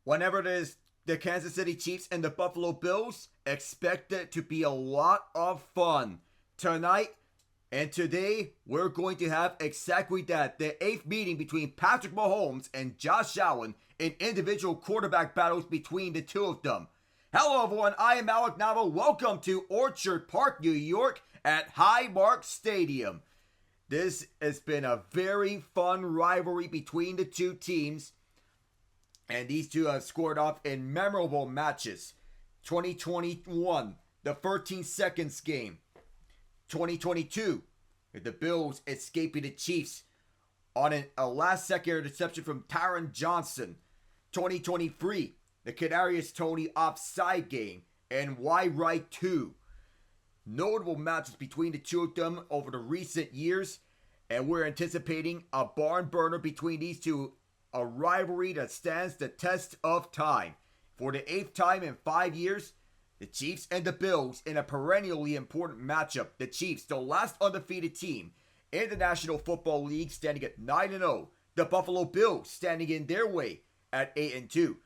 Whenever it is the Kansas City Chiefs and the Buffalo Bills, expect it to be a lot of fun. Tonight and today, we're going to have exactly that. The 8th meeting between Patrick Mahomes and Josh Allen in individual quarterback battles between the two of them. Hello everyone, I am Alec Nava. Welcome to Orchard Park, New York at Highmark Stadium. This has been a very fun rivalry between the two teams. And these two have scored off in memorable matches. 2021, the 13 seconds game. 2022, the Bills escaping the Chiefs on a last-second interception from Tyron Johnson. 2023, the Kadarius Toney offside game. And Why Right 2. Notable matches between the two of them over the recent years. And we're anticipating a barn burner between these two. A rivalry that stands the test of time. For the 8th time in 5 years, the Chiefs and the Bills in a perennially important matchup. The Chiefs, the last undefeated team in the National Football League, standing at 9-0. The Buffalo Bills standing in their way at 8-2.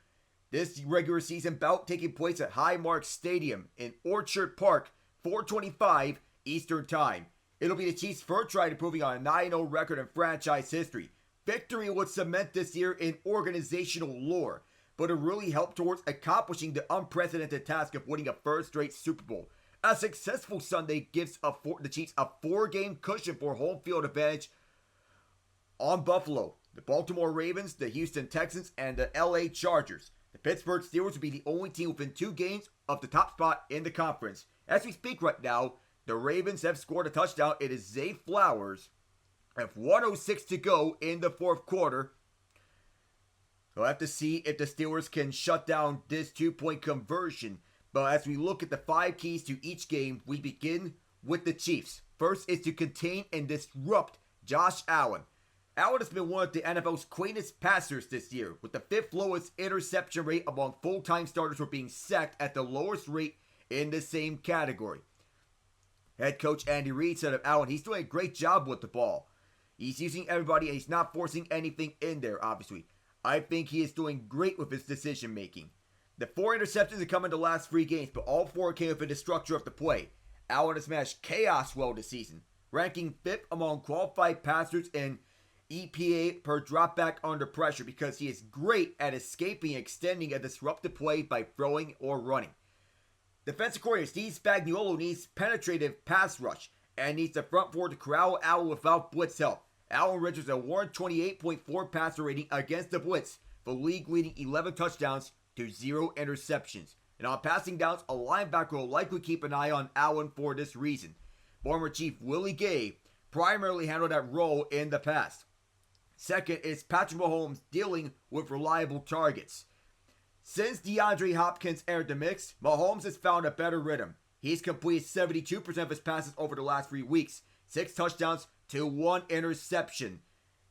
This regular season bout taking place at Highmark Stadium in Orchard Park, 4:25 Eastern Time. It'll be the Chiefs' first try to improving on a 9-0 record in franchise history. Victory would cement this year in organizational lore, but it really helped towards accomplishing the unprecedented task of winning a first straight Super Bowl. A successful Sunday gives the Chiefs a 4-game cushion for home field advantage on Buffalo, the Baltimore Ravens, the Houston Texans, and the LA Chargers. The Pittsburgh Steelers would be the only team within 2 games of the top spot in the conference. As we speak right now, the Ravens have scored a touchdown. It is Zay Flowers. With 1:06 to go in the fourth quarter. We'll have to see if the Steelers can shut down this 2-point conversion. But as we look at the 5 keys to each game, we begin with the Chiefs. First is to contain and disrupt Josh Allen. Allen has been one of the NFL's cleanest passers this year, with the 5th lowest interception rate among full-time starters who are being sacked at the lowest rate in the same category. Head coach Andy Reid said of Allen, he's doing a great job with the ball. He's using everybody and he's not forcing anything in there, obviously. I think he is doing great with his decision making. The 4 interceptions have come in the last 3 games, but all 4 came within the structure of the play. Allen has managed chaos well this season, ranking 5th among qualified passers in EPA per dropback under pressure because he is great at escaping and extending a disruptive play by throwing or running. Defensive coordinator Steve Spagnuolo needs penetrative pass rush and needs the front four to corral Allen without blitz help. Allen registers a 128.4 passer rating against the blitz, the league-leading 11 touchdowns to 0 interceptions. And on passing downs, a linebacker will likely keep an eye on Allen for this reason. Former Chief Willie Gay primarily handled that role in the past. Second is Patrick Mahomes dealing with reliable targets. Since DeAndre Hopkins entered the mix, Mahomes has found a better rhythm. He's completed 72% of his passes over the last 3 weeks. 6 touchdowns to 1 interception.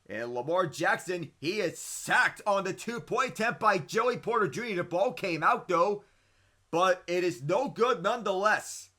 And Lamar Jackson, he is sacked on the 2-point attempt by Joey Porter Jr. The ball came out though, but it is no good nonetheless.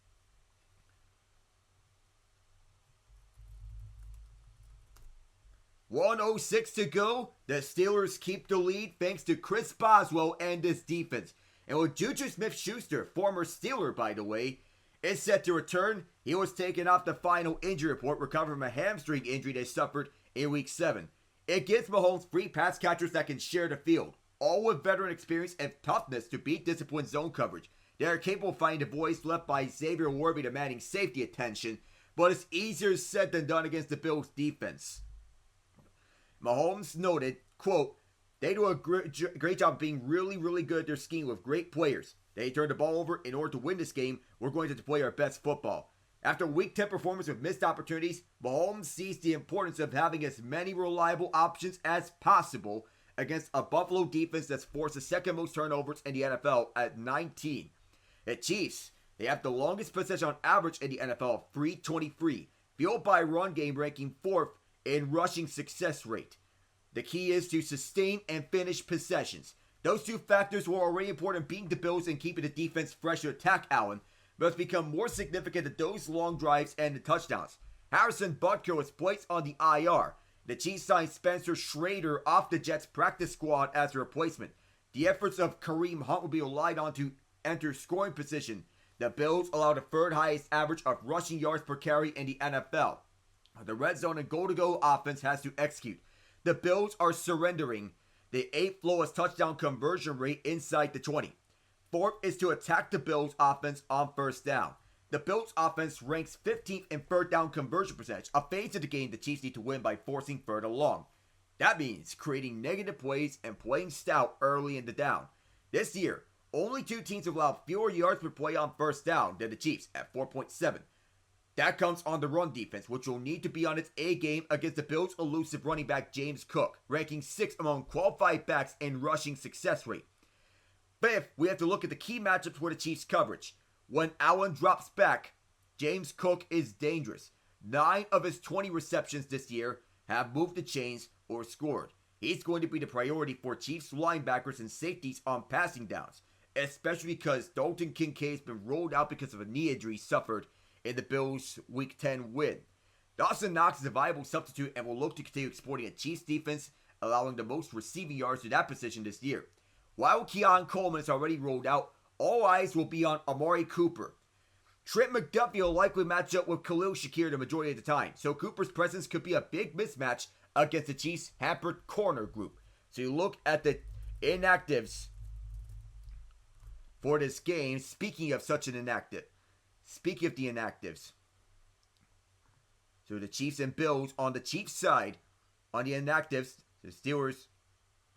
.106 to go. The Steelers keep the lead thanks to Chris Boswell and his defense. And with Juju Smith-Schuster, former Steeler by the way, is set to return, he was taken off the final injury report, recovering from a hamstring injury they suffered in Week 7. It gives Mahomes 3 pass catchers that can share the field, all with veteran experience and toughness to beat disciplined zone coverage. They are capable of finding the voids left by Xavier Worthy demanding safety attention, but it's easier said than done against the Bills' defense. Mahomes noted, quote, they do a great job of being really good at their scheme with great players. They turn the ball over. In order to win this game, we're going to play our best football. After a Week 10 performance with missed opportunities, Mahomes sees the importance of having as many reliable options as possible against a Buffalo defense that's forced the 2nd most turnovers in the NFL at 19. The Chiefs, they have the longest possession on average in the NFL of 323, fueled by a run game ranking 4th in rushing success rate. The key is to sustain and finish possessions. Those 2 factors were already important in beating the Bills and keeping the defense fresh to attack Allen, but it's become more significant than those long drives and the touchdowns. Harrison Butker was placed on the IR. The Chiefs signed Spencer Schrader off the Jets practice squad as a replacement. The efforts of Kareem Hunt will be relied on to enter scoring position. The Bills allow the third highest average of rushing yards per carry in the NFL. The red zone and goal-to-go offense has to execute. The Bills are surrendering the 8th lowest touchdown conversion rate inside the 20. Fourth is to attack the Bills offense on first down. The Bills offense ranks 15th in third down conversion percentage, a phase of the game the Chiefs need to win by forcing third and long. That means creating negative plays and playing stout early in the down. This year, only 2 teams have allowed fewer yards per play on first down than the Chiefs at 4.7. That comes on the run defense, which will need to be on its A game against the Bills' elusive running back James Cook, ranking 6th among qualified backs in rushing success rate. Fifth, we have to look at the key matchups for the Chiefs' coverage. When Allen drops back, James Cook is dangerous. 9 of his 20 receptions this year have moved the chains or scored. He's going to be the priority for Chiefs linebackers and safeties on passing downs, especially because Dalton Kincaid has been rolled out because of a knee injury suffered in the Bills' Week 10 win. Dawson Knox is a viable substitute and will look to continue exploiting a Chiefs defense, allowing the most receiving yards to that position this year. While Keon Coleman is already rolled out, all eyes will be on Amari Cooper. Trent McDuffie will likely match up with Khalil Shakir the majority of the time, so Cooper's presence could be a big mismatch against the Chiefs' hampered corner group. So you look at the inactives for this game. Speaking of the inactives. So the Chiefs and Bills on the Chiefs side. On the inactives, the Steelers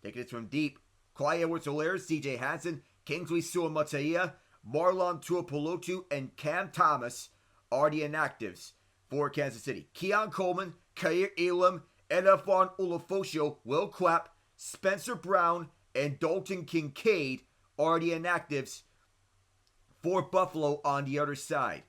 taking it from deep. Clyde Edwards-Helaire, C.J. Hansen, Kingsley Suamataia, Marlon Tuipulotu, and Cam Thomas are the inactives for Kansas City. Keon Coleman, Kair Elam, Edafon Ulafosho, Will Clapp, Spencer Brown, and Dalton Kincaid are the inactives for Buffalo on the other side.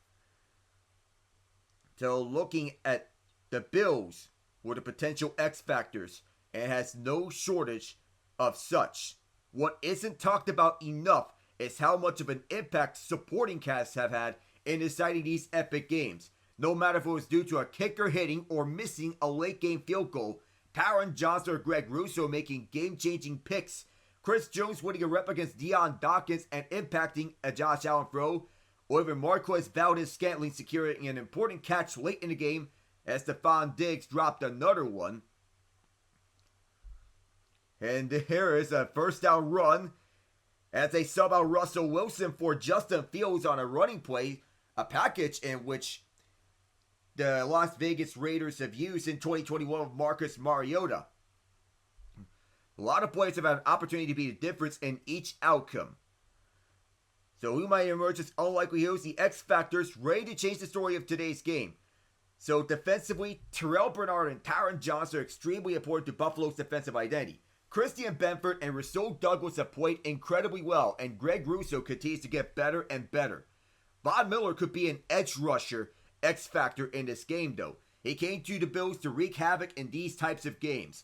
So looking at the Bills were the potential X factors and has no shortage of such. What isn't talked about enough is how much of an impact supporting casts have had in deciding these epic games. No matter if it was due to a kicker hitting or missing a late game field goal, Taron Johnson or Greg Russo making game-changing picks, Chris Jones winning a rep against Deion Dawkins and impacting a Josh Allen throw, or even Marquez Valdez-Scantling securing an important catch late in the game as Stephon Diggs dropped another one. And here is a first down run as they sub out Russell Wilson for Justin Fields on a running play, a package in which the Las Vegas Raiders have used in 2021 with Marcus Mariota. A lot of players have had an opportunity to be the difference in each outcome. So who might emerge as unlikely heroes? The X Factors ready to change the story of today's game. So defensively, Terrell Bernard and Taron Johnson are extremely important to Buffalo's defensive identity. Christian Benford and Rasul Douglas have played incredibly well, and Greg Russo continues to get better and better. Von Miller could be an edge rusher X factor in this game, though. He came to the Bills to wreak havoc in these types of games.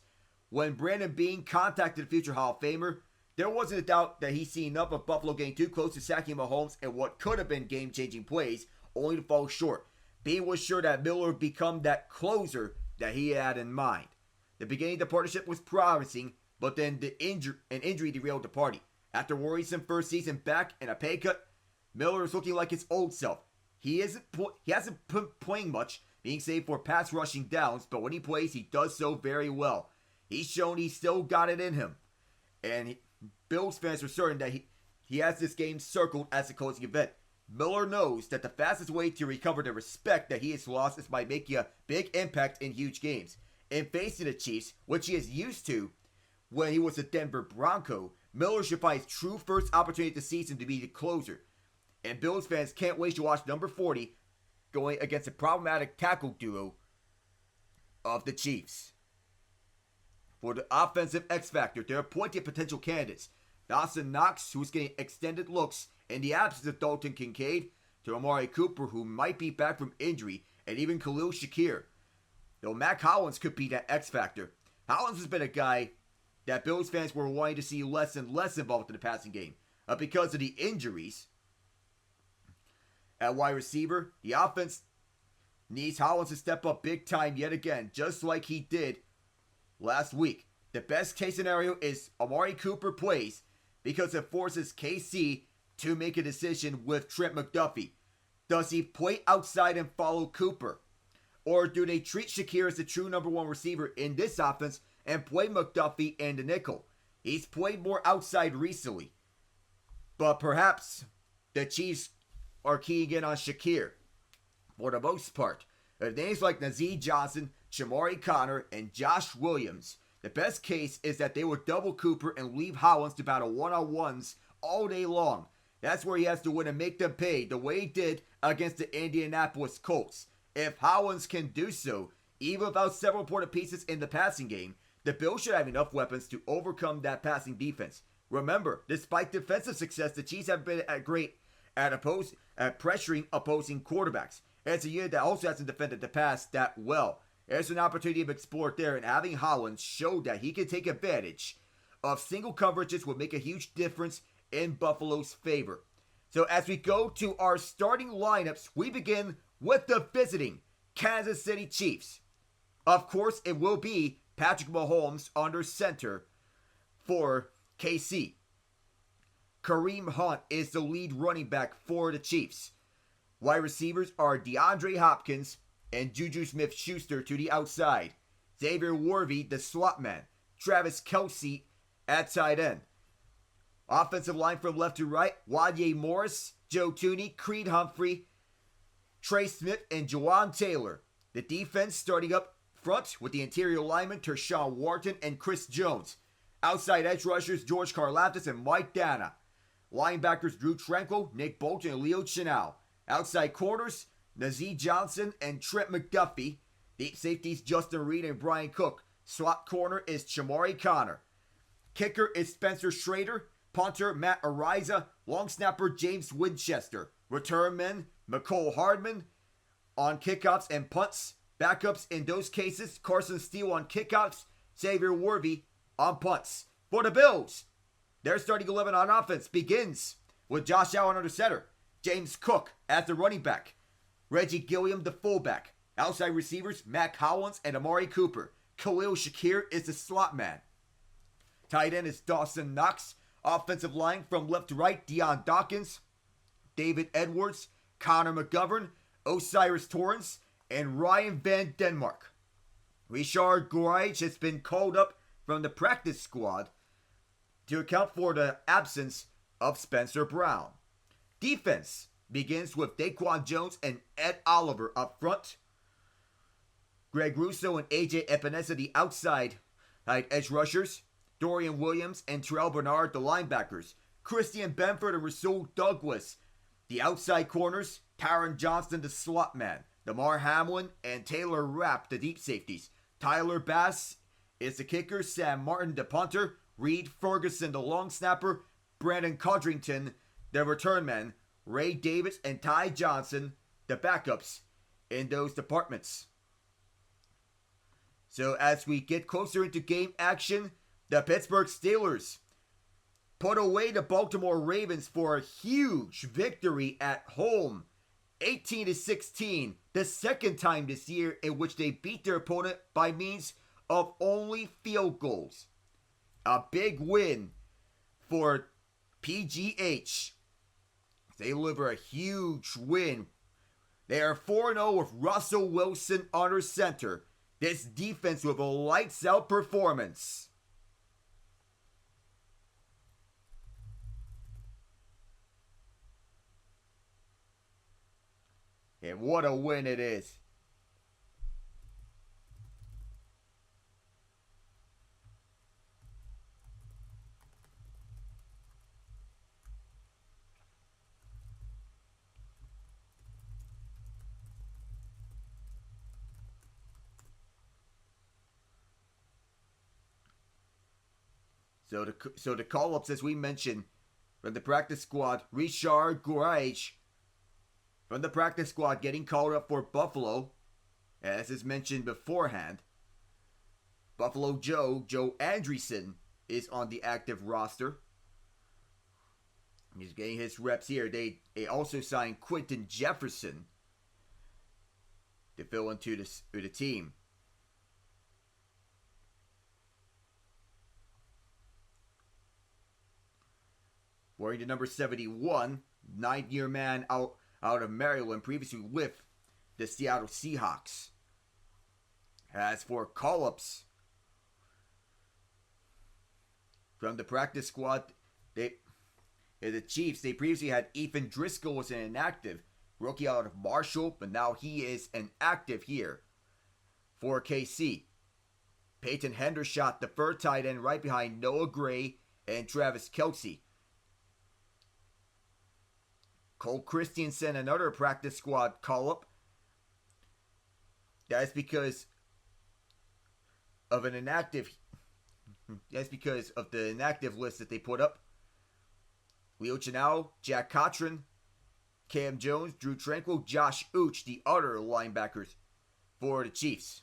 When Brandon Beane contacted the future Hall of Famer, there wasn't a doubt that he's seen enough of Buffalo getting too close to sacking Mahomes and what could have been game-changing plays, only to fall short. Beane was sure that Miller would become that closer that he had in mind. The beginning of the partnership was promising, but then an injury derailed the party. After worrisome first season back and a pay cut, Miller is looking like his old self. He hasn't been playing much, being saved for pass rushing downs, but when he plays, he does so very well. He's shown he's still got it in him. And Bills fans are certain that he has this game circled as a closing event. Miller knows that the fastest way to recover the respect that he has lost is by making a big impact in huge games. In facing the Chiefs, which he is used to when he was a Denver Bronco, Miller should find his true first opportunity this season to be the closer. And Bills fans can't wait to watch number 40 going against a problematic tackle duo of the Chiefs. For the offensive X Factor, there are plenty of potential candidates. Dawson Knox, who's getting extended looks in the absence of Dalton Kincaid, to Amari Cooper, who might be back from injury, and even Khalil Shakir. Though Mac Hollins could be that X Factor. Hollins has been a guy that Bills fans were wanting to see less and less involved in the passing game. Because of the injuries at wide receiver, the offense needs Hollins to step up big time yet again, just like he did last week. The best case scenario is Amari Cooper plays, because it forces KC to make a decision with Trent McDuffie. Does he play outside and follow Cooper? Or do they treat Shakir as the true number one receiver in this offense and play McDuffie in the nickel? He's played more outside recently. But perhaps the Chiefs are keying in on Shakir for the most part. With names like Nazeeh Johnson, Shamari Connor, and Josh Williams, the best case is that they would double Cooper and leave Hollins to battle one-on-ones all day long. That's where he has to win and make them pay the way he did against the Indianapolis Colts. If Hollins can do so, even without several important pieces in the passing game, the Bills should have enough weapons to overcome that passing defense. Remember, despite defensive success, the Chiefs have been great at pressuring opposing quarterbacks. It's a unit that also hasn't defended the pass that well. There's an opportunity to explore it there, and having Hollins show that he can take advantage of single coverages would make a huge difference in Buffalo's favor. So as we go to our starting lineups, we begin with the visiting Kansas City Chiefs. Of course, it will be Patrick Mahomes under center for KC. Kareem Hunt is the lead running back for the Chiefs. Wide receivers are DeAndre Hopkins and Juju Smith-Schuster to the outside. Xavier Worthy, the slot man. Travis Kelce at tight end. Offensive line from left to right, Wanya Morris, Joe Thuney, Creed Humphrey, Trey Smith, and Jawan Taylor. The defense starting up front with the interior linemen Tershawn Wharton and Chris Jones. Outside edge rushers George Karlaftis and Mike Dana. Linebackers Drew Tranquil, Nick Bolton, and Leo Chenal. Outside corners Nazeeh Johnson and Trent McDuffie. Deep safeties Justin Reed and Brian Cook. Slot corner is Shamari Connor. Kicker is Spencer Schrader. Punter Matt Ariza. Long snapper James Winchester. Return men McCole Hardman on kickoffs and punts. Backups in those cases Carson Steele on kickoffs. Xavier Worthy on punts. For the Bills, their starting 11 on offense begins with Josh Allen under center. James Cook as the running back. Reggie Gilliam the fullback. Outside receivers Mac Hollins and Amari Cooper. Khalil Shakir is the slot man. Tight end is Dawson Knox. Offensive line from left to right, Deion Dawkins, David Edwards, Connor McGovern, Osiris Torrance, and Ryan Van Denmark. Richard Gourage has been called up from the practice squad to account for the absence of Spencer Brown. Defense begins with Daquan Jones and Ed Oliver up front. Greg Russo and AJ Epinesa the outside edge rushers. Dorian Williams and Terrell Bernard the linebackers. Christian Benford and Rasul Douglas the outside corners. Taron Johnston the slot man. Damar Hamlin and Taylor Rapp the deep safeties. Tyler Bass is the kicker. Sam Martin the punter. Reed Ferguson the long snapper. Brandon Codrington the return man. Ray Davis and Ty Johnson the backups in those departments. So as we get closer into game action, the Pittsburgh Steelers put away the Baltimore Ravens for a huge victory at home. 18-16, the second time this year in which they beat their opponent by means of only field goals. A big win for PGH. They deliver a huge win. They are 4-0 with Russell Wilson under center. This defense with a lights out performance. And what a win it is. So the call-ups, as we mentioned, from the practice squad, Richard Gourage from the practice squad getting called up for Buffalo, as is mentioned beforehand. Buffalo Joe Andreessen, is on the active roster. He's getting his reps here. They also signed Quentin Jefferson to fill into the team. According to number 71, ninth-year man out of Maryland, previously with the Seattle Seahawks. As for call-ups from the practice squad, the Chiefs, they previously had Ethan Driscoll as an inactive rookie out of Marshall, but now he is an active here for KC. Peyton Hendershot, the third tight end, right behind Noah Gray and Travis Kelce. Cole Christensen, another practice squad call-up. That's because of an inactive. That's because of the inactive list that they put up. Leo Chenal, Jack Cochran, Cam Jones, Drew Tranquil, Josh Uch, the other linebackers for the Chiefs.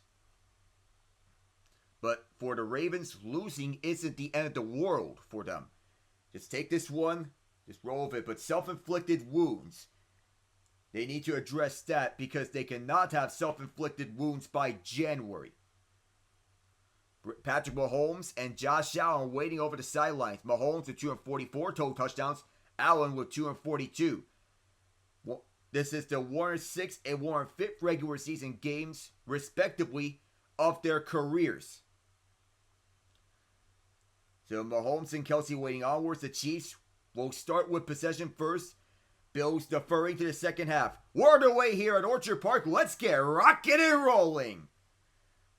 But for the Ravens, losing isn't the end of the world for them. Just take this one, just roll with it. But self-inflicted wounds, they need to address that because they cannot have self-inflicted wounds by January. Patrick Mahomes and Josh Allen waiting over the sidelines. Mahomes with 244 total touchdowns. Allen with 242. Well, this is the 106th and 105th regular season games, respectively, of their careers. So Mahomes and Kelce waiting onwards. The Chiefs will start with possession first. Bills deferring to the second half. We're underway here at Orchard Park. Let's get rocking and rolling.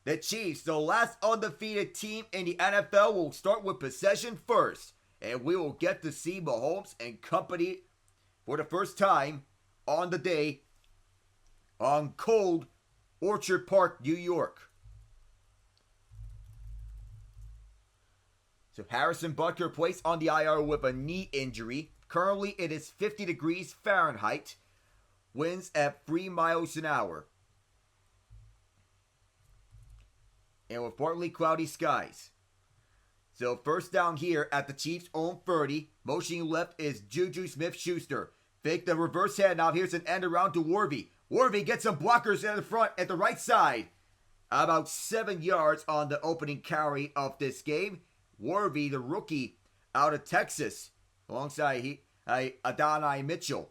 The Chiefs, the last undefeated team in the NFL, will start with possession first. And we will get to see Mahomes and company for the first time on the day on cold Orchard Park, New York. So Harrison Butker placed on the IR with a knee injury. Currently it is 50 degrees Fahrenheit. Winds at 3 miles an hour. And with partly cloudy skies. So first down here at the Chiefs' own 30. Motioning left is Juju Smith-Schuster. Fake the reverse handoff. Here's an end around to Warby. Warby gets some blockers in the front at the right side. About 7 yards on the opening carry of this game. Warby, the rookie out of Texas, alongside Adonai Mitchell.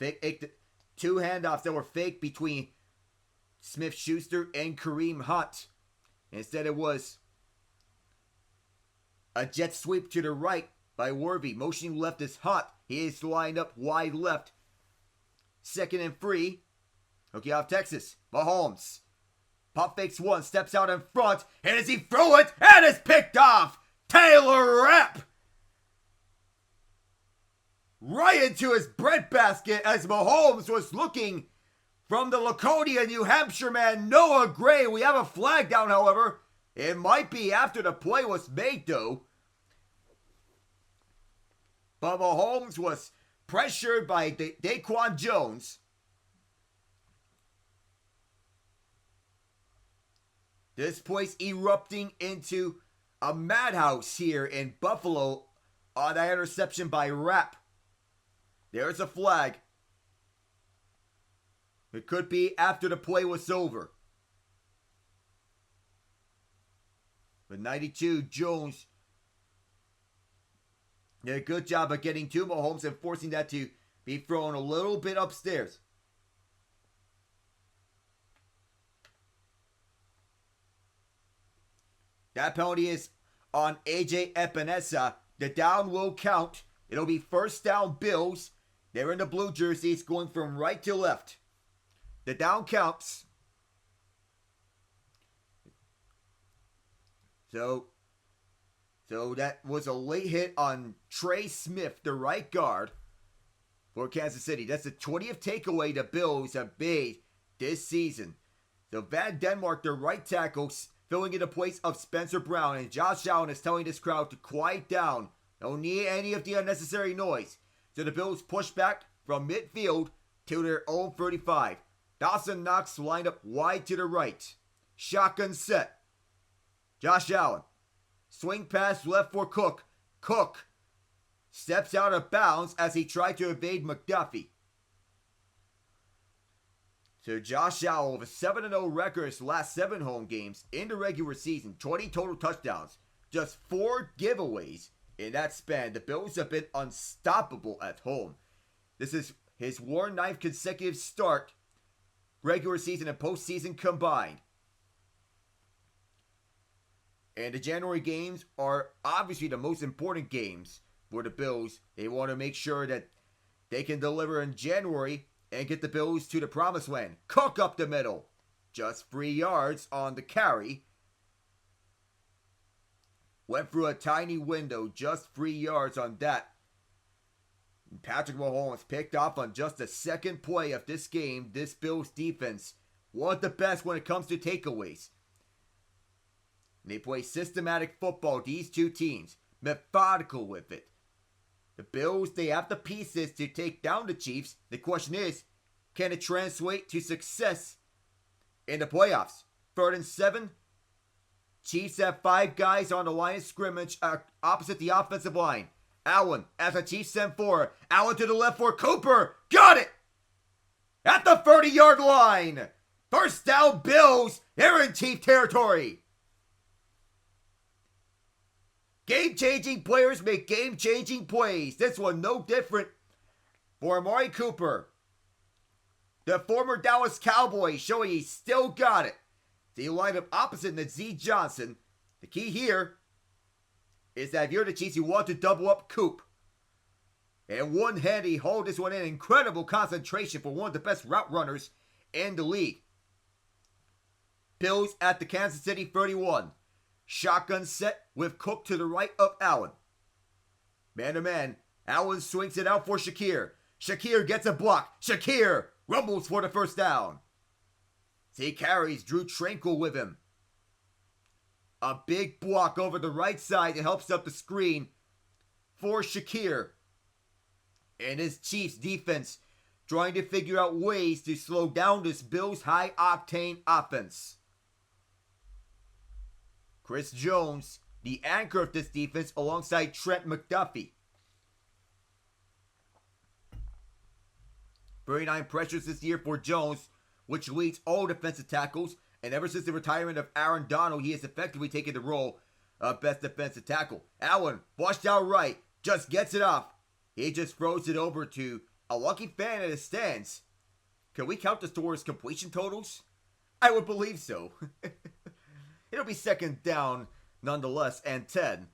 Two handoffs that were fake between Smith-Schuster and Kareem Hunt. Instead, it was a jet sweep to the right by Warby. Motioning left is Hunt. He is lined up wide left. Second and 3. Rookie out of Texas. Mahomes. Pop fakes one, steps out in front, and as he throw it, and it's picked off! Taylor Rapp! Right into his breadbasket as Mahomes was looking from the Laconia, New Hampshire man, Noah Gray. We have a flag down, however. It might be after the play was made, though. But Mahomes was pressured by Daquan Jones. This place erupting into a madhouse here in Buffalo on that interception by Rapp. There's a flag. It could be after the play was over. But 92, Jones did a good job of getting to Mahomes and forcing that to be thrown a little bit upstairs. That penalty is on AJ Epinesa. The down will count. It'll be first down Bills. They're in the blue jerseys going from right to left. The down counts. So that was a late hit on Trey Smith, the right guard for Kansas City. That's the 20th takeaway the Bills have made this season. So Van Denmark, the right tackle, filling in the place of Spencer Brown, and Josh Allen is telling this crowd to quiet down. Don't need any of the unnecessary noise. So the Bills push back from midfield to their own 35. Dawson Knox lined up wide to the right. Shotgun set. Josh Allen. Swing pass left for Cook. Cook steps out of bounds as he tried to evade McDuffie. So Josh Allen with a 7-0 record his last 7 home games in the regular season. 20 total touchdowns. Just 4 giveaways In that span, the Bills have been unstoppable at home. This is his 9th consecutive start, regular season and postseason combined. And the January games are obviously the most important games for the Bills. They want to make sure that they can deliver in January and get the Bills to the promised land. Cook up the middle. Just 3 yards on the carry. Went through a tiny window, just 3 yards on that. Patrick Mahomes picked off on just the second play of this game. This Bills defense, one of the best when it comes to takeaways. They play systematic football, these two teams. Methodical with it. The Bills, they have the pieces to take down the Chiefs. The question is, can it translate to success in the playoffs? 3rd and 7. Chiefs have 5 guys on the line of scrimmage opposite the offensive line. Allen, as the Chiefs send 4. Allen to the left for Cooper. Got it! At the 30-yard line. First down, Bills. They're in Chief territory. Game-changing players make game-changing plays. This one no different for Amari Cooper. The former Dallas Cowboy showing he still got it. They line up opposite Nazeed Johnson. The key here is that if you're the Chiefs, you want to double up Coop. And one hand, he hold this one in. Incredible concentration for one of the best route runners in the league. Bills at the Kansas City 31. Shotgun set with Cook to the right of Allen. Man to man, Allen swings it out for Shakir. Shakir gets a block. Shakir rumbles for the first down. He carries Drew Tranquil with him. A big block over the right side that helps up the screen for Shakir. And his Chiefs defense trying to figure out ways to slow down this Bills high-octane offense. Chris Jones, the anchor of this defense, alongside Trent McDuffie. 39 pressures this year for Jones, which leads all defensive tackles. And ever since the retirement of Aaron Donald, he has effectively taken the role of best defensive tackle. Allen, washed out right, just gets it off. He just throws it over to a lucky fan at his stands. Can we count this towards completion totals? I would believe so. It'll be second down nonetheless, and 10.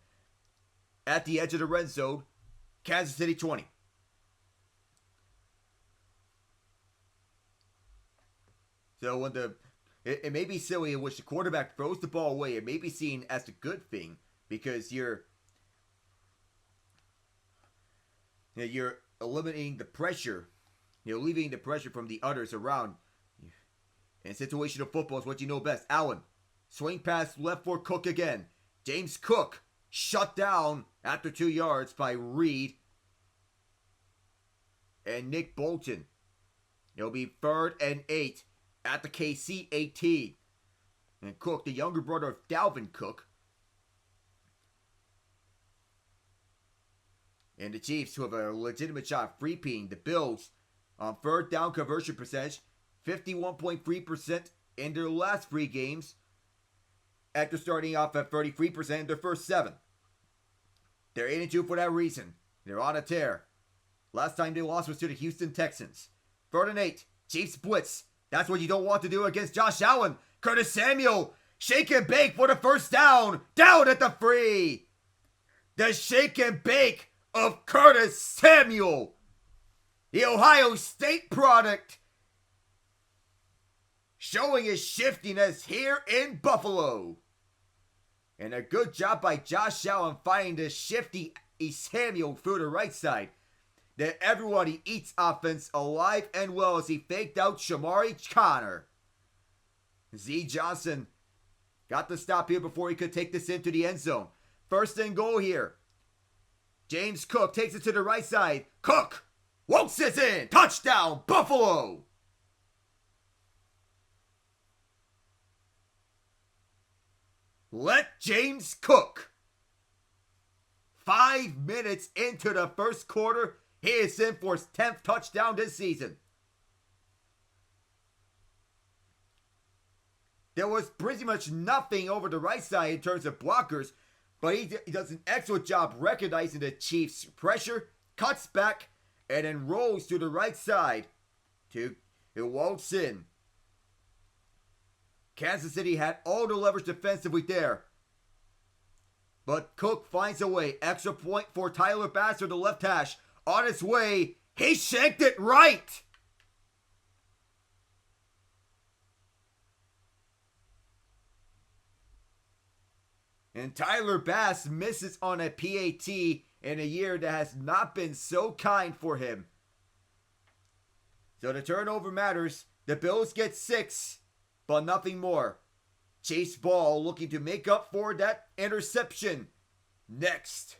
At the edge of the red zone, Kansas City 20. So when it may be silly in which the quarterback throws the ball away, it may be seen as a good thing because you're eliminating the pressure, alleviating the pressure from the others around. And situational football is what you know best. Allen, swing pass left for Cook again. James Cook shut down after 2 yards by Reed and Nick Bolton. It'll be 3rd and 8 at the KC 18. And Cook, the younger brother of Dalvin Cook. And the Chiefs, who have a legitimate shot of three-peating the Bills on 3rd down conversion percentage, 51.3% in their last 3 games, after starting off at 33% in their first 7. They're 8-2 for that reason. They're on a tear. Last time they lost was to the Houston Texans. 3rd and 8. Chiefs blitz. That's what you don't want to do against Josh Allen. Curtis Samuel. Shake and bake for the first down. Down at the 3. The shake and bake of Curtis Samuel. The Ohio State product. Showing his shiftiness here in Buffalo. And a good job by Josh Allen finding the shifty Samuel through the right side. The everybody eats offense alive and well as he faked out Shamari Connor. Z Johnson got the stop here before he could take this into the end zone. 1st and goal here. James Cook takes it to the right side. Cook won't it in. Touchdown, Buffalo. Let James Cook. 5 minutes into the first quarter, he is in for his 10th touchdown this season. There was pretty much nothing over the right side in terms of blockers, but he does an excellent job recognizing the Chiefs' pressure, cuts back, and then rolls to the right side. It walks in. Kansas City had all the leverage defensively there. But Cook finds a way. Extra point for Tyler Bass on the left hash. On his way, he shanked it right! And Tyler Bass misses on a PAT in a year that has not been so kind for him. So the turnover matters. The Bills get 6, but nothing more. Chase Ball looking to make up for that interception. Next.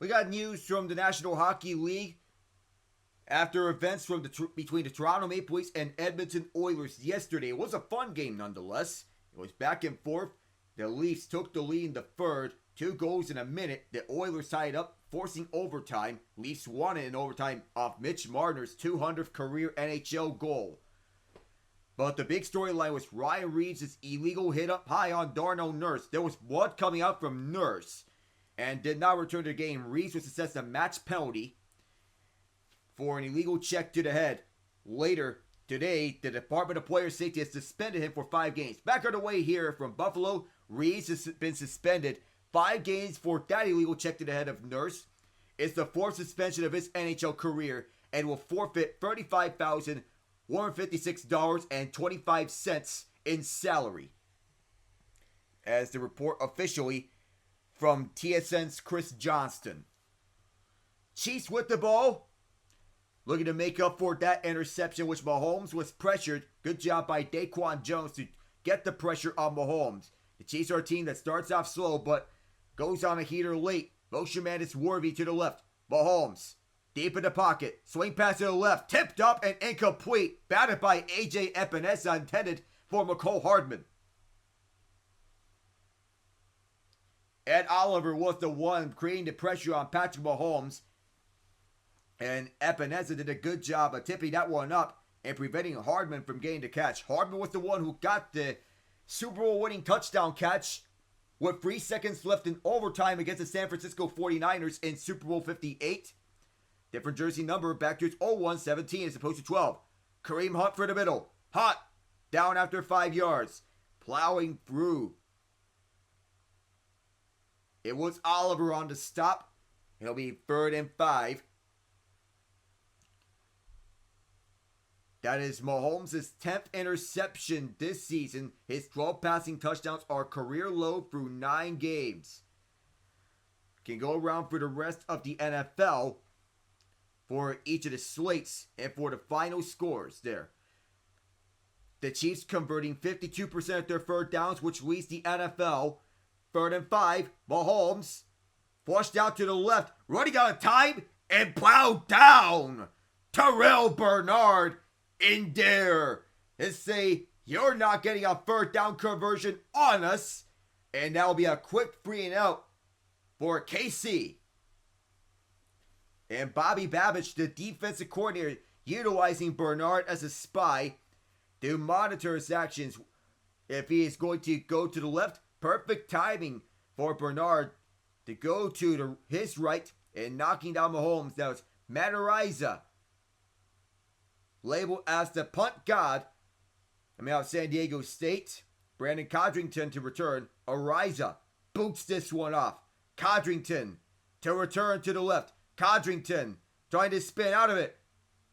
We got news from the National Hockey League after events from between the Toronto Maple Leafs and Edmonton Oilers yesterday. It was a fun game nonetheless. It was back and forth. The Leafs took the lead in the third. 2 goals in a minute. The Oilers tied up, forcing overtime. Leafs won it in overtime off Mitch Marner's 200th career NHL goal. But the big storyline was Ryan Reeves' illegal hit up high on Darnell Nurse. There was blood coming out from Nurse and did not return to the game. Reeves was assessed a match penalty for an illegal check to the head. Later today, the Department of Player Safety has suspended him for 5 games. Back on the way here from Buffalo, Reeves has been suspended 5 games for that illegal check to the head of Nurse. It's the 4th suspension of his NHL career and will forfeit $35,156.25 in salary. As the report officially from TSN's Chris Johnston. Chiefs with the ball, looking to make up for that interception, which Mahomes was pressured. Good job by Daquan Jones to get the pressure on Mahomes. The Chiefs are a team that starts off slow, but goes on a heater late. Motion man is Worthy to the left. Mahomes, deep in the pocket. Swing pass to the left. Tipped up and incomplete. Batted by AJ Epinesa, intended for McCole Hardman. Ed Oliver was the one creating the pressure on Patrick Mahomes. And Epinesa did a good job of tipping that one up and preventing Hardman from getting the catch. Hardman was the one who got the Super Bowl winning touchdown catch with 3 seconds left in overtime against the San Francisco 49ers in Super Bowl 58. Different jersey number, back to its 01-17 as opposed to 12. Kareem Hunt for the middle. Hunt down after 5 yards. Plowing through It was Oliver on the stop. It'll be 3rd and 5. That is Mahomes' 10th interception this season. His 12 passing touchdowns are career low through 9 games. Can go around for the rest of the NFL for each of the slates and for the final scores there. The Chiefs converting 52% of their 3rd downs, which leads the NFL. 3rd and 5, Mahomes flushed out to the left, running out of time, and plowed down. Terrell Bernard in there and say, you're not getting a 3rd down conversion on us. And that'll be a quick 3 and out for KC. And Bobby Babich, the defensive coordinator, utilizing Bernard as a spy to monitor his actions. If he is going to go to the left, perfect timing for Bernard to go to his right and knocking down Mahomes. That was Matt Araiza, labeled as the punt god. Out of San Diego State. Brandon Codrington to return. Araiza boots this one off. Codrington to return to the left. Codrington trying to spin out of it.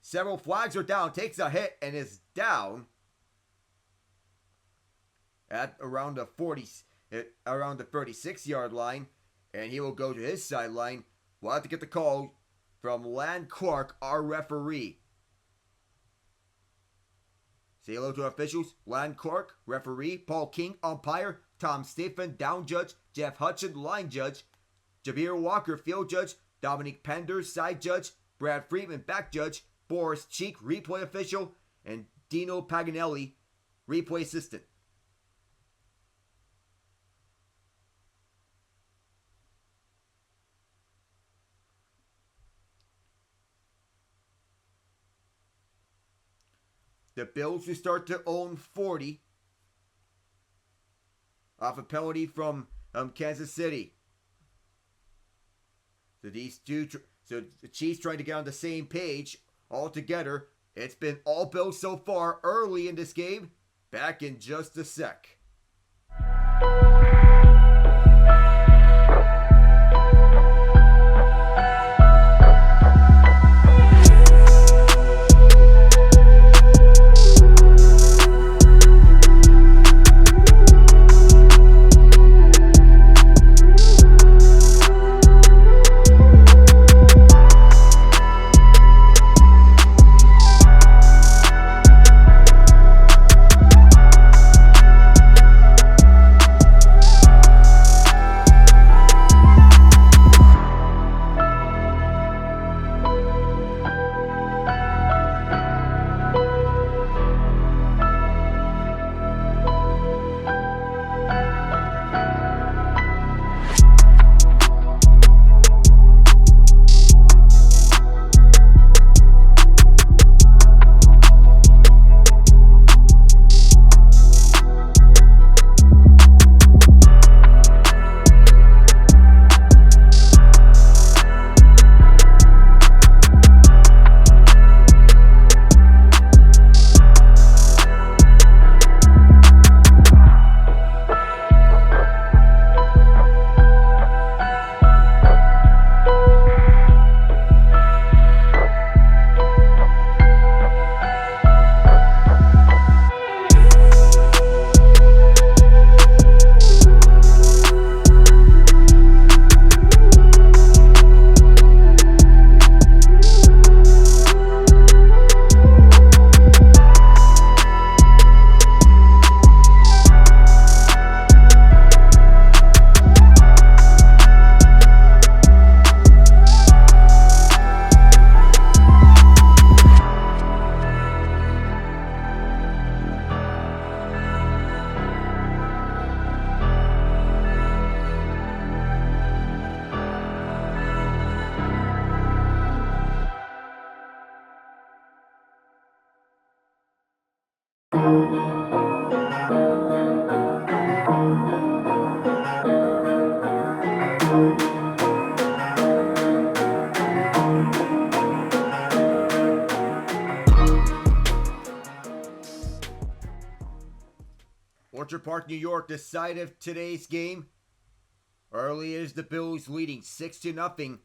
Several flags are down. Takes a hit and is down at around the 36-yard line. And he will go to his sideline. We'll have to get the call from Lan Clark, our referee. Say hello to our officials. Lan Clark, referee. Paul King, umpire. Tom Stephen, down judge. Jeff Hudson, line judge. Javier Walker, field judge. Dominic Pender, side judge. Brad Friedman, back judge. Boris Cheek, replay official. And Dino Paganelli, replay assistant. The Bills will start to own 40 off a penalty from Kansas City. So the Chiefs trying to get on the same page all together. It's been all Bills so far early in this game. Back in just a sec. Orchard Park, New York, the site of today's game. Early is the Bills leading 6-0.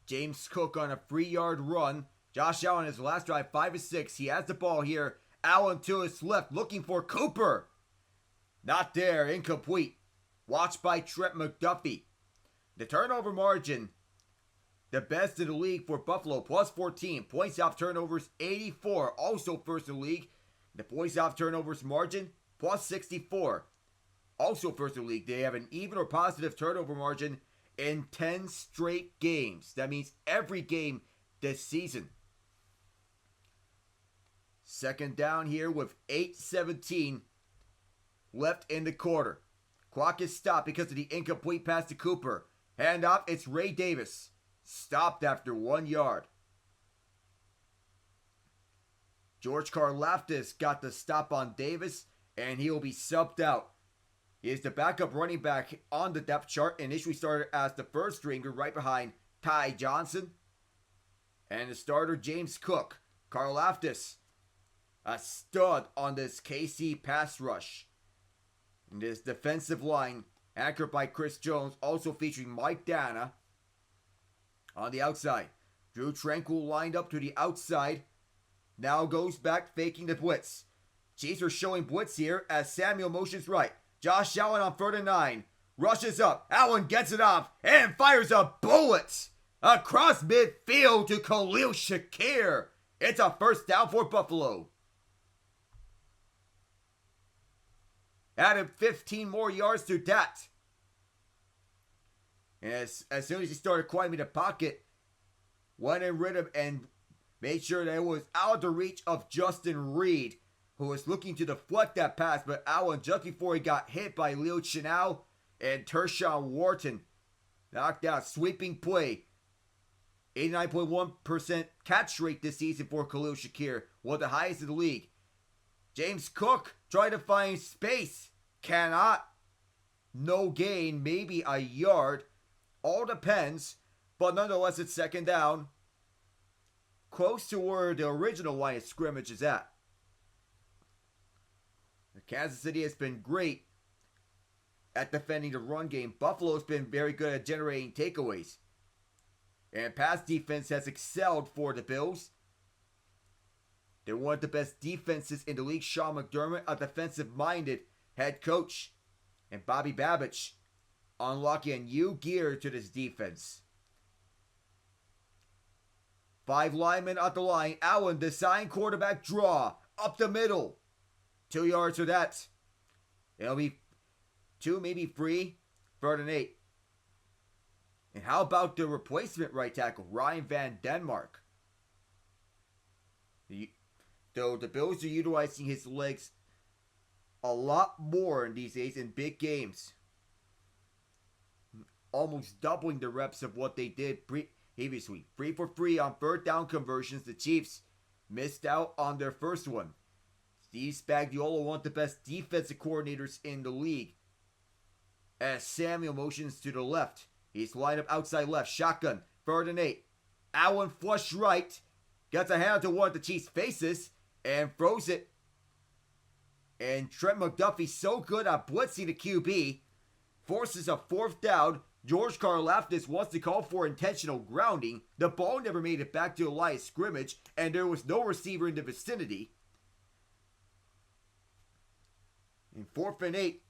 James Cook on a 3-yard run. Josh Allen his last drive 5-6. He has the ball here. Allen to his left looking for Cooper. Not there, incomplete. Watched by Trent McDuffie. The turnover margin, the best in the league for Buffalo, plus 14. Points off turnovers, 84. Also first in the league. The points off turnovers margin, plus 64. Also first in the league. They have an even or positive turnover margin in 10 straight games. That means every game this season. Second down here with 8:17 left in the quarter. Clock is stopped because of the incomplete pass to Cooper. Hand off, it's Ray Davis. Stopped after 1 yard. George Karlaftis got the stop on Davis, and he will be subbed out. He is the backup running back on the depth chart, initially started as the first stringer right behind Ty Johnson. And the starter, James Cook. Karlaftis, a stud on this KC pass rush. And this defensive line, anchored by Chris Jones, also featuring Mike Dana on the outside. Drew Tranquil lined up to the outside. Now goes back faking the blitz. Chiefs are showing blitz here as Samuel motions right. Josh Allen on 3rd and 9. Rushes up. Allen gets it off and fires a bullet across midfield to Khalil Shakir. It's a first down for Buffalo. Added 15 more yards to that. And as soon as he started climbing the pocket, went in rhythm and made sure that it was out of the reach of Justin Reed, who was looking to deflect that pass, but Allen, just before he got hit by Leo Chenal and Tershawn Wharton, knocked out. Sweeping play. 89.1% catch rate this season for Khalil Shakir, one of the highest in the league. James Cook trying to find space. Cannot. No gain, maybe a yard. All depends, but nonetheless it's second down. Close to where the original line of scrimmage is at. Kansas City has been great at defending the run game. Buffalo's been very good at generating takeaways. And pass defense has excelled for the Bills. They're one of the best defenses in the league. Sean McDermott, a defensive-minded head coach. And Bobby Babich unlocking a new gear to this defense. 5 linemen at the line. Allen, design quarterback draw. Up the middle. 2 yards for that. It'll be 2, maybe 3. 3rd and 8. And how about the replacement right tackle, Ryan Van Denmark? Though the Bills are utilizing his legs a lot more in these days in big games. Almost doubling the reps of what they did previously. 3 for 3 on 3rd down conversions. The Chiefs missed out on their first one. Steve Spagnuolo, one of the best defensive coordinators in the league. As Samuel motions to the left. He's lined up outside left. Shotgun. 3rd and 8. Allen flush right. Gets a hand to one of the Chiefs' faces. And throws it. And Trent McDuffie so good at blitzing the QB. Forces a 4th down. George Karlaftis wants to call for intentional grounding. The ball never made it back to the line of scrimmage. And there was no receiver in the vicinity. In 4th and 8.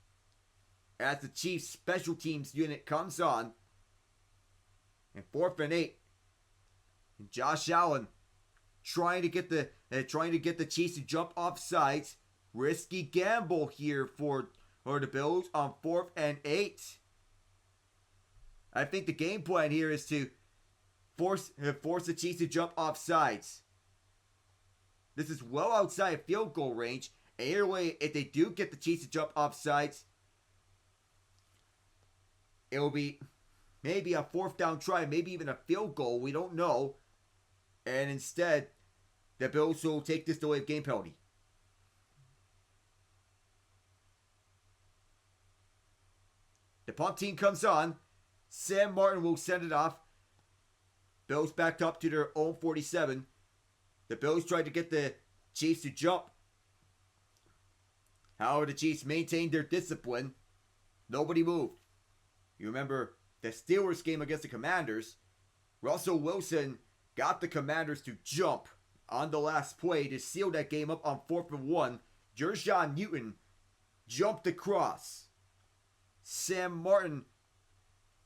As the Chiefs' special teams unit comes on. And 4th and 8. And Josh Allen trying to get the Chiefs to jump off sides. Risky gamble here for the Bills on 4th and 8. I think the game plan here is to force the Chiefs to jump off sides. This is well outside field goal range. And either way, if they do get the Chiefs to jump off sides, it will be maybe a 4th down try, maybe even a field goal. We don't know. And instead, the Bills will take this delay of game penalty. The punt team comes on. Sam Martin will send it off. Bills backed up to their own 47. The Bills tried to get the Chiefs to jump. However, the Chiefs maintained their discipline. Nobody moved. You remember the Steelers game against the Commanders? Russell Wilson got the Commanders to jump on the last play to seal that game up on 4th and 1. Jer'Zhan Newton jumped across. Sam Martin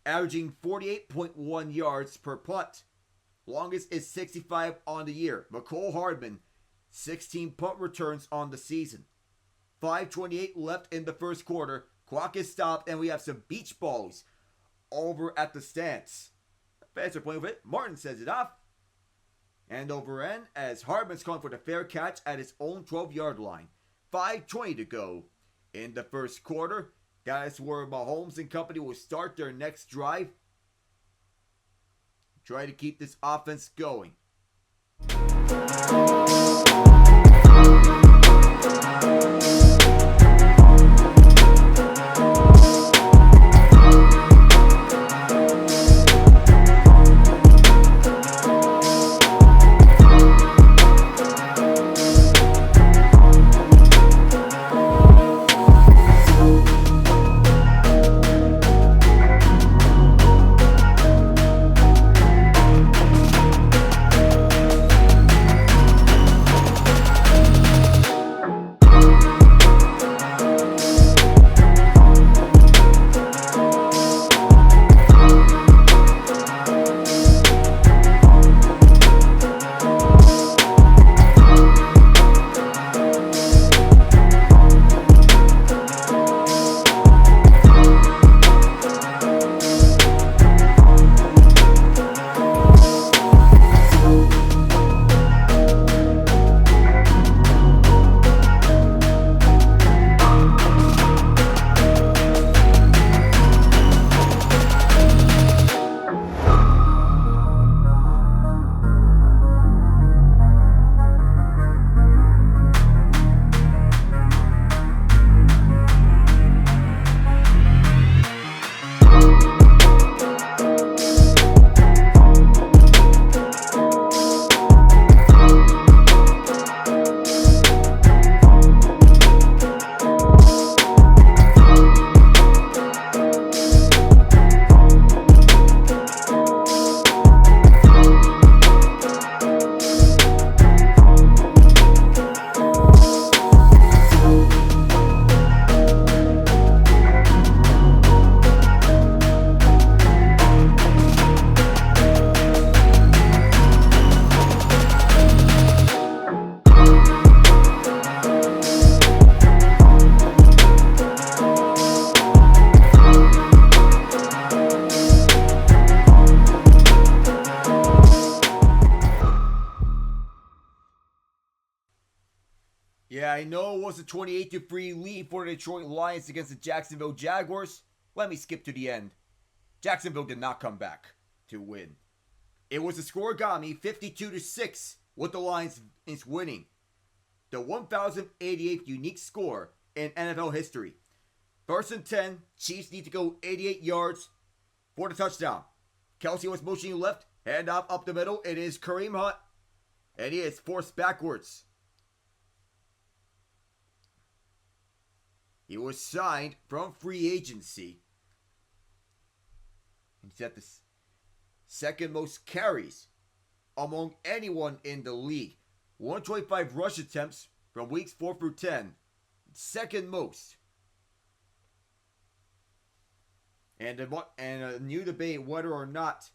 averaging 48.1 yards per punt. Longest is 65 on the year. McCole Hardman, 16 punt returns on the season. 5:28 left in the first quarter. Clock is stopped, and we have some beach balls over at the stands. Fans are playing with it. Martin sends it off. And over end as Hardman's calling for the fair catch at his own 12-yard line. 5:20 to go in the first quarter. That is where Mahomes and company will start their next drive. Try to keep this offense going. Yeah, I know it was a 28-3 lead for the Detroit Lions against the Jacksonville Jaguars. Let me skip to the end. Jacksonville did not come back to win. It was a scoregami 52-6 with the Lions winning. The 1,088th unique score in NFL history. 1st and 10, Chiefs need to go 88 yards for the touchdown. Kelsey was motioning left, hand off up the middle. It is Kareem Hunt, and he is forced backwards. He was signed from free agency. He's at the second most carries among anyone in the league. 125 rush attempts from weeks 4 through 10. Second most. And a new debate whether or not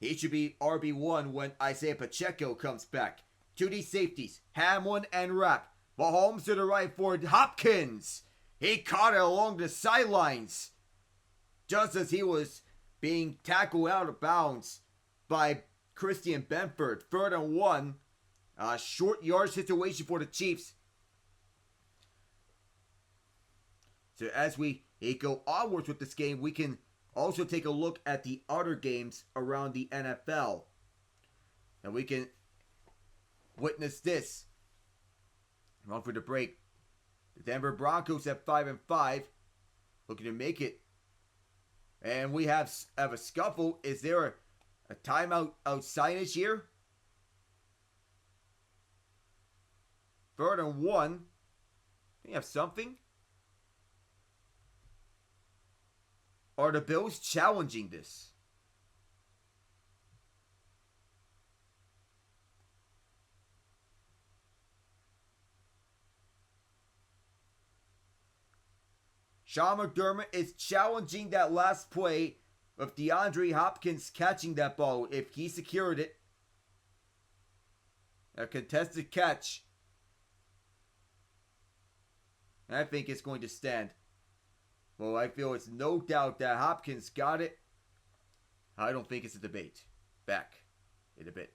he should be RB1 when Isaiah Pacheco comes back. 2D safeties, Hamlin and Rapp. Mahomes to the right for Hopkins. He caught it along the sidelines just as he was being tackled out of bounds by Christian Benford. 3rd and 1. A short yard situation for the Chiefs. So as we go onwards with this game, we can also take a look at the other games around the NFL. And we can witness this. Run for the break. The Denver Broncos at 5-5, looking to make it. And we have a scuffle. Is there a timeout signage here? 3rd and 1. Do you have something? Are the Bills challenging this? Sean McDermott is challenging that last play of DeAndre Hopkins catching that ball. If he secured it, a contested catch, I think it's going to stand. Well, I feel it's no doubt that Hopkins got it. I don't think it's a debate. Back in a bit.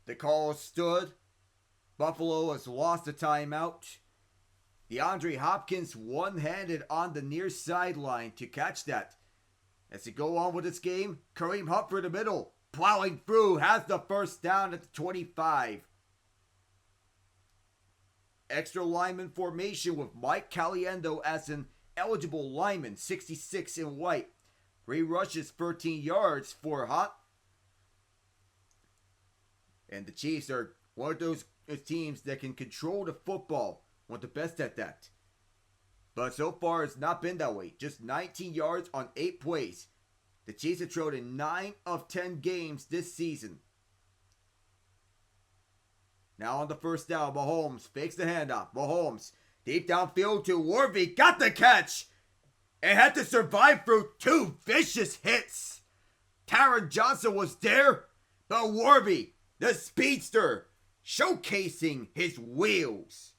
The call stood. Buffalo has lost a timeout. DeAndre Hopkins one-handed on the near sideline to catch that. As they go on with this game, Kareem Hunt for the middle, plowing through, has the first down at the 25. Extra lineman formation with Mike Caliendo as an eligible lineman, 66 in white. 3 rushes, 13 yards for Hunt. And the Chiefs are one of those teams that can control the football. One of the best at that. But so far, it's not been that way. Just 19 yards on 8 plays. The Chiefs have trailed in 9 of 10 games this season. Now on the first down, Mahomes fakes the handoff. Mahomes, deep downfield to Warby. Got the catch! And had to survive through 2 vicious hits. Taron Johnson was there, but Warby, the speedster, showcasing his wheels.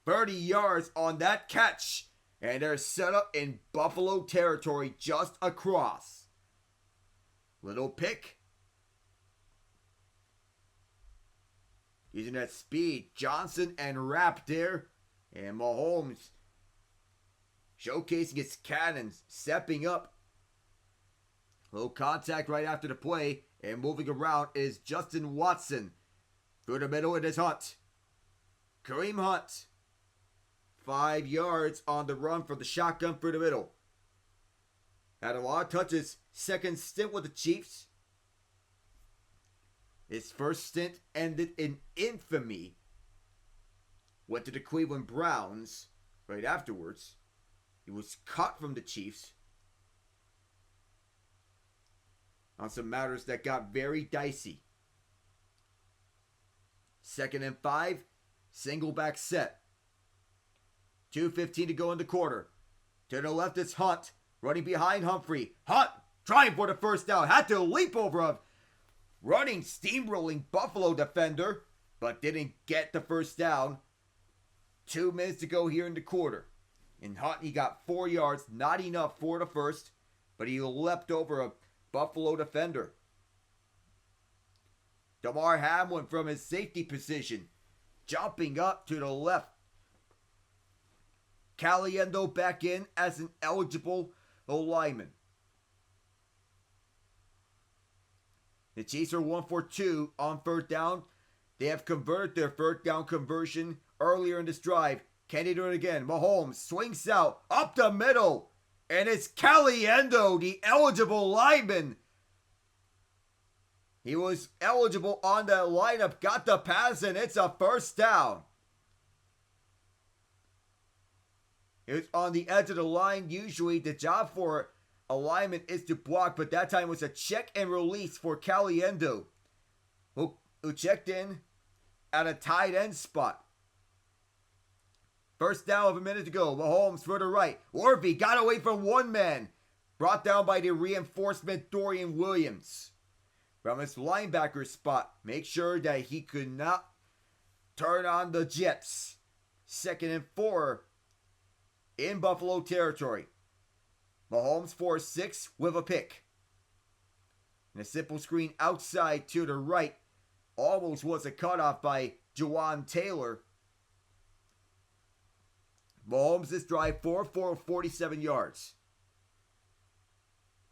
30 yards on that catch, and they're set up in Buffalo territory just across. Little pick. Using that speed, Johnson and Rapp there, and Mahomes showcasing his cannons, stepping up. Little contact right after the play, and moving around is Justin Watson. Through the middle it is Hunt. Kareem Hunt. 5 yards on the run for the shotgun through the middle. Had a lot of touches. Second stint with the Chiefs. His first stint ended in infamy. Went to the Cleveland Browns right afterwards. He was cut from the Chiefs on some matters that got very dicey. 2nd and 5. Single back set. 2:15 to go in the quarter. To the left, it's Hunt. Running behind Humphrey. Hunt trying for the first down. Had to leap over a running, steamrolling Buffalo defender, but didn't get the first down. 2 minutes to go here in the quarter. And Hunt, he got 4 yards. Not enough for the first, but he leapt over a Buffalo defender. Damar Hamlin from his safety position, jumping up to the left. Caliendo back in as an eligible lineman. The Chiefs are 1 for 2 on 3rd down. They have converted their 3rd down conversion earlier in this drive. Can they do it again? Mahomes swings out up the middle. And it's Caliendo, the eligible lineman. He was eligible on that lineup. Got the pass and it's a first down. It's on the edge of the line. Usually the job for a lineman is to block, but that time was a check and release for Caliendo, who checked in at a tight end spot. First down of a minute to go. Mahomes for the right. Worthy got away from one man. Brought down by the reinforcement Dorian Williams. From his linebacker spot, make sure that he could not turn on the Jets. 2nd and 4 in Buffalo territory. Mahomes for 6 with a pick. And a simple screen outside to the right. Almost was a cutoff by Juwan Taylor. Mahomes this drive 4 for 47 yards.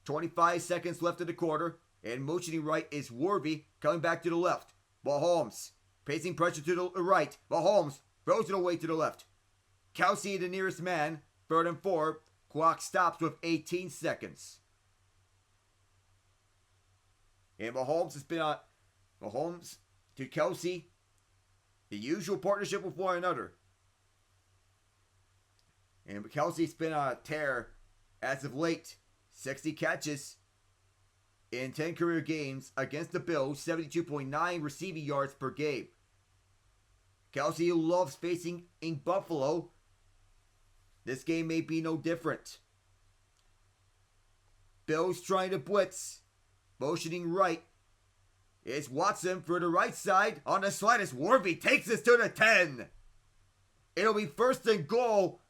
25 seconds left in the quarter. And motioning right is Worthy coming back to the left. Mahomes facing pressure to the right. Mahomes throws it away to the left. Kelsey the nearest man. 3rd and 4. Clock stops with 18 seconds. And Mahomes has been on Mahomes to Kelsey. The usual partnership with one another. And Kelsey's been on a tear as of late. 60 catches in 10 career games against the Bills. 72.9 receiving yards per game. Kelsey loves facing in Buffalo. This game may be no different. Bills trying to blitz. Motioning right. It's Watson for the right side. On the slide as Worthy takes this to the 10. It'll be 1st and goal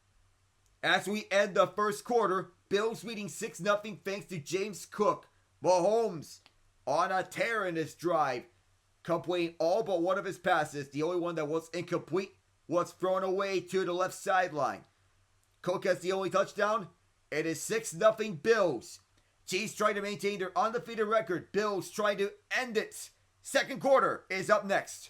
as we end the first quarter. Bills leading 6-0 thanks to James Cook. Mahomes on a tear in this drive. Completing all but one of his passes. The only one that was incomplete was thrown away to the left sideline. Cook has the only touchdown. It is 6-0 Bills. Chiefs trying to maintain their undefeated record. Bills trying to end it. Second quarter is up next.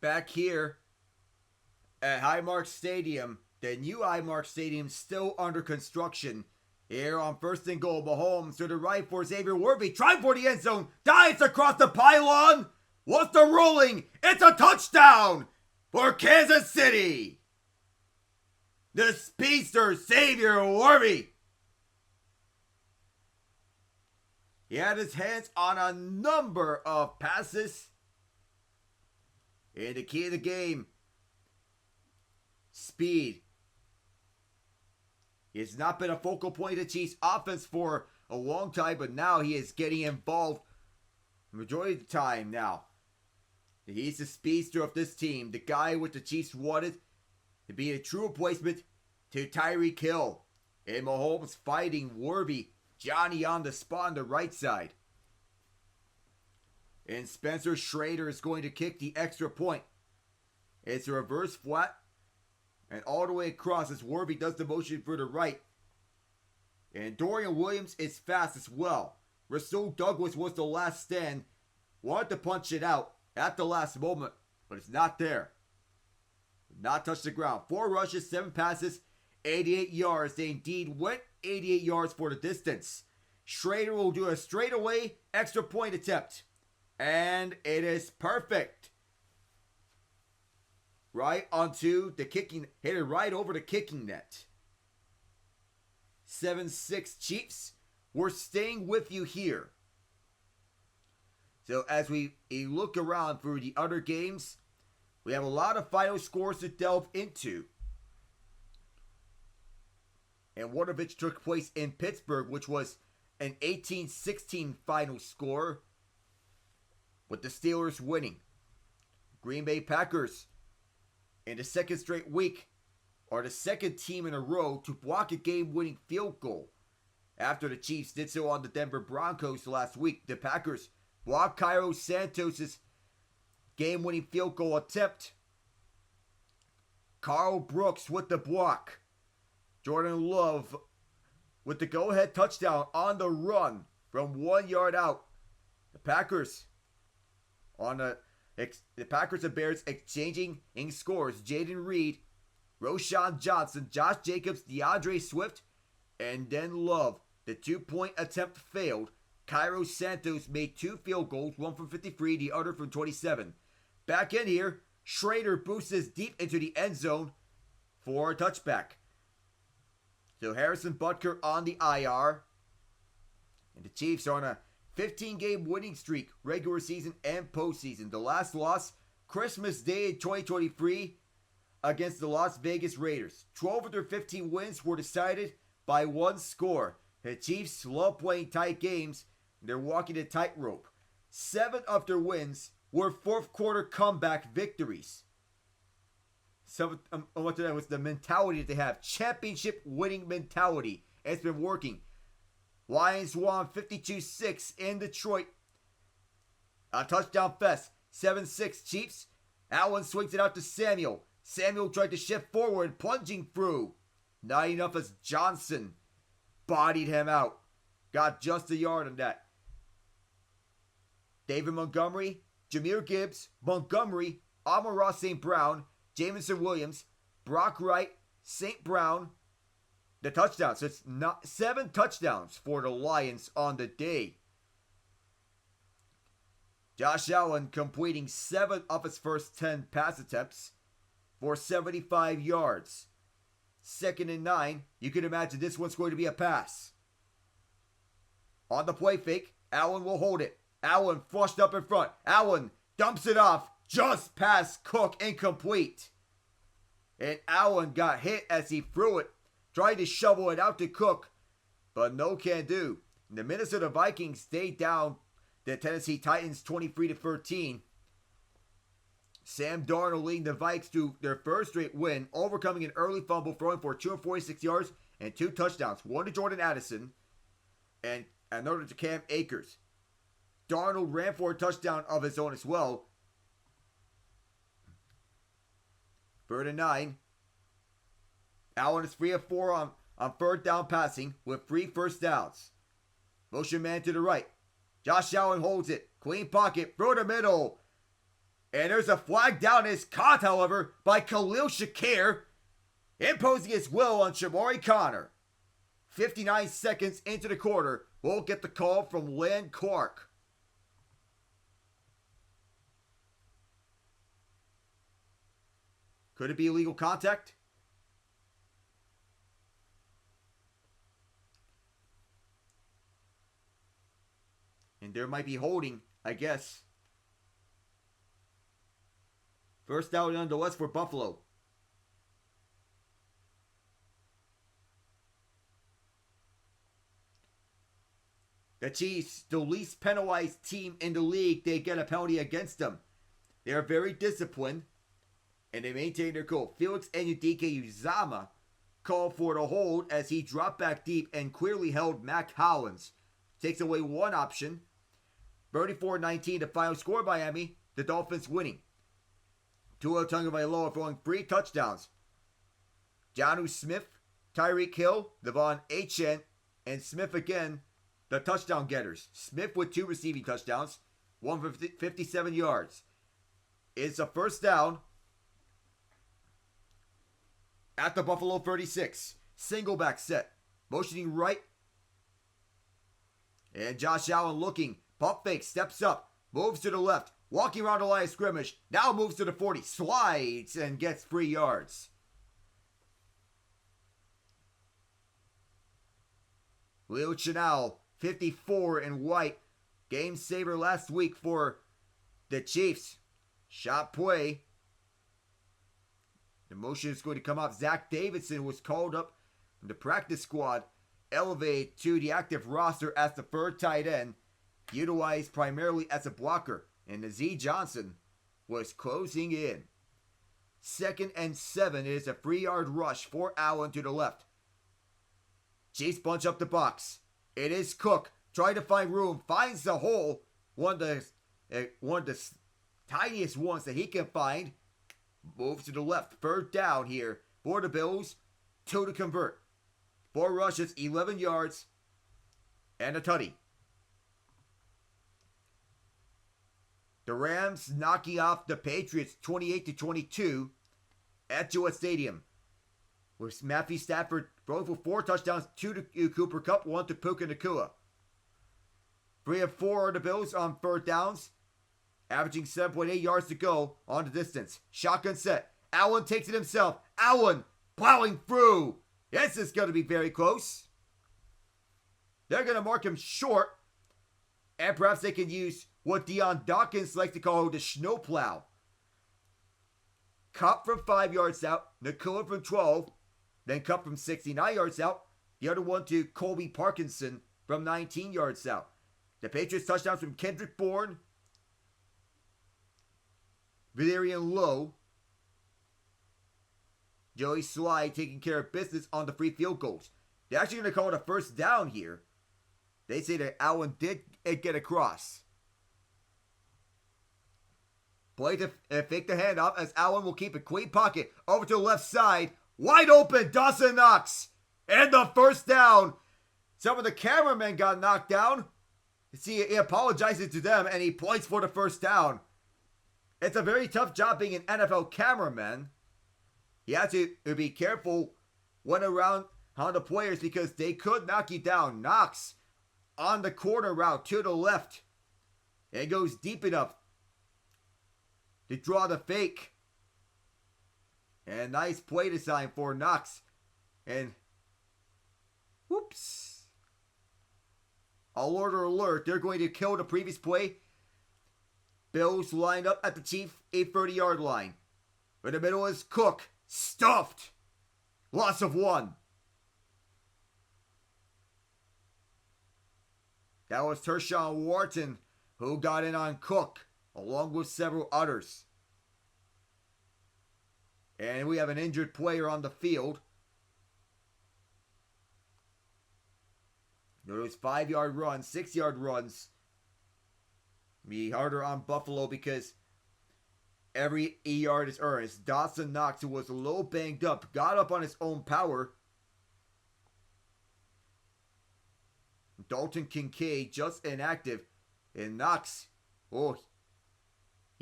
back here at Highmark Stadium. The new Highmark Stadium still under construction. Here on first and goal, Mahomes to the right for Xavier Worthy. Trying for the end zone. Dives across the pylon. What's the rolling? It's a touchdown for Kansas City. The speedster Xavier Worthy. He had his hands on a number of passes. And the key of the game, speed. He has not been a focal point of the Chiefs offense for a long time, but now he is getting involved the majority of the time now. He's the speedster of this team, the guy which the Chiefs wanted to be a true replacement to Tyreek Hill. And Mahomes fighting Worthy, Johnny on the spot on the right side. And Spencer Schrader is going to kick the extra point. It's a reverse flat. And all the way across as Worthy does the motion for the right. And Dorian Williams is fast as well. Rasul Douglas was the last stand. Wanted to punch it out at the last moment, but it's not there. Not touch the ground. 4 rushes, 7 passes, 88 yards. They indeed went 88 yards for the distance. Schrader will do a straightaway extra point attempt. And it is perfect. Right onto the kicking, hit it right over the kicking net. 7-6 Chiefs. We're staying with you here. So as we look around through the other games, we have a lot of final scores to delve into. And one of which took place in Pittsburgh, which was an 18-16 final score, with the Steelers winning. Green Bay Packers, in the second straight week, are the second team in a row to block a game-winning field goal. After the Chiefs did so on the Denver Broncos last week, the Packers blocked Cairo Santos' game-winning field goal attempt. Carl Brooks with the block. Jordan Love with the go-ahead touchdown on the run from 1 yard out. The Packers and Bears exchanging in scores. Jaden Reed, Roshan Johnson, Josh Jacobs, DeAndre Swift, and then Love. The 2-point attempt failed. Cairo Santos made 2 field goals, one from 53, the other from 27. Back in here, Schrader boosts deep into the end zone for a touchback. So Harrison Butker on the IR. And the Chiefs are on a 15-game winning streak, regular season and postseason. The last loss, Christmas Day in 2023 against the Las Vegas Raiders. 12 of their 15 wins were decided by 1 score. The Chiefs love playing tight games. They're walking the tightrope. 7 of their wins were fourth quarter comeback victories. So what that was the mentality that they have. Championship winning mentality. And it's been working. Lions won 52-6 in Detroit. A touchdown fest. 7-6 Chiefs. Allen swings it out to Samuel. Samuel tried to shift forward, plunging through. Not enough as Johnson bodied him out. Got just a yard on that. David Montgomery, Jahmyr Gibbs, Montgomery, Amon-Ra St. Brown, Jameson Williams, Brock Wright, St. Brown, the touchdown. So it's not 7 touchdowns for the Lions on the day. Josh Allen completing 7 of his first 10 pass attempts for 75 yards. 2nd and 9. You can imagine this one's going to be a pass. On the play fake, Allen will hold it. Allen flushed up in front. Allen dumps it off just past Cook, incomplete. And Allen got hit as he threw it. Tried to shovel it out to Cook, but no can do. The Minnesota Vikings stayed down the Tennessee Titans 23-13. Sam Darnold leading the Vikes to their first straight win, overcoming an early fumble, throwing for 246 yards and 2 touchdowns. One to Jordan Addison and another to Cam Akers. Darnold ran for a touchdown of his own as well. 3rd and 9. Allen is 3 of 4 on 3rd down passing with 3 first downs. Motion man to the right. Josh Allen holds it. Clean pocket. Through the middle. And there's a flag down is caught, however, by Khalil Shakir, imposing his will on Shamori Connor. 59 seconds into the quarter, we'll get the call from Lynn Clark. Could it be illegal contact? And there might be holding, I guess. First down nonetheless for Buffalo. The Chiefs, the least penalized team in the league, they get a penalty against them. They are very disciplined, and they maintain their cool. Felix Enudike Uzama called for the hold as he dropped back deep and clearly held Mac Hollins. Takes away one option. 34-19, the final score, Miami. The Dolphins winning. Tua Tagovailoa throwing 3 touchdowns. Jonnu Smith, Tyreek Hill, Devon Achane, and Smith again, the touchdown getters. Smith with 2 receiving touchdowns, 157 yards. It's a first down at the Buffalo 36. Single back set. Motioning right. And Josh Allen looking. Pump fake, steps up, moves to the left, walking around the line of scrimmage, now moves to the 40, slides, and gets 3 yards. Leo Chenal, 54 in white, game saver last week for the Chiefs. Shot play. The motion is going to come up. Zach Davidson was called up from the practice squad, elevated to the active roster as the third tight end, utilized primarily as a blocker, and Nazeeh Johnson was closing in. 2nd and 7 is a 3-yard rush for Allen to the left. Chiefs bunch up the box. It is Cook trying to find room, finds the hole, one of the tiniest ones that he can find. Moves to the left, 3rd down here for the Bills, 2 to convert. 4 rushes, 11 yards, and a tutty. The Rams knocking off the Patriots 28-22 at Gillette Stadium. With Matthew Stafford throwing for 4 touchdowns, 2 to Cooper Kupp, 1 to Puka Nacua. 3 of 4 are the Bills on 3rd downs, averaging 7.8 yards to go on the distance. Shotgun set. Allen takes it himself. Allen plowing through. This is going to be very close. They're going to mark him short, and perhaps they can use what Deion Dawkins likes to call the snowplow. Kupp from 5 yards out, Nacua from 12, then Kupp from 69 yards out, the other one to Colby Parkinson from 19 yards out. The Patriots touchdowns from Kendrick Bourne, Valerian Lowe, Joey Slye taking care of business on the free field goals. They're actually going to call it a first down here. They say that Allen did get across. Play to fake the handoff as Allen will keep a clean pocket over to the left side. Wide open, Dawson Knox. And the first down. Some of the cameramen got knocked down. See, he apologizes to them and he points for the first down. It's a very tough job being an NFL cameraman. You have to be careful when around on the players because they could knock you down. Knox on the corner route to the left. It goes deep enough to draw the fake. And nice play design for Knox. And whoops. Alert, they're going to kill the previous play. Bills lined up at the Chief 8-30-yard line. In the middle is Cook. Stuffed. Loss of 1. That was Tershawn Wharton who got in on Cook, along with several others. And we have an injured player on the field. Those 5-yard runs, 6-yard runs be harder on Buffalo because every yard is earned. It's Dawson Knox, who was a little banged up, got up on his own power. Dalton Kincaid just inactive. And Knox,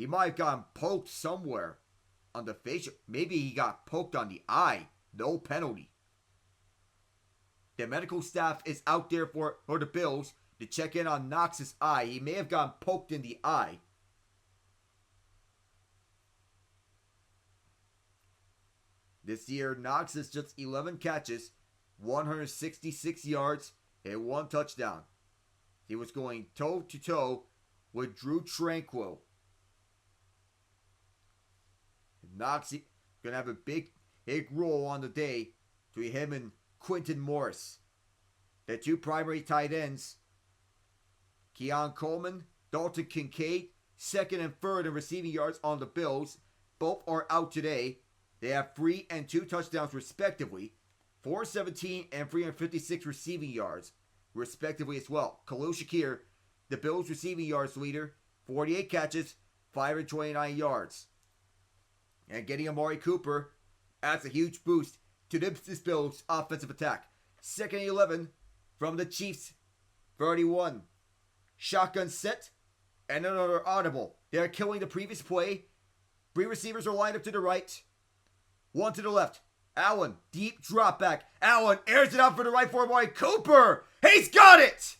He might have gotten poked somewhere on the face. Maybe he got poked on the eye. No penalty. The medical staff is out there for the Bills to check in on Knox's eye. He may have gotten poked in the eye. This year, Knox has just 11 catches, 166 yards, and 1 touchdown. He was going toe-to-toe with Drew Tranquil. Knox going to have a big role on the day between him and Quinton Morris. The two primary tight ends, Keon Coleman, Dalton Kincaid, second and third in receiving yards on the Bills. Both are out today. They have 3 and 2 touchdowns respectively, 417 and 356 receiving yards respectively as well. Khalil Shakir, the Bills receiving yards leader, 48 catches, 529 yards. And getting Amari Cooper adds a huge boost to this Bills offensive attack. Second and 11 from the Chiefs, 31. Shotgun set and another audible. They're killing the previous play. 3 receivers are lined up to the right. 1 to the left. Allen, deep drop back. Allen airs it out for the right for Amari Cooper. He's got it!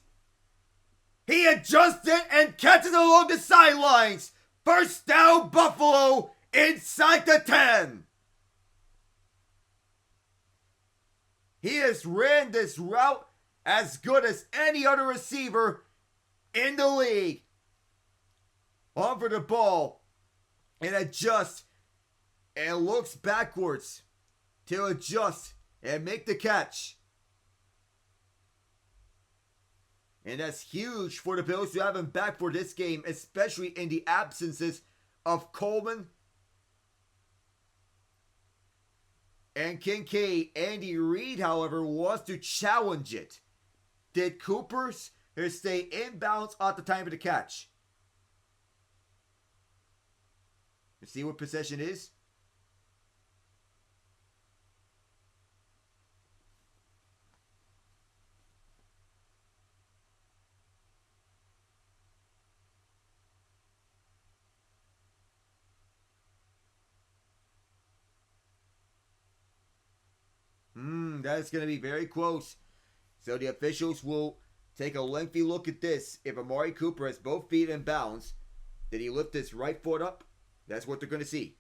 He adjusts it and catches it along the sidelines. First down, Buffalo, inside the 10. He has ran this route as good as any other receiver in the league. On for the ball and adjusts and looks backwards to adjust and make the catch. And that's huge for the Bills to have him back for this game, especially in the absences of Coleman and Kincaid. Andy Reid, however, wants to challenge it. Did Cooper stay inbounds at the time of the catch? Let's see what possession is. That's going to be very close. So the officials will take a lengthy look at this. If Amari Cooper has both feet in bounds, did he lift his right foot up? That's what they're going to see.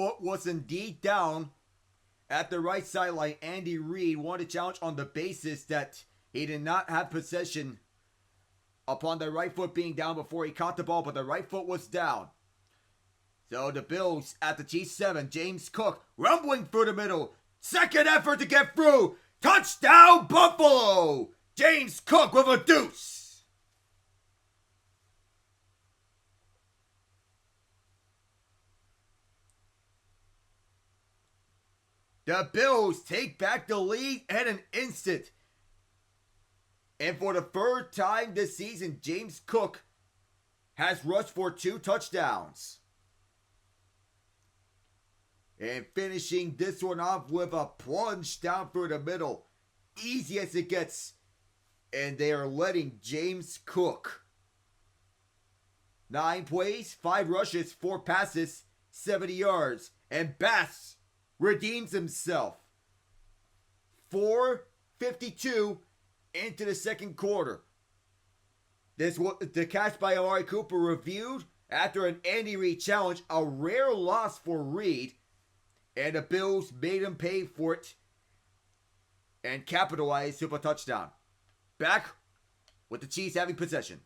foot was indeed down at the right sideline. Andy Reid wanted to challenge on the basis that he did not have possession upon the right foot being down before he caught the ball, but the right foot was down. So the Bills at the Chiefs 7. James Cook rumbling through the middle. Second effort to get through. Touchdown Buffalo! James Cook with a deuce. The Bills take back the lead in an instant. And for the third time this season, James Cook has rushed for 2 touchdowns. And finishing this one off with a plunge down through the middle. Easy as it gets. And they are letting James Cook. 9 plays, 5 rushes, 4 passes, 70 yards. And Bass redeems himself. 4:52 into the second quarter. This was the catch by Amari Cooper reviewed after an Andy Reid challenge. A rare loss for Reid. And the Bills made him pay for it and capitalized with a touchdown. Back with the Chiefs having possession.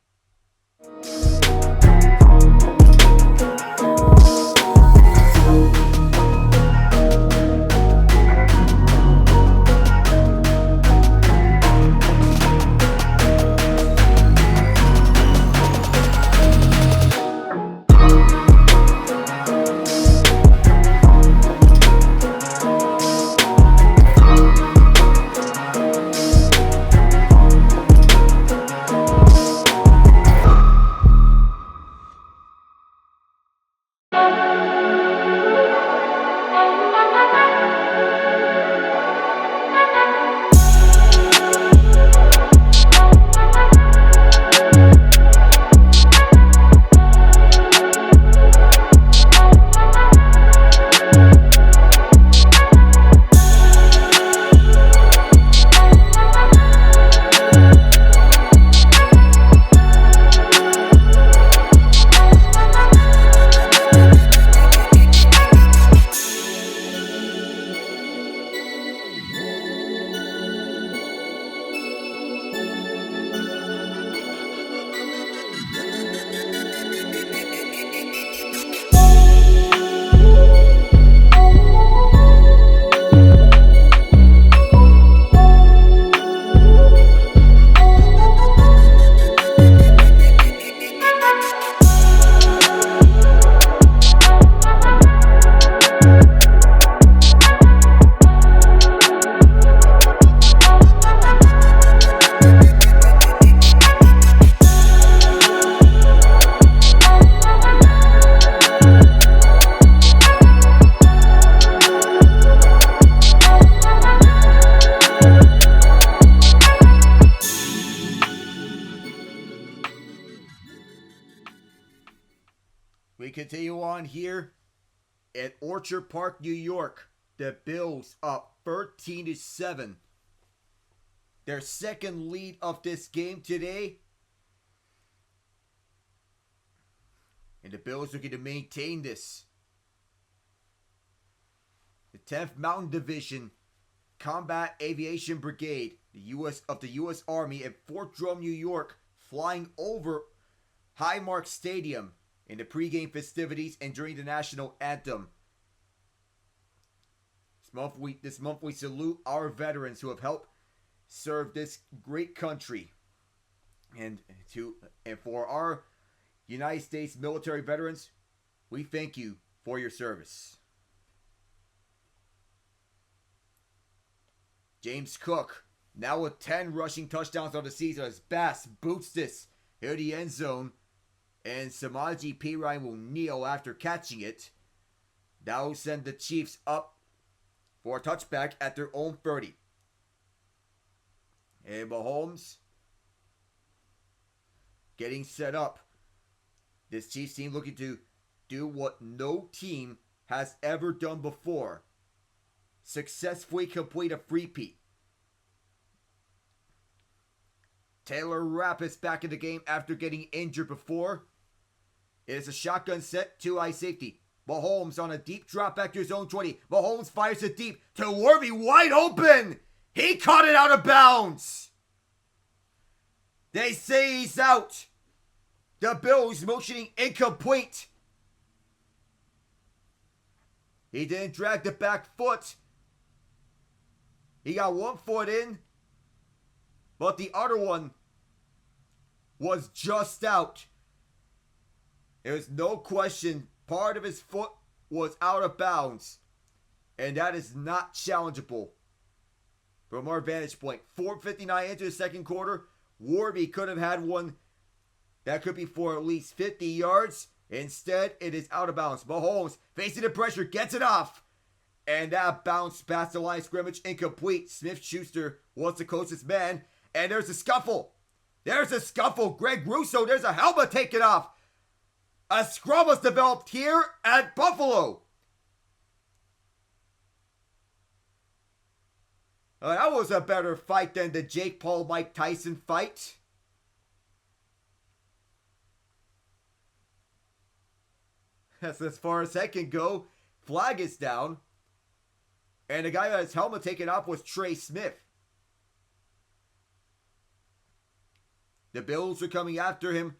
We continue on here at Orchard Park, New York. The Bills up 13-7. Their second lead of this game today. And the Bills looking to maintain this. The 10th Mountain Division Combat Aviation Brigade, the U.S. Army at Fort Drum, New York, flying over Highmark Stadium in the pregame festivities and during the national anthem. This month we salute our veterans who have helped serve this great country. And for our United States military veterans, we thank you for your service. James Cook, now with 10 rushing touchdowns on the season, as Bass boots this into the end zone. And Samaji Perine will kneel after catching it. That will send the Chiefs up for a touchback at their own 30. And Mahomes getting set up. This Chiefs team looking to do what no team has ever done before. Successfully complete a three-peat. Taylor Rapp is back in the game after getting injured before. It is a shotgun set, 2 high safety. Mahomes on a deep drop back to his own 20. Mahomes fires it deep to Worthy, wide open. He caught it out of bounds. They say he's out. The Bills motioning incomplete. He didn't drag the back foot. He got one foot in, but the other one was just out. There's no question part of his foot was out of bounds, and that is not challengeable from our vantage point. 4:59 into the second quarter. Warby could have had one that could be for at least 50 yards. Instead, it is out of bounds. Mahomes facing the pressure, gets it off. And that bounce past the line of scrimmage, incomplete. Smith-Schuster was the closest man. And there's a scuffle. There's a scuffle. Greg Russo, there's a helmet taken off. A scrum was developed here at Buffalo. That was a better fight than the Jake Paul-Mike Tyson fight. That's as far as that can go. Flag is down. And the guy that had his helmet taken off was Trey Smith. The Bills were coming after him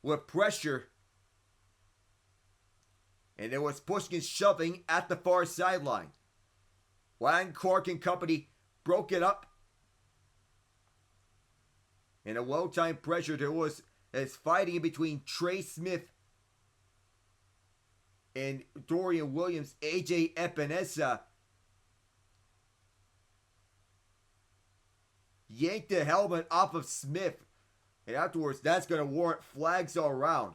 with pressure. And there was pushing and shoving at the far sideline. Wang, Clark, and company broke it up. In a well-timed pressure, there was fighting in between Trey Smith and Dorian Williams. AJ Epinesa yanked the helmet off of Smith. And afterwards, that's going to warrant flags all around.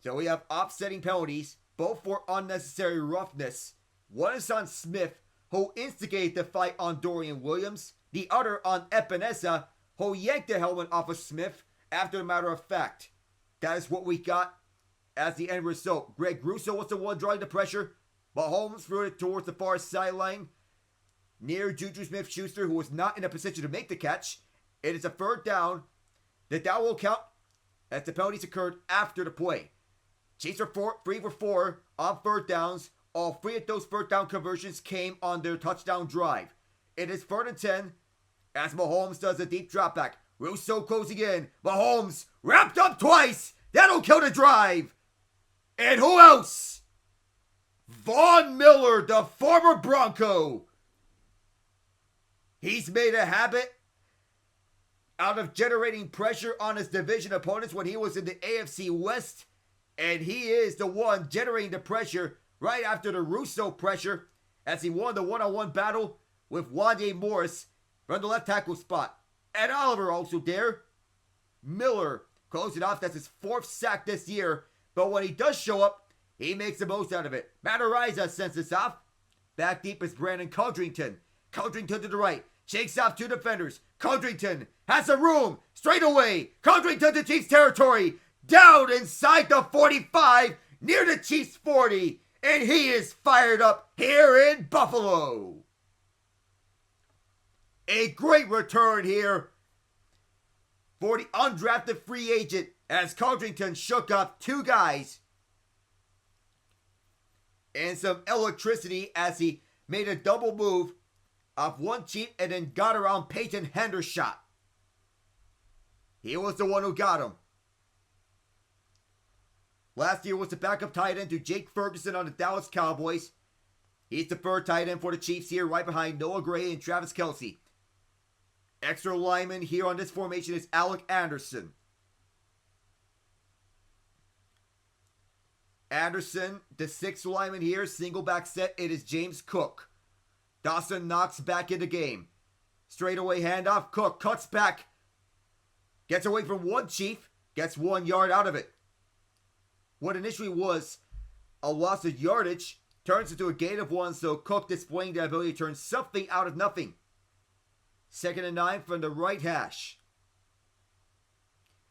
So we have offsetting penalties, both for unnecessary roughness. One is on Smith, who instigated the fight on Dorian Williams. The other on Epinesa, who yanked the helmet off of Smith after the matter of fact. That is what we got as the end result. Greg Russo was the one drawing the pressure. Mahomes threw it towards the far sideline near Juju Smith-Schuster, who was not in a position to make the catch. It is a third down. That will count as the penalties occurred after the play. Chiefs are 3 for 4 on third downs. All 3 of those third down conversions came on their touchdown drive. It is 3rd and 10 as Mahomes does a deep drop back. Russo closing in. Mahomes wrapped up twice. That'll kill the drive. And who else? Von Miller, the former Bronco. He's made a habit out of generating pressure on his division opponents when he was in the AFC West. And he is the one generating the pressure right after the Russo pressure as he won the one-on-one battle with Wanye Morris from the left tackle spot. And Oliver also there. Miller closed it off. That's his 4th sack this year. But when he does show up, he makes the most out of it. Matariza sends this off. Back deep is Brandon Codrington. Codrington to the right. Shakes off 2 defenders. Codrington has some room. Straight away. Codrington to Chiefs territory. Down inside the 45, near the Chiefs 40, and he is fired up here in Buffalo. A great return here for the undrafted free agent as Codrington shook up 2 guys and some electricity as he made a double move off one Chief and then got around Peyton Hendershot. He was the one who got him. Last year was the backup tight end to Jake Ferguson on the Dallas Cowboys. He's the 3rd tight end for the Chiefs here, right behind Noah Gray and Travis Kelce. Extra lineman here on this formation is Alec Anderson. Anderson, the 6th lineman here, single back set, it is James Cook. Dawson Knox back in the game. Straightaway handoff, Cook cuts back. Gets away from one Chief, gets 1 yard out of it. What initially was a loss of yardage turns into a gain of 1, so Cook displaying the ability to turn something out of nothing. 2nd and 9 from the right hash.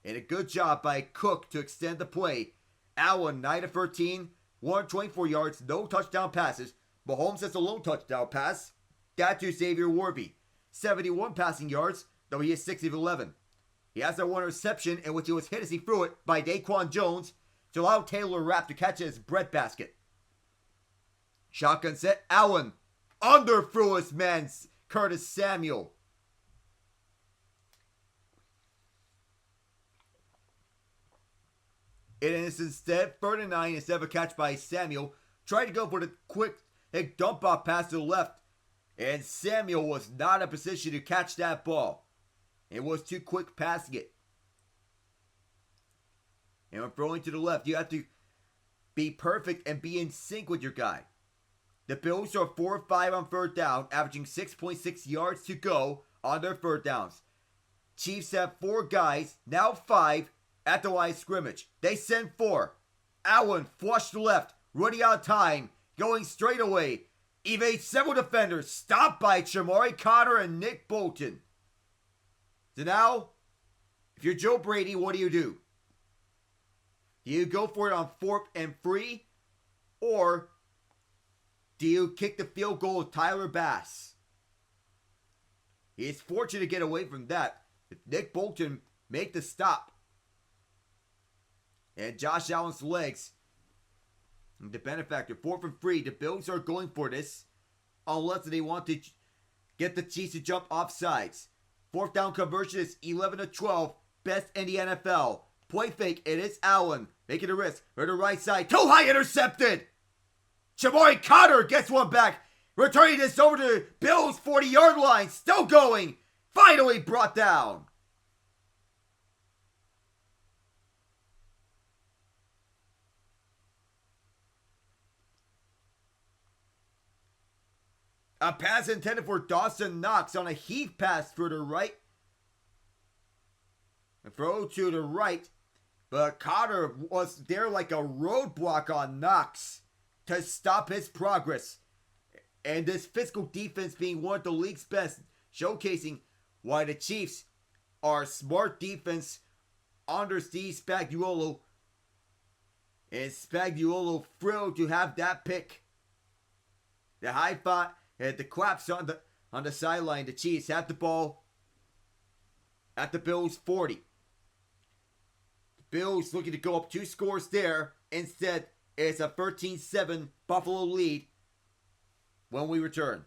And a good job by Cook to extend the play. Allen, 9 of 13, 124 yards, no touchdown passes. Mahomes has a lone touchdown pass. That to Xavier Worthy. 71 passing yards, though he is 6 of 11. He has that one reception in which he was hit as he threw it by Daquan Jones to allow Taylor Rapp to catch his breadbasket. Shotgun set, Allen underthrew his man Curtis Samuel. It is instead 3rd and 9 instead of a catch by Samuel. Tried to go for the quick dump off pass to the left, and Samuel was not in a position to catch that ball. It was too quick passing it. And when throwing to the left, you have to be perfect and be in sync with your guy. The Bills are 4-5 on 3rd down, averaging 6.6 yards to go on their 3rd downs. Chiefs have 4 guys, now 5, at the line of scrimmage. They send 4. Allen flushed left, running out of time, going straight away. Evades several defenders, stopped by Shamari Connor and Nick Bolton. So now, if you're Joe Brady, what do? Do you go for it on 4th and 3? Or do you kick the field goal with Tyler Bass? He is fortunate to get away from that. Nick Bolton make the stop. And Josh Allen's legs. The benefactor. 4th and 3. The Bills are going for this. Unless they want to get the Chiefs to jump off sides. 4th down conversion is 11 of 12. Best in the NFL. Play fake. It is Allen. Making a risk. For the right side. Too high, intercepted. Shamari Connor gets one back. Returning this over to Bills 40-yard line. Still going. Finally brought down. A pass intended for Dawson Knox on a heave pass for the right. A throw to the right. But Connor was there like a roadblock on Knox to stop his progress. And this physical defense being one of the league's best, showcasing why the Chiefs are smart defense under Steve Spagnuolo. And Spagnuolo thrilled to have that pick. The high five. And the claps on the sideline. The Chiefs have the ball at the Bills 40. The Bills looking to go up 2 scores there. Instead, it's a 13-7 Buffalo lead when we return.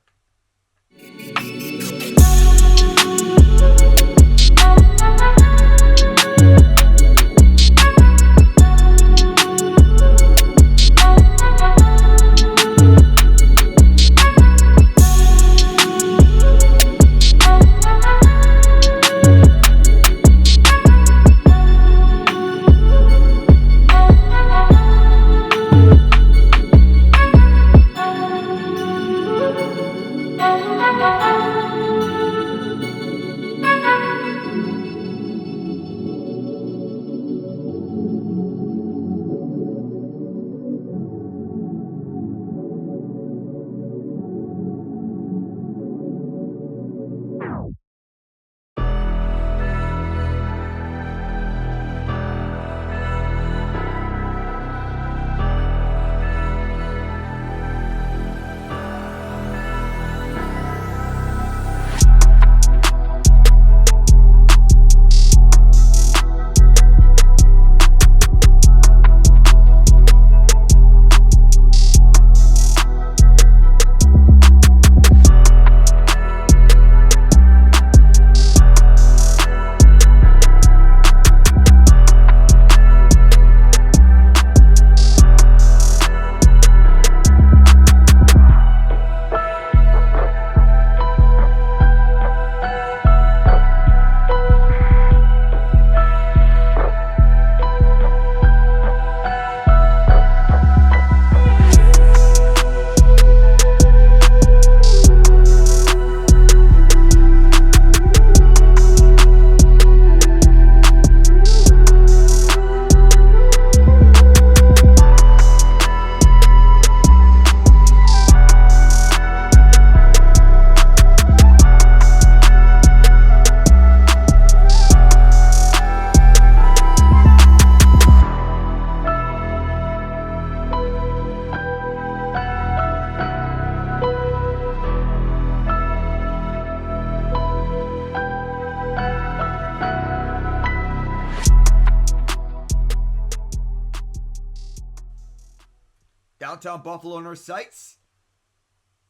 Downtown Buffalo in our sights.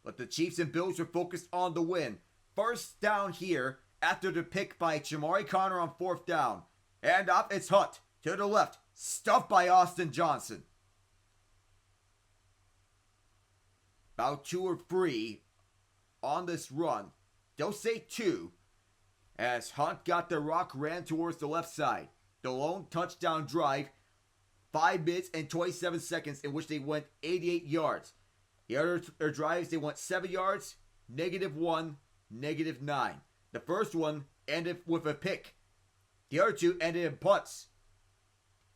But the Chiefs and Bills are focused on the win. First down here after the pick by Jamari Connor on fourth down. And up, it's Hunt to the left. Stuffed by Austin Johnson. About 2 or 3 on this run. Don't say 2. As Hunt got the rock, ran towards the left side. The lone touchdown drive. 5 minutes and 27 seconds in which they went 88 yards. The other drives, they went 7 yards, -1, -9. The first one ended with a pick. The other 2 ended in punts.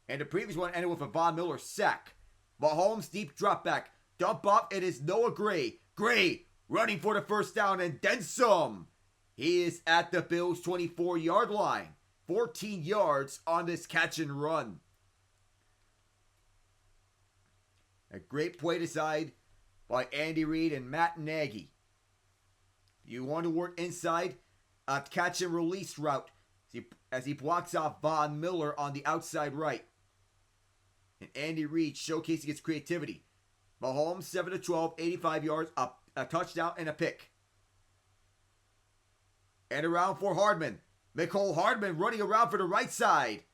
And the previous one ended with a Von Miller sack. Mahomes deep drop back. Dump off, it is Noah Gray. Gray running for the first down and then some. He is at the Bills' 24-yard line. 14 yards on this catch and run. A great play decide by Andy Reid and Matt Nagy. You want to work inside a catch and release route as he blocks off Von Miller on the outside right. And Andy Reid showcasing his creativity. Mahomes 7-12, 85 yards, a touchdown and a pick. And around for Hardman. Mecole Hardman running around for the right side.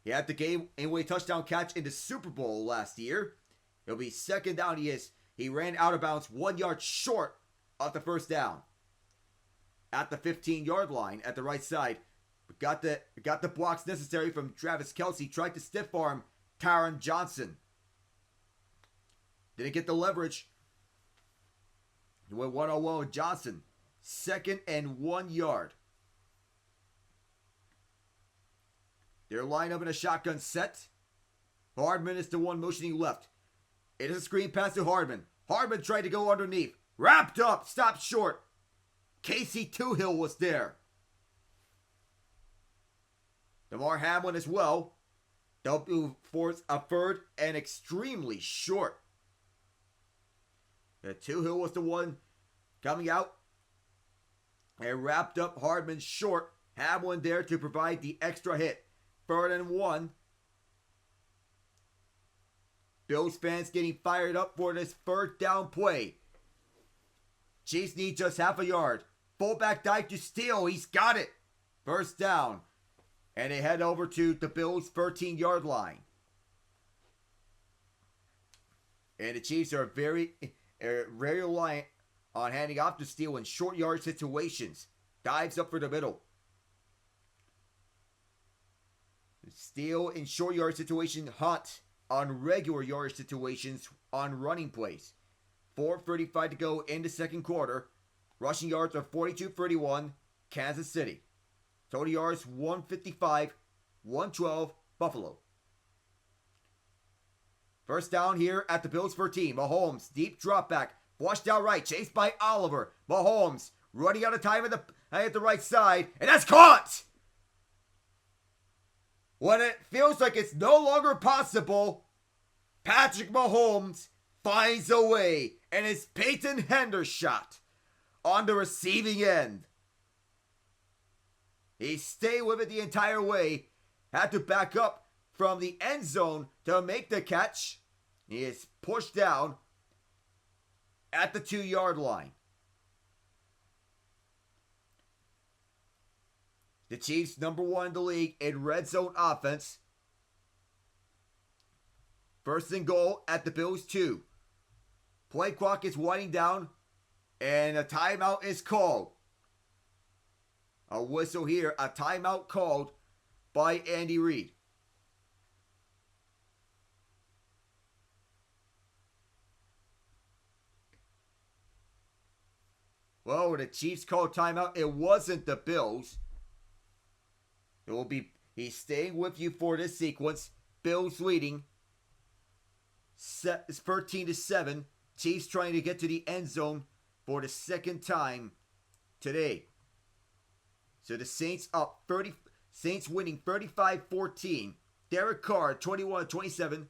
He had the game-winning touchdown catch in the Super Bowl last year. It'll be second down. He ran out of bounds 1 yard short of the first down. At the 15-yard line at the right side. Got the blocks necessary from Travis Kelce. Tried to stiff arm Taron Johnson. Didn't get the leverage. He went one-on-one with Johnson. 2nd and 1 yard. They're lined up in a shotgun set. Hardman is the one motioning left. It is a screen pass to Hardman. Hardman tried to go underneath. Wrapped up. Stopped short. Casey Toohill was there. DeMar Hamlin as well. They'll force a third and extremely short. The Toohill was the one coming out. And wrapped up Hardman short. Hamlin there to provide the extra hit. 3rd and 1. Bills fans getting fired up for this 3rd down play. Chiefs need just half a yard. Fullback dive to steal. He's got it. First down. And they head over to the Bills' 13-yard line. And the Chiefs are very reliant on handing off to steal in short yard situations. Dives up for the middle. Steal in short yard situation. Hunt on regular yard situations on running plays. 4:35 to go in the second quarter. Rushing yards are 42-31, Kansas City. Total yards 155, 112, Buffalo. First down here at the Bills 13. Mahomes, deep drop back. Flushed out right, chased by Oliver. Mahomes running out of time at the right side, and that's caught! When it feels like it's no longer possible, Patrick Mahomes finds a way, and it's Peyton Hendershot on the receiving end. He stayed with it the entire way, had to back up from the end zone to make the catch. He is pushed down at the 2-yard line. The Chiefs, number 1 in the league in red zone offense. 1st and goal at the Bills 2. Play clock is winding down, and a timeout is called. A whistle here, a timeout called by Andy Reid. Well, the Chiefs called timeout. It wasn't the Bills. He's staying with you for this sequence. Bills leading 13-7. Chiefs trying to get to the end zone for the second time today. So the Saints Saints winning 35-14. Derek Carr 21-27.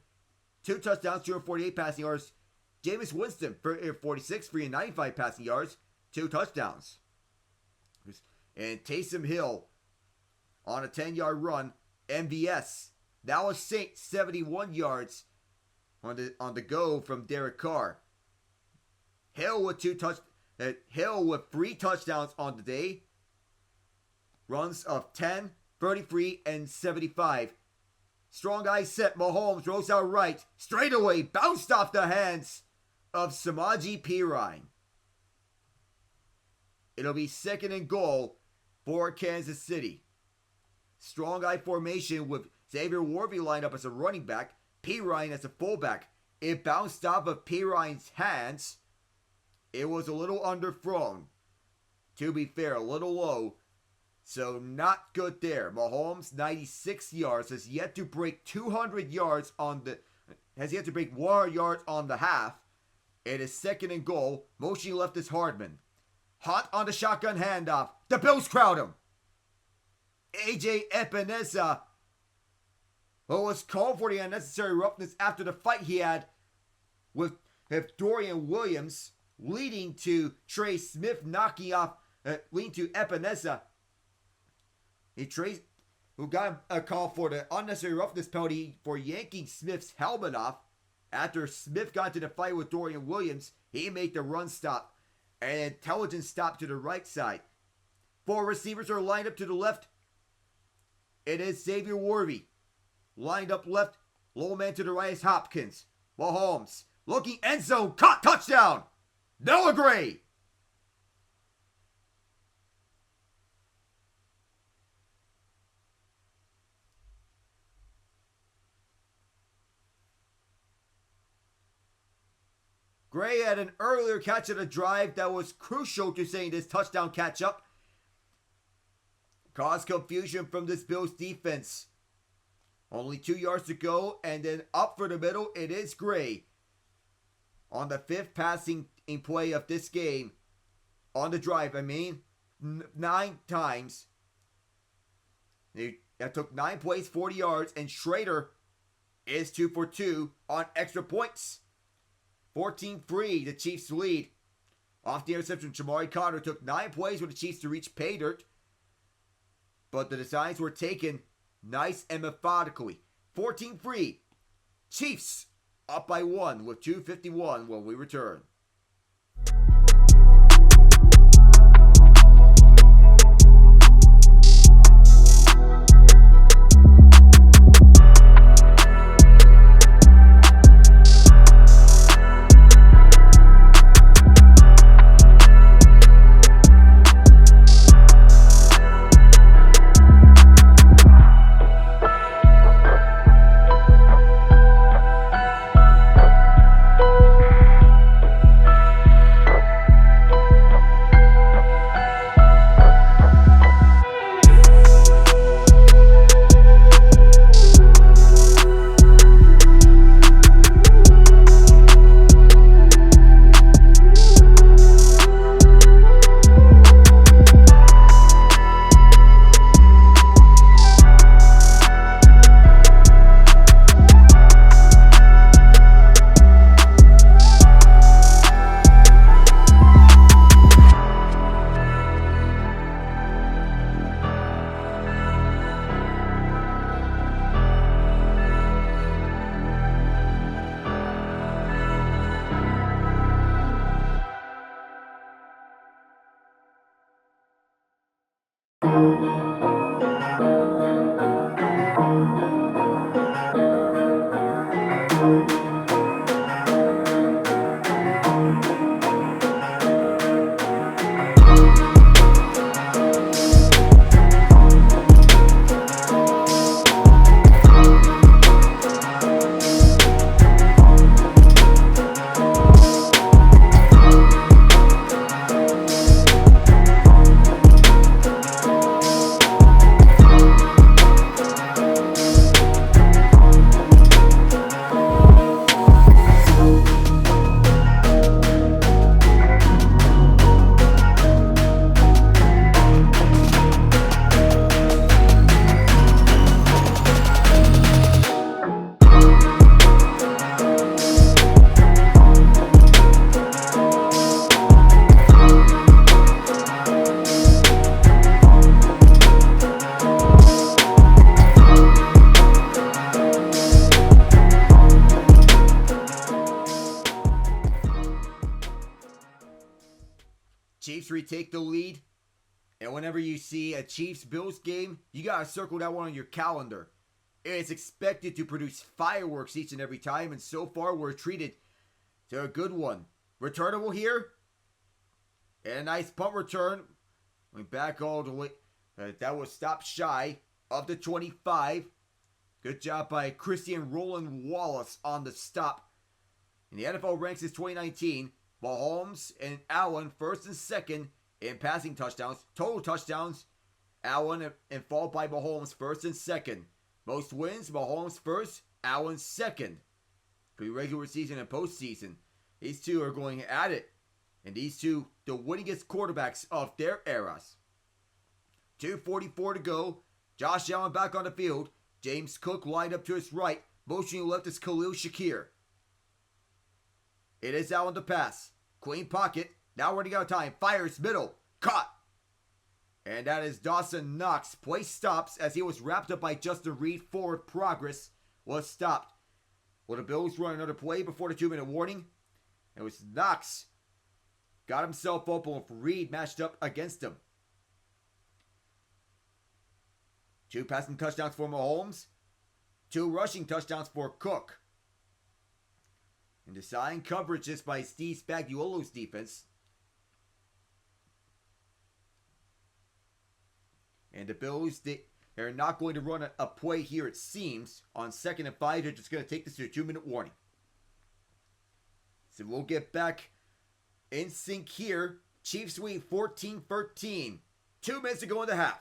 2 touchdowns, 248 passing yards. Jameis Winston 46, 395 passing yards, 2 touchdowns. And Taysom Hill on a 10-yard run. MVS. Now a Saint 71 yards on the go from Derek Carr. Hill with 3 touchdowns on the day. Runs of 10, 33, and 75. Strong eye set. Mahomes rolls out right. Straight away. Bounced off the hands of Samaje Perine. It'll be 2nd and goal for Kansas City. Strong eye formation with Xavier Worthy lined up as a running back. Perine as a fullback. It bounced off of Perine's hands. It was a little underthrown. To be fair, a little low. So not good there. Mahomes, 96 yards, has yet to break 200 yards has yet to break 100 yards on the half. It is 2nd and goal. Motion left is Hardman. Hot on the shotgun handoff. The Bills crowd him. AJ Epinesa, who was called for the unnecessary roughness after the fight he had with Dorian Williams, leading to Trey Smith leading to Epinesa. Who got a call for the unnecessary roughness penalty for yanking Smith's helmet off. After Smith got into the fight with Dorian Williams, he made the run stop. An intelligent stop to the right side. 4 receivers are lined up to the left. It is Xavier Worthy. Lined up left. Low man to the right is Hopkins. Mahomes. Looking end zone. Caught. Touchdown. Noah Gray. Gray had an earlier catch at a drive that was crucial to saying this touchdown catch-up. Caused confusion from this Bills defense. Only 2 yards to go, and then up for the middle, it is Gray. On the 5th passing in play of this game. On the drive, 9 times. That took 9 plays, 40 yards, and Schrader is 2 for 2 on extra points. 14-3, the Chiefs lead. Off the interception, Jamari Conner took 9 plays for the Chiefs to reach pay dirt. But the designs were taken nice and methodically. 14-3. Chiefs up by 1 with 2:51 when we return. history take the lead. And whenever you see a Chiefs-Bills game, you gotta circle that one on your calendar. It's expected to produce fireworks each and every time, and so far we're treated to a good one. Returnable here. And a nice punt return. Went back all the way. That was stopped shy of the 25. Good job by Christian Roland Wallace on the stop. And the NFL ranks as 2019. Mahomes and Allen first and second in passing touchdowns. Total touchdowns, Allen and followed by Mahomes first and second. Most wins, Mahomes first, Allen second. For the regular season and postseason. These two are going at it. And these two, the winningest quarterbacks of their eras. 2:44 to go. Josh Allen back on the field. James Cook lined up to his right. Motioning left is Khalil Shakir. It is Allen to pass. Clean pocket. Now running out of time. Fires middle. Caught. And that is Dawson Knox. Play stops as he was wrapped up by Justin Reed. Forward progress was stopped. Will the Bills run another play before the 2-minute warning? It was Knox. Got himself open with Reed matched up against him. 2 passing touchdowns for Mahomes. 2 rushing touchdowns for Cook. And deciding coverages by Steve Spagnuolo's defense. And the Bills, they're not going to run a play here, it seems. On 2nd and 5, they're just going to take this to a 2-minute warning. So we'll get back in sync here. Chiefs lead 14-13. 2 minutes to go in the half.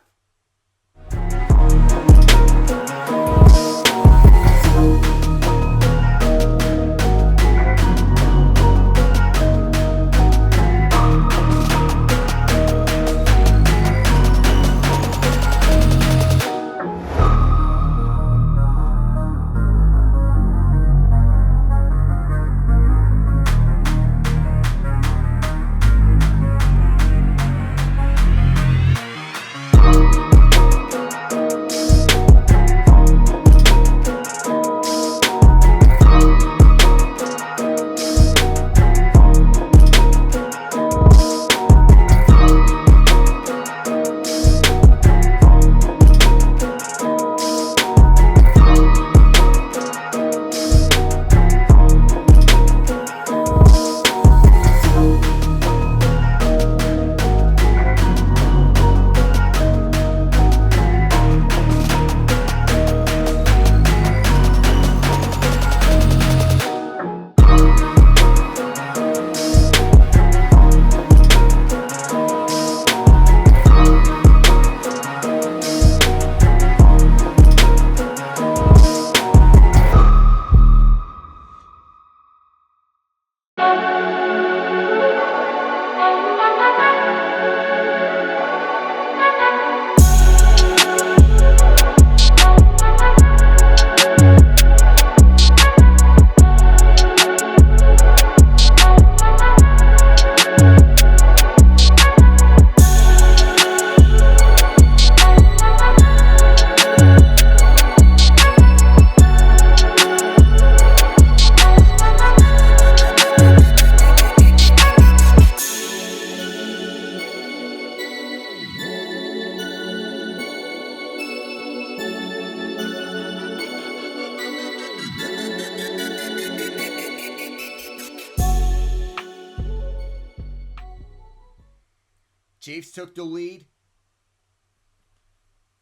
Chiefs took the lead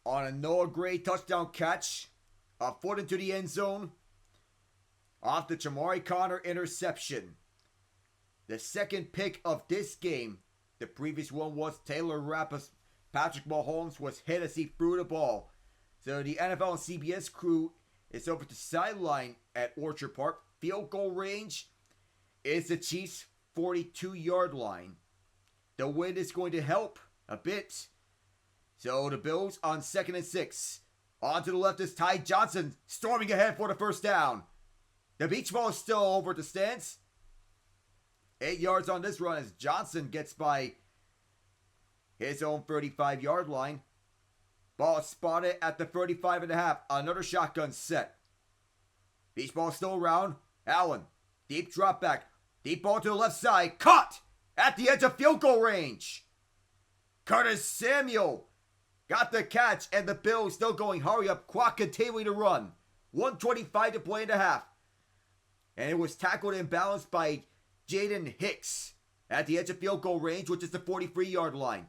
on a Noah Gray touchdown catch. A foot into the end zone off the Jamari Connor interception. The second pick of this game. The previous one was Taylor Rapp's. Patrick Mahomes was hit as he threw the ball. So the NFL and CBS crew is over to sideline at Orchard Park. Field goal range is the Chiefs' 42-yard line. The wind is going to help a bit. So the Bills on 2nd and 6. On to the left is Ty Johnson storming ahead for the first down. The beach ball is still over the stands. 8 yards on this run as Johnson gets by his own 35-yard line. Ball spotted at the 35.5. Another shotgun set. Beach ball still around. Allen. Deep drop back. Deep ball to the left side. Caught at the edge of field goal range. Curtis Samuel got the catch, and the Bills still going hurry up. Clock continuing to run. 1:25 to play in the half. And it was tackled and balanced by Jaden Hicks at the edge of field goal range, which is the 43-yard line.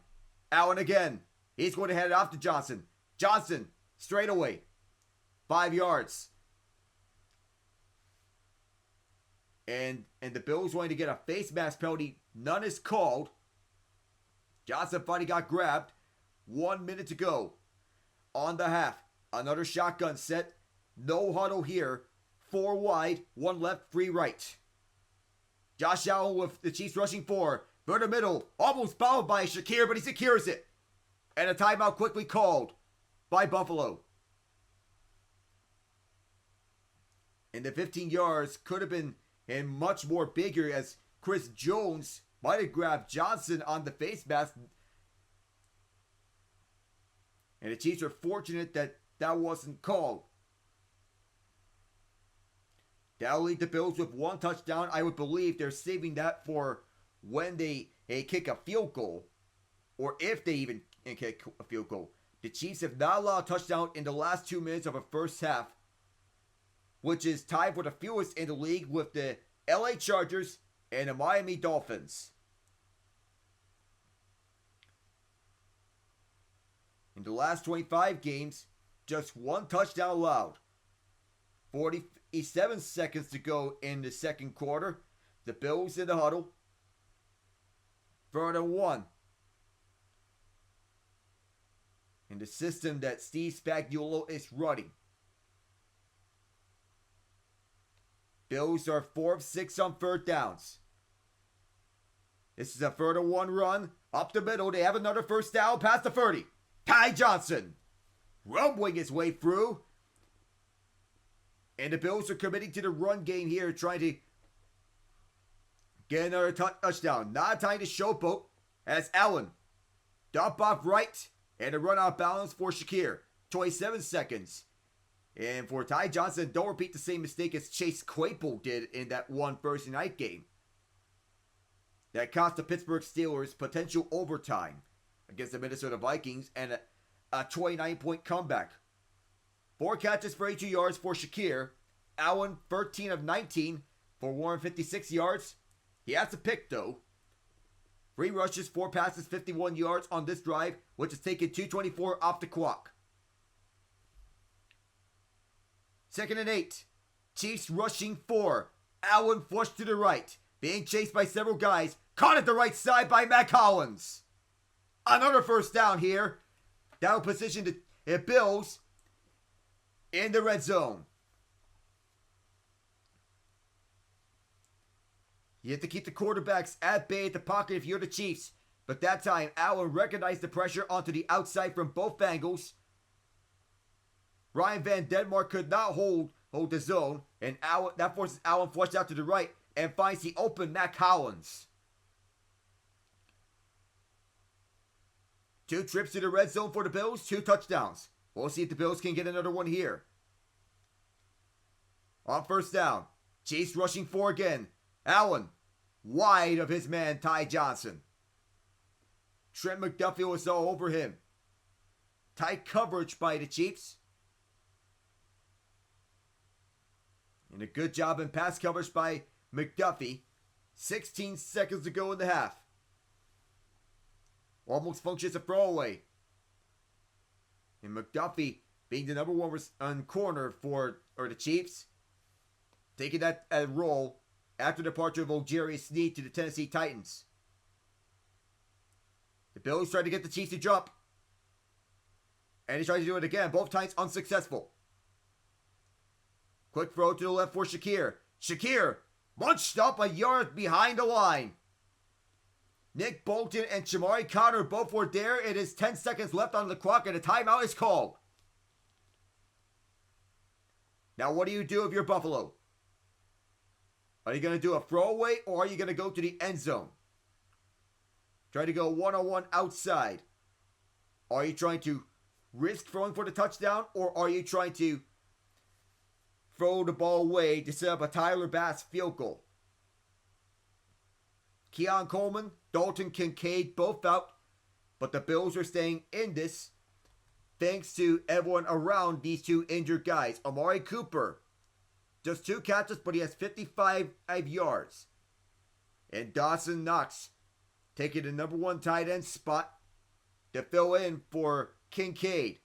Allen again. He's going to hand it off to Johnson. Johnson, straight away. 5 yards. And the Bills wanting to get a face mask penalty. None is called. Johnson finally got grabbed. 1 minute to go on the half. Another shotgun set. No huddle here. 4 wide, 1 left, 3 right. Josh Allen with the Chiefs rushing 4. For the middle, almost fouled by Shakir, but he secures it. And a timeout quickly called by Buffalo. And the 15 yards could have been and much more bigger, as Chris Jones might have grabbed Johnson on the face mask. And the Chiefs are fortunate that that wasn't called. That'll leave the Bills with 1 touchdown. I would believe they're saving that for when they kick a field goal, or if they even kick a field goal. The Chiefs have not allowed a touchdown in the last 2 minutes of a first half, which is tied for the fewest in the league with the LA Chargers and the Miami Dolphins. In the last 25 games, just 1 touchdown allowed. 47 seconds to go in the second quarter. The Bills in the huddle. 3rd and 1. In the system that Steve Spagnuolo is running. Bills are 4 of 6 on 3rd downs. This is a 3rd and 1 run. Up the middle, they have another first down past the 30. Ty Johnson rumbling his way through. And the Bills are committing to the run game here, trying to get another touchdown. Not time to showboat as Allen dump off right and a run out of balance for Shakir. 27 seconds. And for Ty Johnson, don't repeat the same mistake as Chase Claypool did in that one Thursday night game that cost the Pittsburgh Steelers potential overtime against the Minnesota Vikings and a 29-point comeback. 4 catches for 82 yards for Shakir. Allen, 13 of 19 for 156 yards. He has a pick, though. 3 rushes, 4 passes, 51 yards on this drive, which has taken 2:24 off the clock. 2nd and 8. Chiefs rushing 4. Allen flushed to the right, being chased by several guys. Caught at the right side by Mac Hollins. Another first down here. Down position to Bills in the red zone. You have to keep the quarterbacks at bay at the pocket if you're the Chiefs. But that time, Allen recognized the pressure onto the outside from both angles. Ryan Van Denmark could not hold the zone, and that forces Allen flushed out to the right and finds the open Mac Hollins. 2 trips to the red zone for the Bills, 2 touchdowns. We'll see if the Bills can get another one here. On first down, Chiefs rushing 4 again. Allen, wide of his man Ty Johnson. Trent McDuffie was all over him. Tight coverage by the Chiefs. And a good job in pass coverage by McDuffie. 16 seconds to go in the half. Almost functions a throwaway. And McDuffie being the number 1 corner for the Chiefs. Taking that role after the departure of O'Jarius Sneed to the Tennessee Titans. The Bills tried to get the Chiefs to jump. And he tried to do it again. Both times unsuccessful. Quick throw to the left for Shakir. Shakir munched up a yard behind the line. Nick Bolton and Shamari Connor both were there. It is 10 seconds left on the clock and a timeout is called. Now what do you do if you're Buffalo? Are you going to do a throwaway or are you going to go to the end zone? Try to go one-on-one outside. Are you trying to risk throwing for the touchdown or are you trying to throw the ball away to set up a Tyler Bass field goal? Keon Coleman, Dalton Kincaid, both out. but the Bills are staying in this thanks to everyone around these two injured guys. Amari Cooper, just 2 catches, but he has 55 yards. And Dawson Knox taking the number 1 tight end spot to fill in for Kincaid.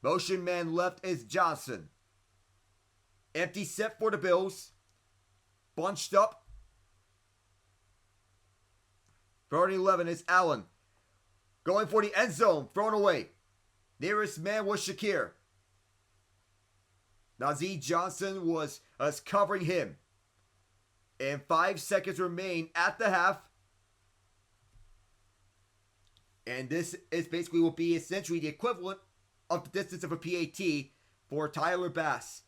Motion man left is Johnson. Empty set for the Bills. Bunched up. 30-11 is Allen. Going for the end zone. Thrown away. Nearest man was Shakir. Najee Johnson was covering him. And 5 seconds remain at the half. And this is basically will be essentially the equivalent of the distance of a PAT for Tyler Bass.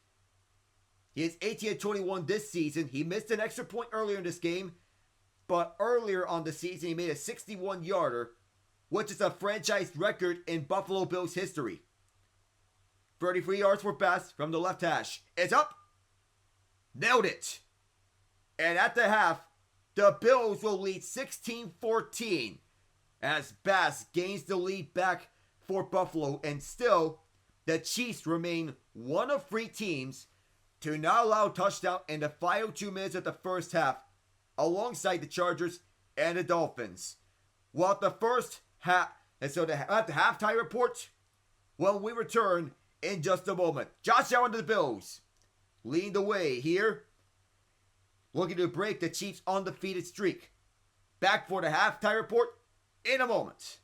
He is 18-21 this season. He missed an extra point earlier in this game, but earlier on the season he made a 61-yarder, which is a franchise record in Buffalo Bills history. 33 yards for Bass from the left hash. It's up. Nailed it. And at the half, the Bills will lead 16-14 as Bass gains the lead back for Buffalo. And still, the Chiefs remain one of 3 teams to not allow a touchdown in the final 2 minutes of the first half, alongside the Chargers and the Dolphins. Well, at the first half, and so at the halftime report, when we return in just a moment. Josh Allen to the Bills, leading the way here, looking to break the Chiefs' undefeated streak. Back for the halftime report in a moment.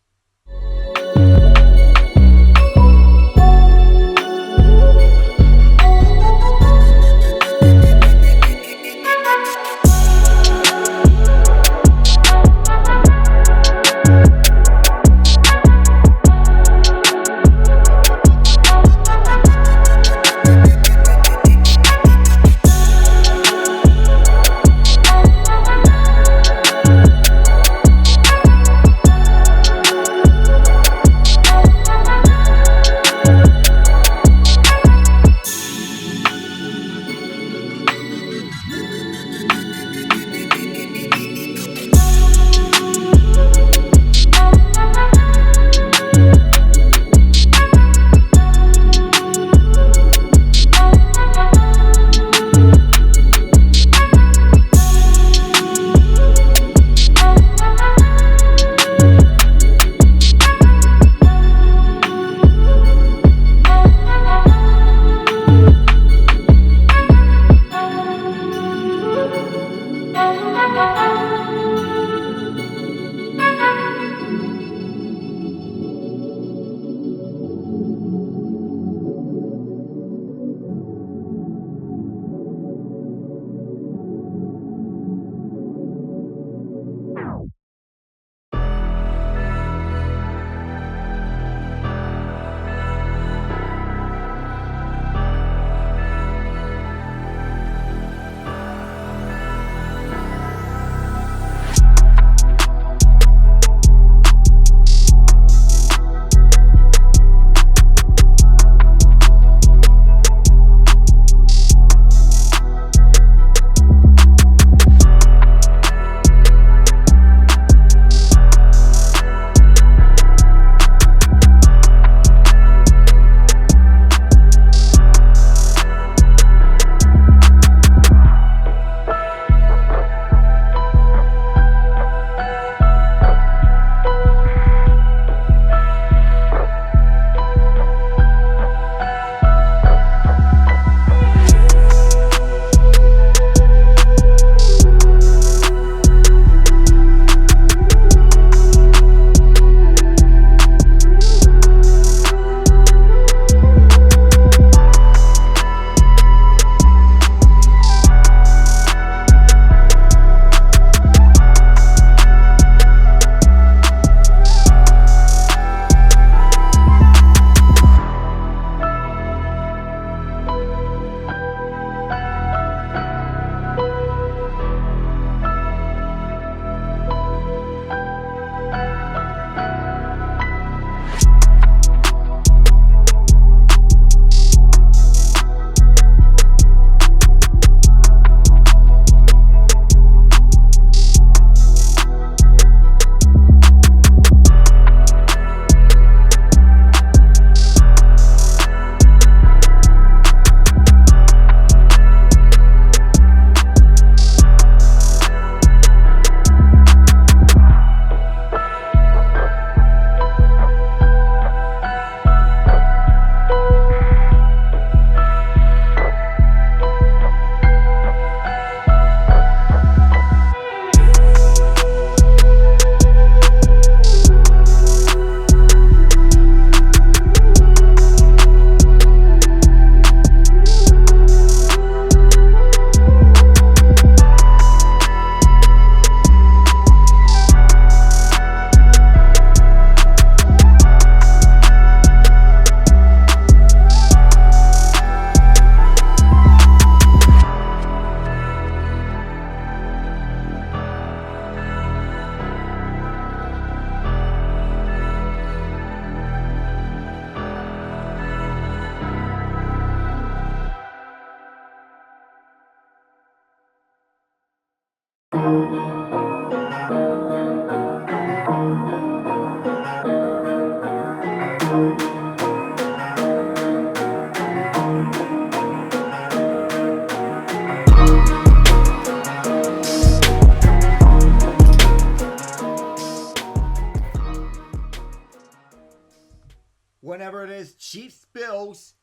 Chiefs Bills,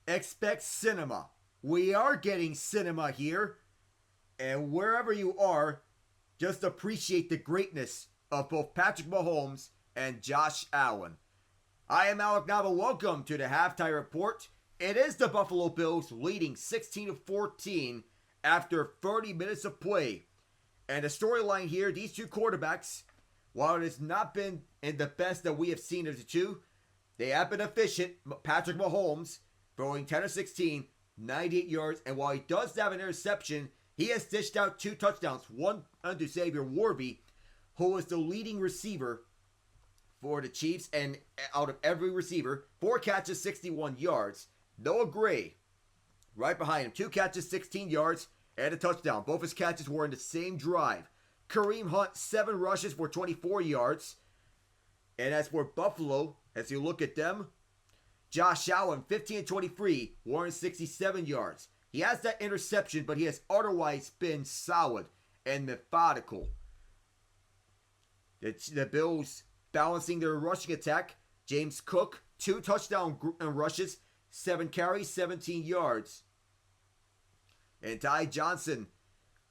expect cinema. We are getting cinema here. And wherever you are, just appreciate the greatness of both Patrick Mahomes and Josh Allen. I am Alec Nava. Welcome to the Halftime Report. It is the Buffalo Bills leading 16-14 after 30 minutes of play. And the storyline here, these two quarterbacks, while it has not been in the best that we have seen of the two, they have been efficient. Patrick Mahomes throwing 10 of 16, 98 yards. And while he does have an interception, he has dished out 2 touchdowns, one under Xavier Worthy, who is the leading receiver for the Chiefs. And out of every receiver, 4 catches, 61 yards. Noah Gray, right behind him, 2 catches, 16 yards, and a touchdown. Both his catches were in the same drive. Kareem Hunt, 7 rushes for 24 yards. And as for Buffalo, as you look at them, Josh Allen, 15-23, 167 yards. He has that interception, but he has otherwise been solid and methodical. The Bills balancing their rushing attack. James Cook, 2 touchdown rushes, 7 carries, 17 yards. And Ty Johnson,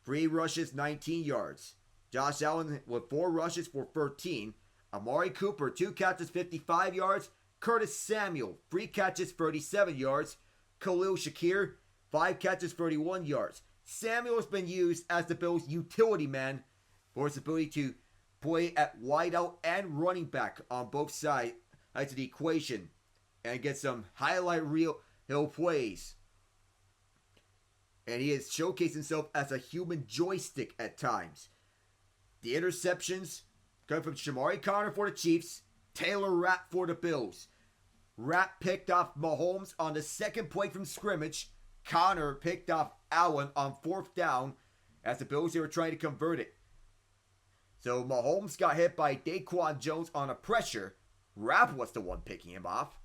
3 rushes, 19 yards. Josh Allen with 4 rushes for 13. Amari Cooper, 2 catches, 55 yards. Curtis Samuel, 3 catches, 37 yards. Khalil Shakir, 5 catches, 31 yards. Samuel has been used as the Bills' utility man for his ability to play at wideout and running back on both sides of the equation and get some highlight reel plays. And he has showcased himself as a human joystick at times. The interceptions come from Shamari Connor for the Chiefs, Taylor Rapp for the Bills. Rapp picked off Mahomes on the second play from scrimmage. Connor picked off Allen on 4th down as the Bills were trying to convert it. So Mahomes got hit by Daquan Jones on a pressure. Rapp was the one picking him off.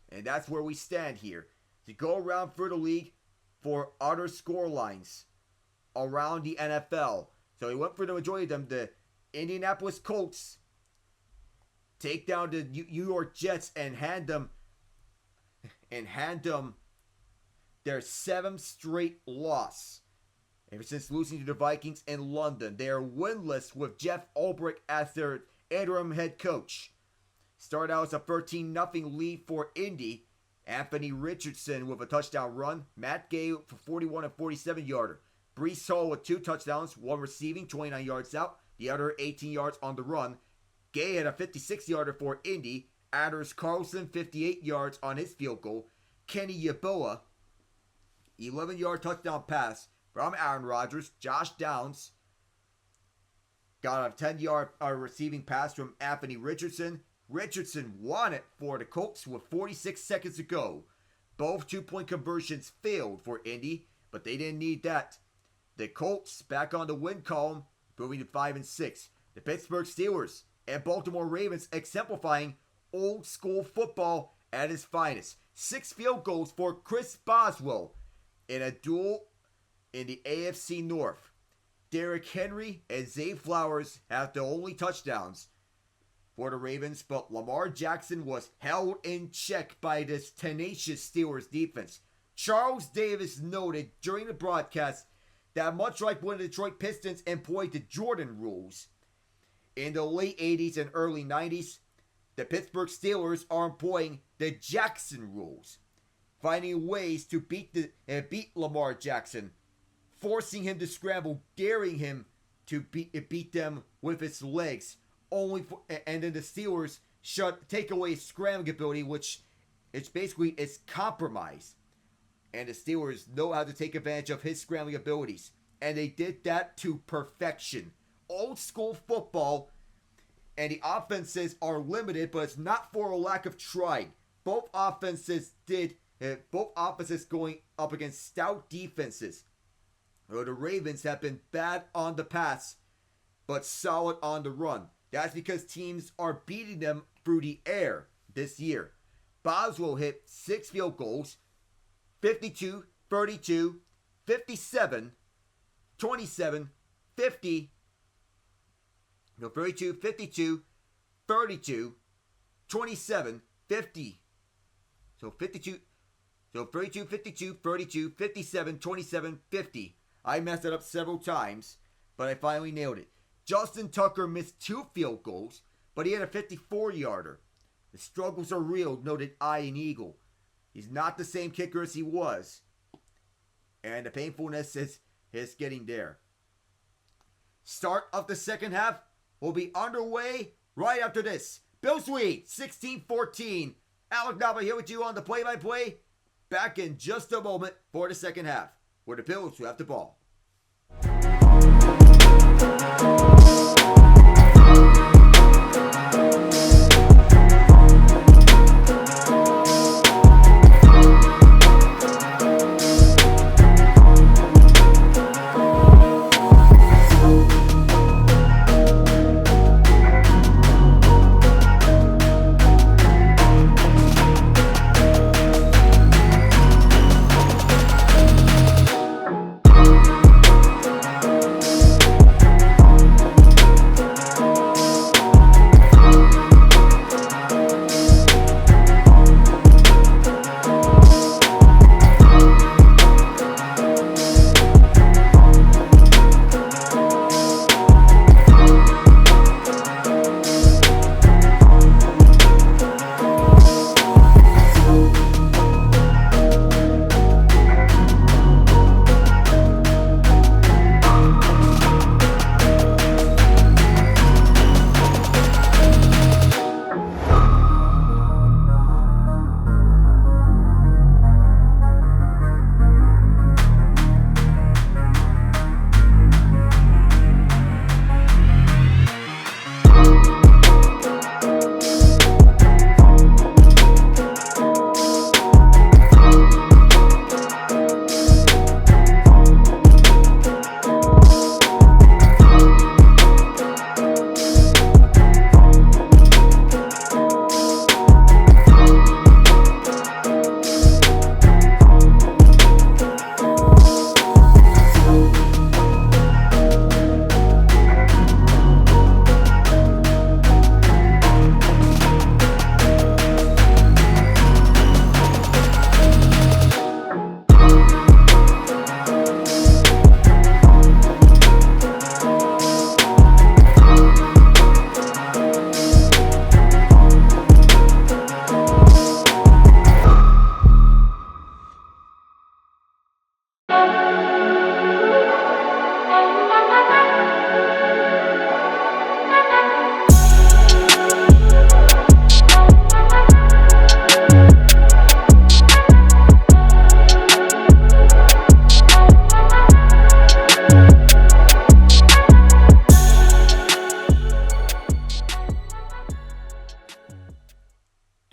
And that's where we stand here. To go around for the league for other score lines around the NFL. So he went for the majority of them. The Indianapolis Colts take down the New York Jets and hand them their 7th straight loss. Ever since losing to the Vikings in London, they are winless with Jeff Ulbrich as their interim head coach. Started out as a 13-0 lead for Indy. Anthony Richardson with a touchdown run. Matt Gay for 41 and 47 yarder. Breece Hall with 2 touchdowns, 1 receiving, 29 yards out. The other 18 yards on the run. Gay had a 56-yarder for Indy. Anders Carlson, 58 yards on his field goal. Kenny Yeboah, 11-yard touchdown pass from Aaron Rodgers. Josh Downs got a 10-yard receiving pass from Anthony Richardson. Richardson won it for the Colts with 46 seconds to go. Both 2-point conversions failed for Indy, but they didn't need that. The Colts back on the win column, moving to 5-6. The Pittsburgh Steelers and Baltimore Ravens exemplifying old school football at its finest. 6 field goals for Chris Boswell in a duel in the AFC North. Derrick Henry and Zay Flowers have the only touchdowns for the Ravens, but Lamar Jackson was held in check by this tenacious Steelers defense. Charles Davis noted during the broadcast that much like when the Detroit Pistons employed the Jordan rules in the late 80s and early 90s, the Pittsburgh Steelers are employing the Jackson rules, finding ways to beat Lamar Jackson, forcing him to scramble, daring him to beat them with his legs. And then the Steelers take away his scrambling ability, which it's basically is compromised. And the Steelers know how to take advantage of his scrambling abilities. And they did that to perfection. Old school football, and the offenses are limited, but it's not for a lack of trying. Both offenses going up against stout defenses. The Ravens have been bad on the pass, but solid on the run. That's because teams are beating them through the air this year. Boswell hit 6 field goals, 52, 32, 57, 27, 50, 32, 52, 32, 27, 50. So 52. So 32, 52, 32, 57, 27, 50. I messed it up several times, but I finally nailed it. Justin Tucker missed 2 field goals, but he had a 54-yarder. The struggles are real, noted Ian Eagle. He's not the same kicker as he was, and the painfulness is getting there. Start of the second half will be underway right after this. Bills lead 16-14. Alec Nava here with you on the play-by-play. Back in just a moment for the second half, where the Bills will have the ball.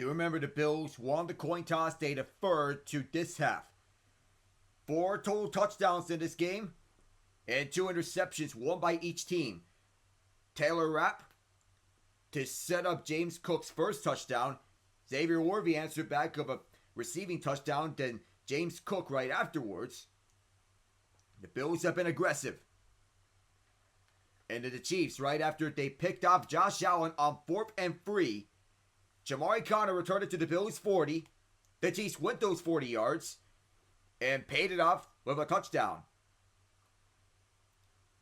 Remember, the Bills won the coin toss. They deferred to this half. 4 total touchdowns in this game and 2 interceptions, one by each team. Taylor Rapp to set up James Cook's first touchdown. Xavier Worthy answered back of a receiving touchdown, then James Cook right afterwards. The Bills have been aggressive. And to the Chiefs, right after they picked off Josh Allen on 4th and 3, Jamari Conner returned it to the Bills' 40. The Chiefs went those 40 yards and paid it off with a touchdown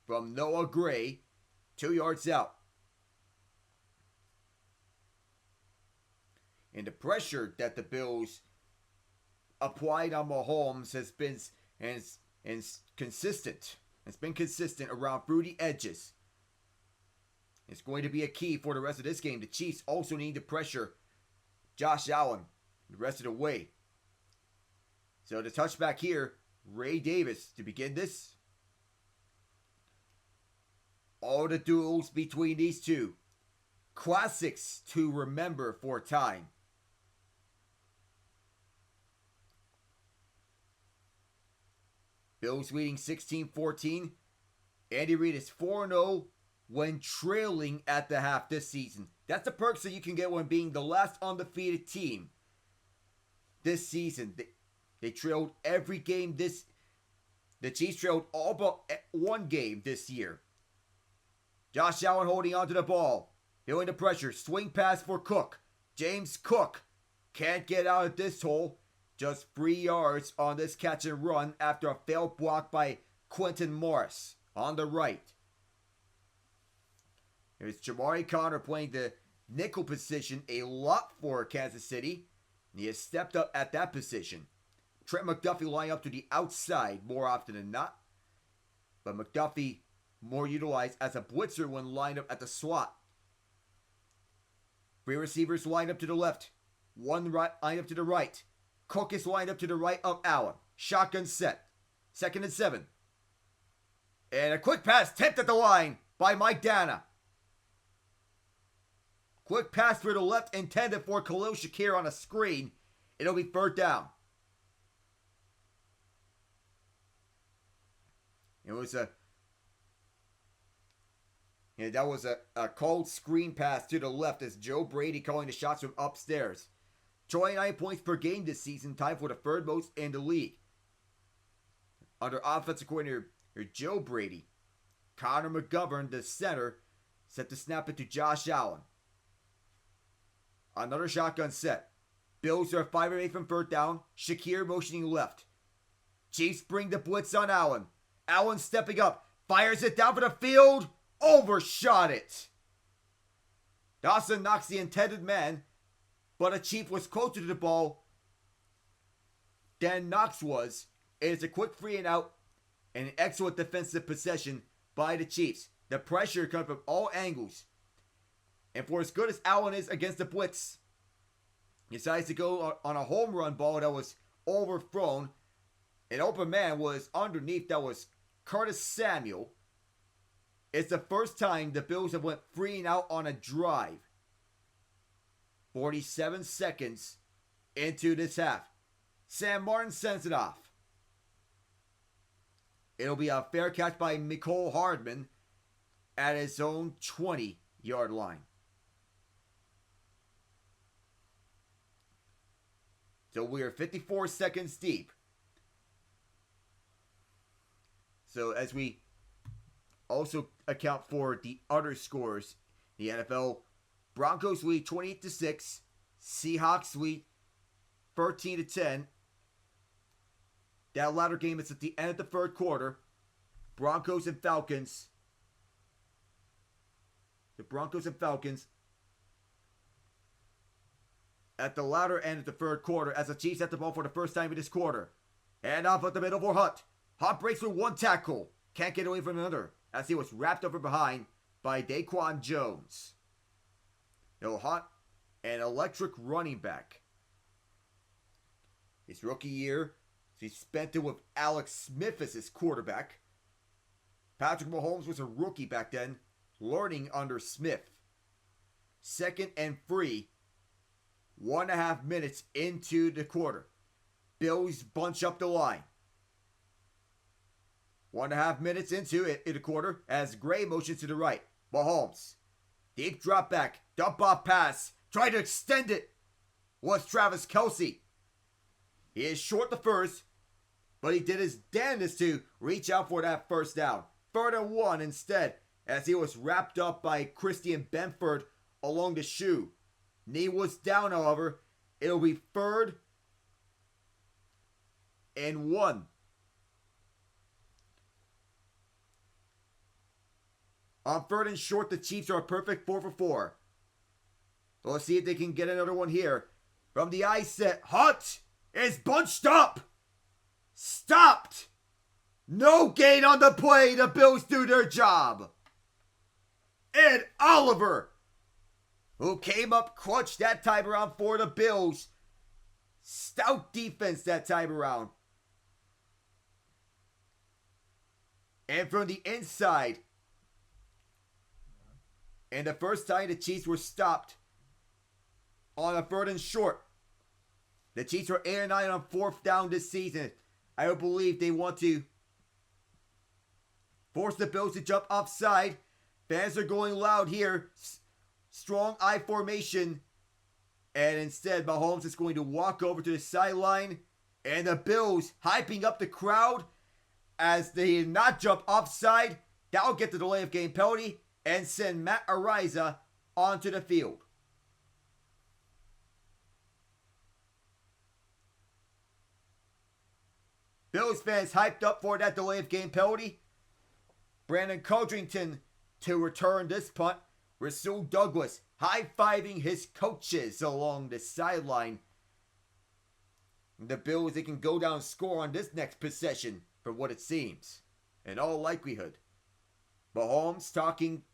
from Noah Gray, 2 yards out. And the pressure that the Bills applied on Mahomes has been consistent. It's been consistent around through the edges. It's going to be a key for the rest of this game. The Chiefs also need to pressure Josh Allen the rest of the way. So the touchback here, Ray Davis to begin this. All the duels between these two. Classics to remember for time. Bills leading 16-14. Andy Reid is 4-0 when trailing at the half this season. That's the perks that you can get when being the last undefeated team this season. They trailed every game the Chiefs trailed all but one game this year. Josh Allen holding onto the ball. Feeling the pressure. Swing pass for Cook. James Cook Can't get out of this hole. Just 3 yards on this catch and run after a failed block by Quentin Morris on the right. Here's Jamari Connor playing the nickel position a lot for Kansas City. And he has stepped up at that position. Trent McDuffie lining up to the outside more often than not. But McDuffie more utilized as a blitzer when lined up at the slot. 3 receivers lined up to the left. 1 right lined up to the right. Cook is lined up to the right of Allen. Shotgun set. 2nd and 7. And a quick pass tipped at the line by Mike Dana. Quick pass for the left intended for Khalil Shakir on a screen. It'll be 3rd down. It was that was a cold screen pass to the left as Joe Brady calling the shots from upstairs. 29 points per game this season, tied for the 3rd most in the league. Under offensive coordinator Joe Brady, Connor McGovern, the center, set to snap it to Josh Allen. Another shotgun set. Bills are 5 of 8 from 3rd down. Shakir motioning left. Chiefs bring the blitz on Allen. Allen stepping up. Fires it down for the field. Overshot it. Dawson knocks the intended man, but a Chief was closer to the ball than Knox was. It is a quick 3 and out and an excellent defensive possession by the Chiefs. The pressure comes from all angles. And for as good as Allen is against the blitz, he decides to go on a home run ball that was overthrown. An open man was underneath. That was Curtis Samuel. It's the first time the Bills have went 3 and out on a drive. 47 seconds into this half. Sam Martin sends it off. It'll be a fair catch by Mecole Hardman at his own 20-yard line. So we are 54 seconds deep. So as we also account for the other scores, the NFL, Broncos lead 28-6, Seahawks lead 13-10. That latter game is at the end of the 3rd quarter. Broncos and Falcons. The Broncos and Falcons at the latter end of the 3rd quarter as the Chiefs have the ball for the first time in this quarter. And off at the middle for Hunt. Hunt breaks with 1 tackle. Can't get away from another as he was wrapped up from behind by Daquan Jones. Hunt, an electric running back. His rookie year, he spent it with Alex Smith as his quarterback. Patrick Mahomes was a rookie back then, learning under Smith. 2nd and 3, 1.5 minutes into the quarter. Bills bunch up the line. 1.5 minutes into it in the quarter as Gray motions to the right. Mahomes. Deep drop back. Dump off pass. Try to extend it. Was Travis Kelce. He is short the first, but he did his damnedest to reach out for that 1st down. 3rd and 1 instead as he was wrapped up by Christian Benford along the shoe. Knee was down, however. It'll be 3rd and 1. On 3rd and short, the Chiefs are a perfect 4 for 4. So let's see if they can get another one here. From the eye set, Hunt is bunched up. Stopped. No gain on the play. The Bills do their job. And Oliver, who came up clutch that time around for the Bills. Stout defense that time around. And from the inside, and the first time the Chiefs were stopped on a 3rd and short. The Chiefs were 8 and 9 on 4th down this season. I don't believe they want to force the Bills to jump offside. Fans are going loud here. Strong I formation. And instead, Mahomes is going to walk over to the sideline. And the Bills hyping up the crowd as they did not jump offside. That'll get the delay of game penalty and send Matt Ariza onto the field. Bills fans hyped up for that delay of game penalty. Brandon Codrington to return this punt. Rasul Douglas high-fiving his coaches along the sideline. The Bills, they can go down and score on this next possession for what it seems. In all likelihood. Mahomes talking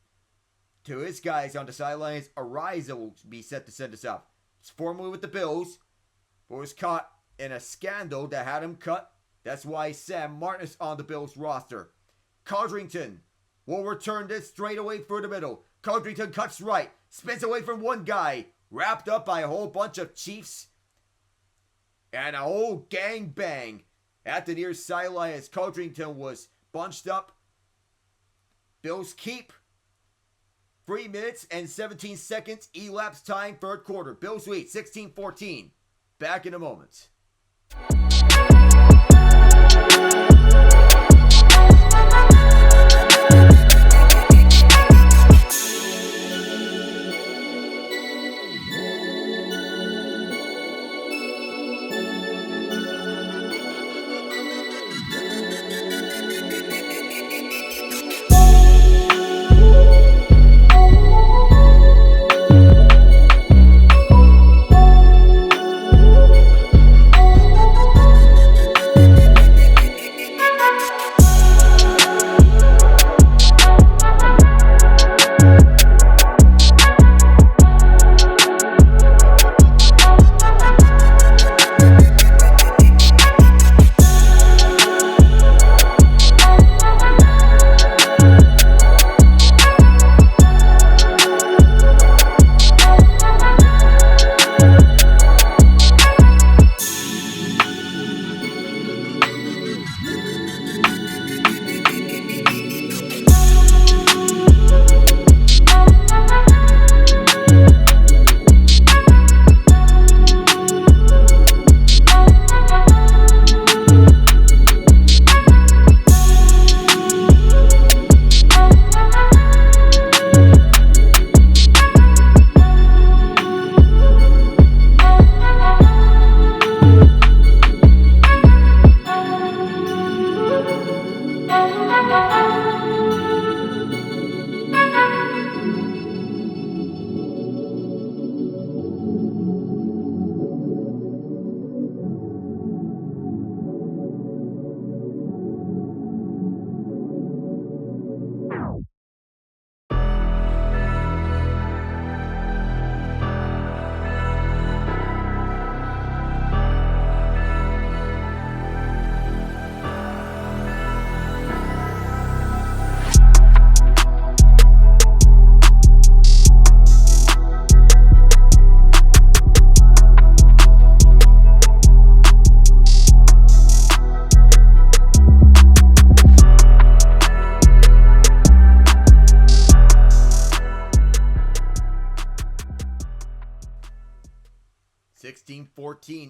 to his guys on the sidelines. Ariza will be set to send us up. He's formerly with the Bills, but was caught in a scandal that had him cut. That's why Sam Martin is on the Bills roster. Codrington will return this straight away through the middle. Codrington cuts right, spins away from one guy, wrapped up by a whole bunch of Chiefs. And a whole gangbang at the near sideline as Codrington was bunched up. Bills keep. 3 minutes and 17 seconds elapsed time, third quarter. Bills lead 16-14. Back in a moment.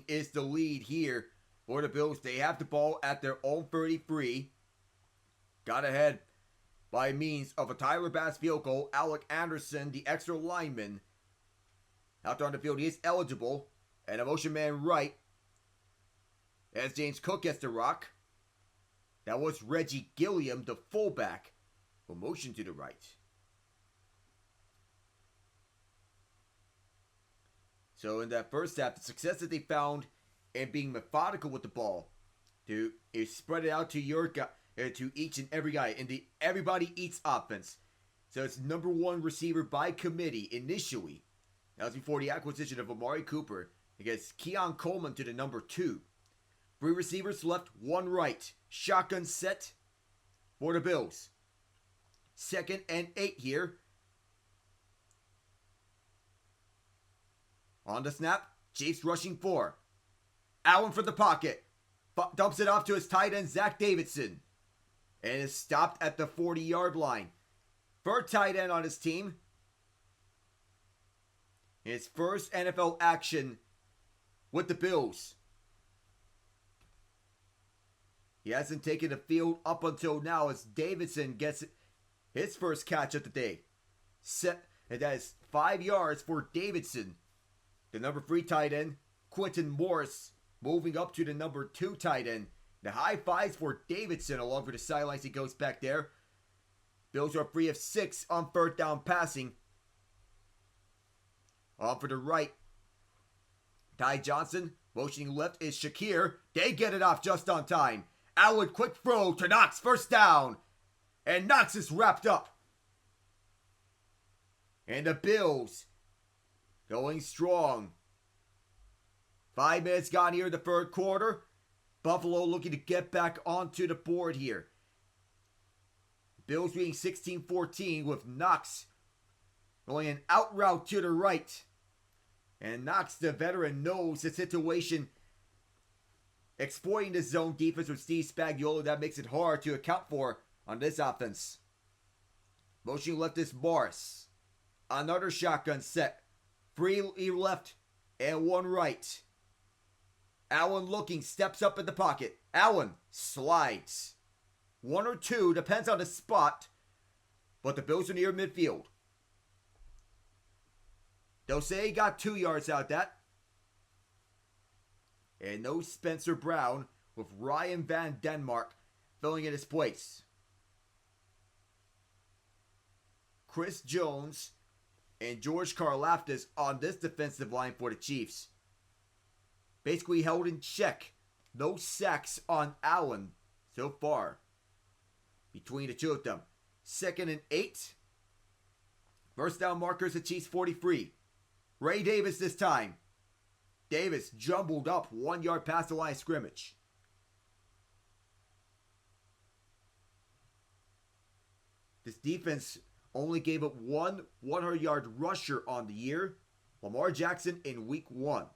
Is the lead here for the Bills. They have the ball at their own 33. Got ahead by means of a Tyler Bass field goal. Alec Anderson, the extra lineman, out there on the field. He is eligible. And a motion man right as James Cook gets the rock. That was Reggie Gilliam, the fullback, for motion to the right. So in that first half, the success that they found in being methodical with the ball to spread it out to your guy, to each and every guy in the everybody eats offense. So it's number one receiver by committee initially. That was before the acquisition of Amari Cooper against Keon Coleman to the number 2. 3 receivers left, 1 right. Shotgun set for the Bills. 2nd and 8 here. On the snap, Chiefs rushing 4. Allen for the pocket. Dumps it off to his tight end, Zach Davidson. And is stopped at the 40-yard line. Third tight end on his team. His first NFL action with the Bills. He hasn't taken the field up until now as Davidson gets his first catch of the day. And that is 5 yards for Davidson. The number 3 tight end, Quentin Morris, moving up to the number 2 tight end, The high fives for Davidson along for the sidelines. He goes back there. Bills are free of 6 on 3rd down passing. Off for the right. Ty Johnson. Motioning left is Shakir. They get it off just on time. Allen quick throw to Knox. 1st down. And Knox is wrapped up. And the Bills going strong. 5 minutes gone here in the 3rd quarter. Buffalo looking to get back onto the board here. Bills being 16-14 with Knox going an out route to the right. And Knox, the veteran, knows the situation. Exploiting the zone defense with Steve Spagnuolo, that makes it hard to account for on this offense. Motioning left is Morris. Another shotgun set. 3 left and 1 right. Allen looking, steps up in the pocket. Allen slides. 1 or 2, depends on the spot. But the Bills are near midfield. They'll say he got 2 yards out of that. And no Spencer Brown with Ryan Van Denmark filling in his place. Chris Jones and George Karlaftis on this defensive line for the Chiefs. Basically held in check. No sacks on Allen so far between the two of them. 2nd and 8. 1st down markers at Chiefs 43. Ray Davis this time. Davis jumbled up 1 yard past the line of scrimmage. This defense only gave up 1 100-yard rusher on the year. Lamar Jackson in week 1.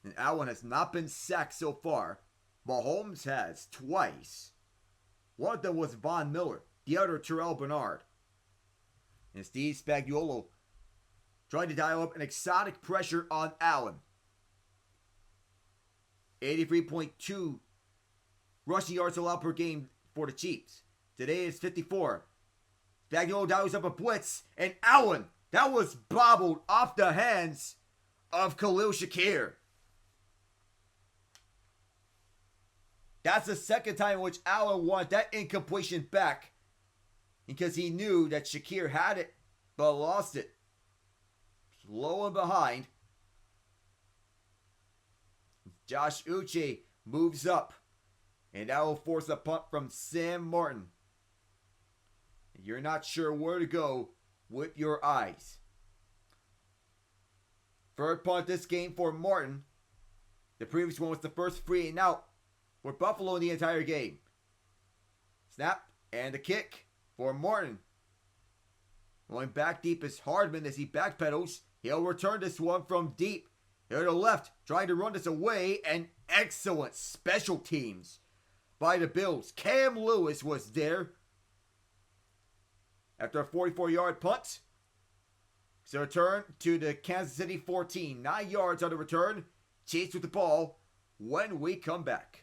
And Allen has not been sacked so far. Mahomes has twice. One of them was Von Miller. The other Terrell Bernard. And Steve Spagnuolo trying to dial up an exotic pressure on Allen. 83.2 rushing yards allowed per game for the Chiefs. Today is 54. Spagnuolo dials up a blitz. And Allen, that was bobbled off the hands of Khalil Shakir. That's the 2nd time in which Allen wanted that incompletion back because he knew that Shakir had it but lost it. Low and behind. Josh Uche moves up and that will force a punt from Sam Martin. You're not sure where to go with your eyes. 3rd punt this game for Martin. The previous one was the first 3 and out for Buffalo in the entire game. Snap and the kick for Martin. Going back deep is Hardman as he backpedals. He'll return this one from deep. Here to the left, trying to run this away, and excellent special teams by the Bills. Cam Lewis was there. After a 44-yard punt. So return to the Kansas City 14. 9 yards on the return. Chiefs with the ball when we come back.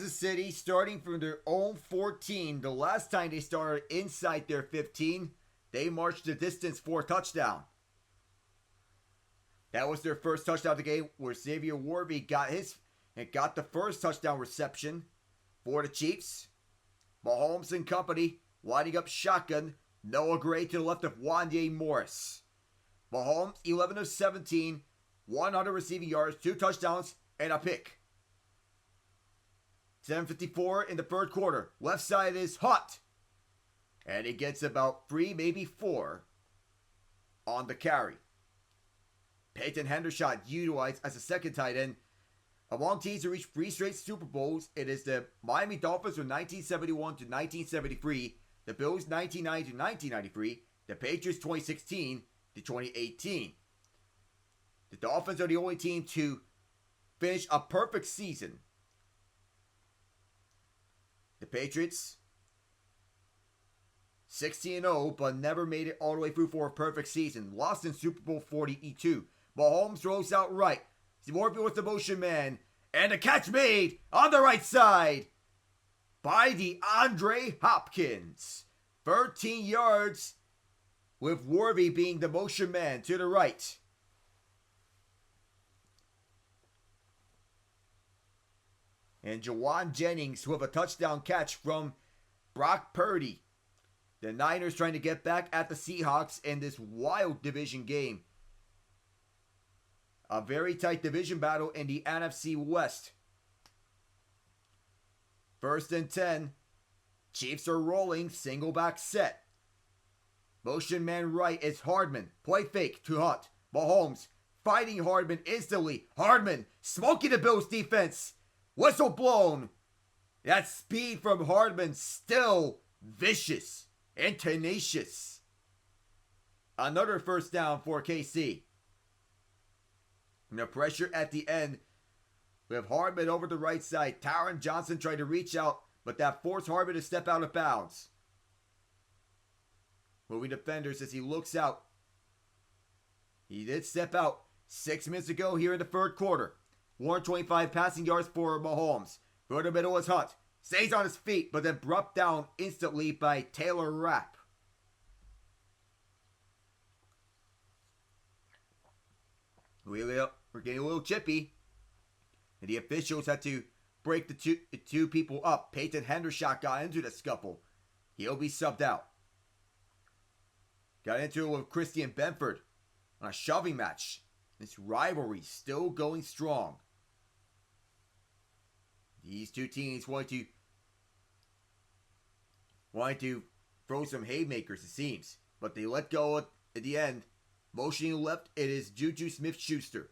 Kansas City, starting from their own 14, the last time they started inside their 15, they marched the distance for a touchdown. That was their first touchdown of the game, where Xavier Worthy got the first touchdown reception for the Chiefs. Mahomes and company lining up shotgun. Noah Gray to the left of Wanya Morris. Mahomes 11 of 17, 100 receiving yards, 2 touchdowns, and a pick. 7:54 in the third quarter. Left side is hot. And he gets about 3, maybe 4 on the carry. Peyton Hendershot utilized as a second tight end. Among teams to reach 3 straight Super Bowls, it is the Miami Dolphins from 1971 to 1973, the Bills 1990 to 1993, the Patriots 2016 to 2018. The Dolphins are the only team to finish a perfect season. The Patriots 16-0, but never made it all the way through for a perfect season. Lost in Super Bowl 42. Mahomes throws out right. Morphy with the motion man. And the catch made on the right side by DeAndre Hopkins. 13 yards with Worthy being the motion man to the right. And Jawan Jennings with a touchdown catch from Brock Purdy. The Niners trying to get back at the Seahawks in this wild division game. A very tight division battle in the NFC West. 1st and 10. Chiefs are rolling, single back set. Motion man right is Hardman. Play fake to Hunt. Mahomes fighting Hardman instantly. Hardman smoking the Bills defense. Whistle blown. That speed from Hardman still vicious and tenacious. Another first down for KC. And the pressure at the end with Hardman over the right side. Taron Johnson tried to reach out, but that forced Hardman to step out of bounds. Moving defenders as he looks out. He did step out 6 minutes ago here in the third quarter. 125 passing yards for Mahomes. Through the middle is Hunt. Stays on his feet, but then brought down instantly by Taylor Rapp. We're getting a little chippy. And the officials had to break the two people up. Peyton Hendershot got into the scuffle. He'll be subbed out. Got into it with Christian Benford on a shoving match. This rivalry still going strong. These two teams wanted to throw some haymakers, it seems. But they let go at the end. Motioning left, it is Juju Smith-Schuster.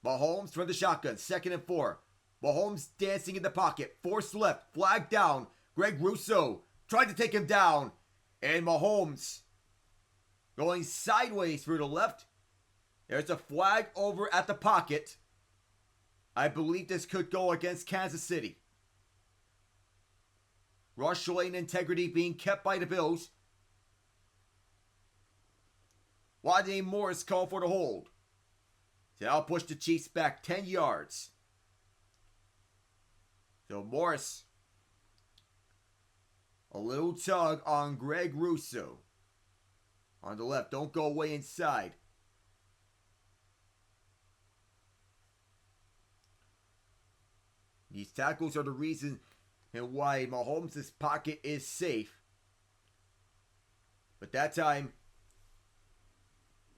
Mahomes from the shotgun, 2nd and 4. Mahomes dancing in the pocket, forced left, flag down. Greg Rousseau tried to take him down. And Mahomes going sideways through the left. There's a flag over at the pocket. I believe this could go against Kansas City. Rush lane integrity being kept by the Bills. Wanya Morris called for the hold. So that'll push the Chiefs back 10 yards. So Morris, a little tug on Greg Rousseau. On the left, don't go away inside. These tackles are the reason and why Mahomes' pocket is safe. But that time,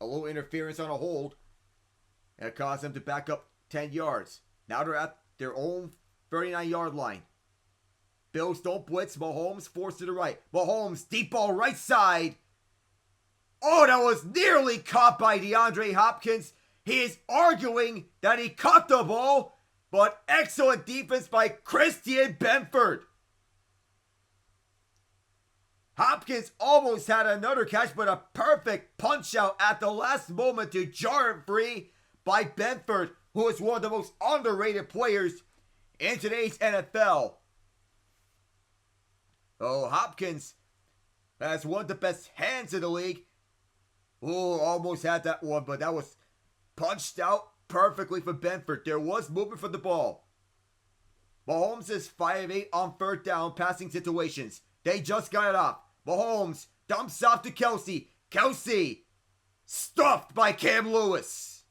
a little interference on a hold, and it caused them to back up 10 yards. Now they're at their own 39-yard line. Bills don't blitz. Mahomes forced to the right. Mahomes, deep ball right side. Oh, that was nearly caught by DeAndre Hopkins. He is arguing that he caught the ball, but excellent defense by Christian Benford. Hopkins almost had another catch, but a perfect punch out at the last moment to jar it free by Benford, who is one of the most underrated players in today's NFL. Oh, Hopkins has one of the best hands in the league. Oh, almost had that one, but that was punched out perfectly for Benford. There was movement for the ball. Mahomes is 5-8 on third down passing situations. They just got it off. Mahomes dumps off to Kelsey. Kelsey stuffed by Cam Lewis.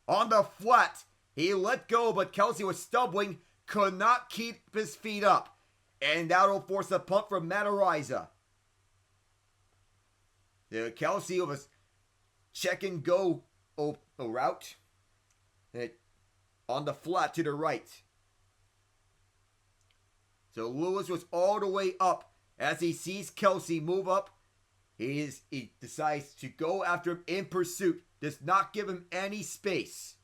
On the flat, he let go, but Kelsey was stumbling, could not keep his feet up. And that'll force a punt from Matt Ariza. Kelsey was check and go route. On the flat to the right. So Lewis was all the way up as he sees Kelsey move up. He decides to go after him in pursuit. Does not give him any space.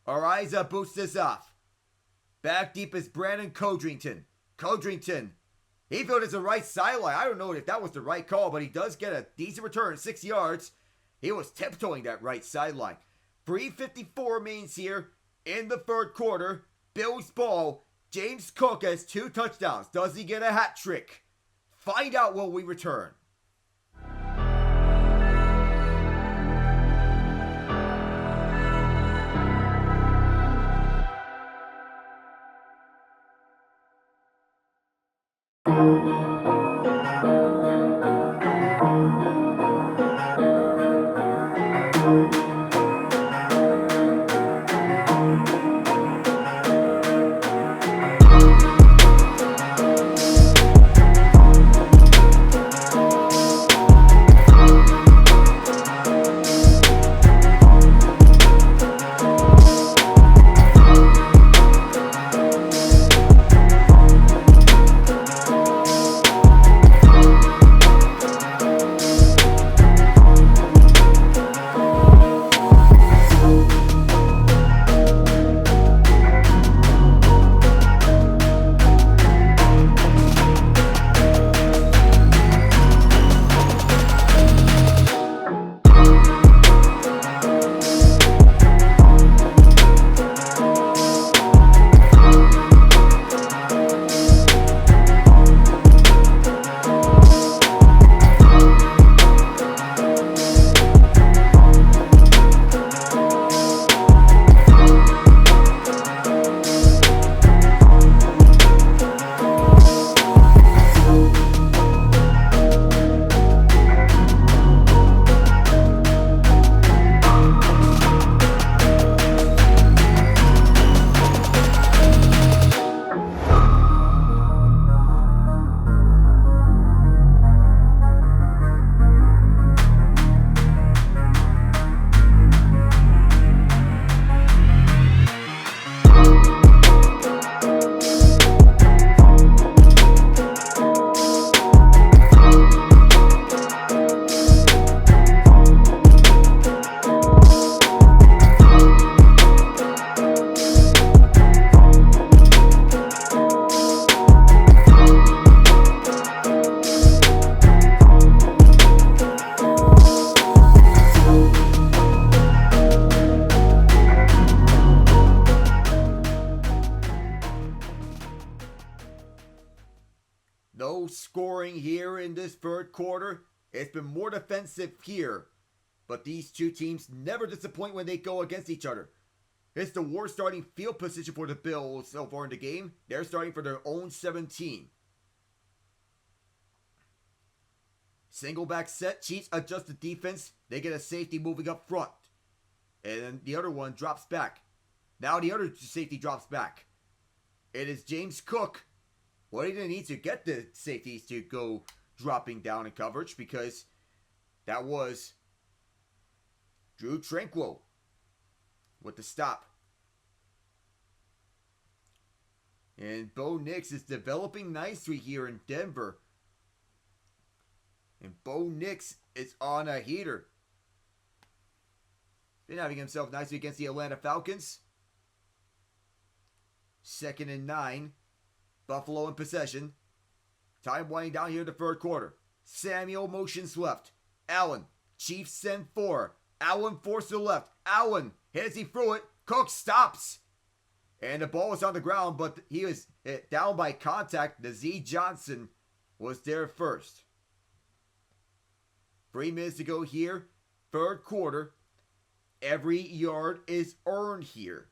Ariza boosts this off. Back deep is Brandon Codrington. Codrington, he filled as the right sideline. I don't know if that was the right call, but he does get a decent return, 6 yards. He was tiptoeing that right sideline. 3:54 remains here in the third quarter. Bills ball. James Cook has 2 touchdowns. Does he get a hat trick? Find out when we return. No scoring here in this third quarter. It's been more defensive here. But these two teams never disappoint when they go against each other. It's the worst starting field position for the Bills so far in the game. They're starting for their own 17. Single back set. Chiefs adjust the defense. They get a safety moving up front. And then the other one drops back. Now the other safety drops back. It is James Cook. Well, he didn't need to get the safeties to go dropping down in coverage because that was Drew Tranquil with the stop. And Bo Nix is developing nicely here in Denver. And Bo Nix is on a heater. Been having himself nicely against the Atlanta Falcons. 2nd and 9. Buffalo in possession. Time winding down here in the third quarter. Samuel motions left. Allen. Chiefs send 4. Allen forced to the left. Allen hits, he threw it. Cook stops. And the ball was on the ground, but he was down by contact. Nazeeh Johnson was there first. 3 minutes to go here. Third quarter. Every yard is earned here.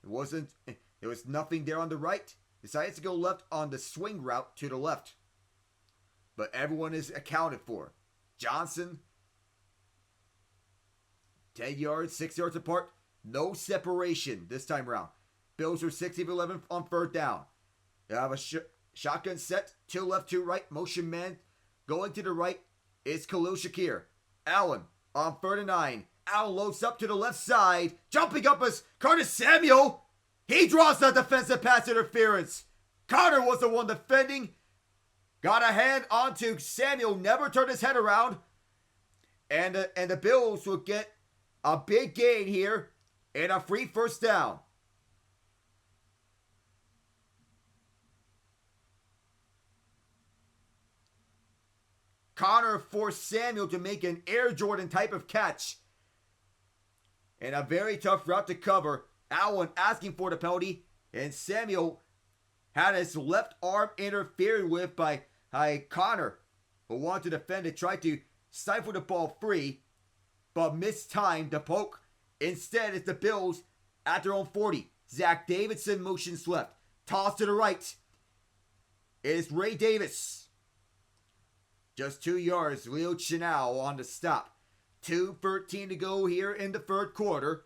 There was nothing there on the right. Decided to go left on the swing route to the left. But everyone is accounted for. Johnson, 10 yards, 6 yards apart. No separation this time around. Bills are 6 of 11 on third down. They have a shotgun set. 2 left, 2 right. Motion man going to the right is Khalil Shakir. Allen on 3rd and 9. Allen loads up to the left side. Jumping up is Curtis Samuel. He draws the defensive pass interference. Connor was the one defending. Got a hand onto Samuel. Never turned his head around. And the Bills will get a big gain here and a free first down. Connor forced Samuel to make an Air Jordan type of catch. And a very tough route to cover. Allen asking for the penalty. And Samuel had his left arm interfered with by Connor, who wanted to defend it, tried to stifle the ball free, but mistimed the poke. Instead, it's the Bills at their own 40. Zach Davidson motions left. Toss to the right. It is Ray Davis. Just 2 yards. Leo Chenal on the stop. 2:13 to go here in the third quarter.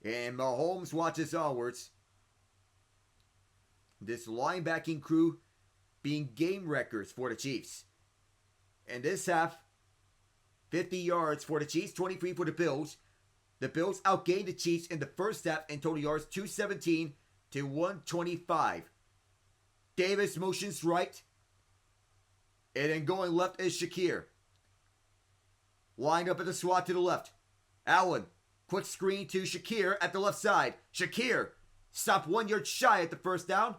And Mahomes watches onwards. This linebacking crew being game wreckers for the Chiefs. And this half, 50 yards for the Chiefs, 23 for the Bills. The Bills outgained the Chiefs in the first half in total yards, 217 to 125. Davis motions right. And then going left is Shakir. Lined up at the slot to the left. Allen, quick screen to Shakir at the left side. Shakir stopped 1 yard shy at the first down.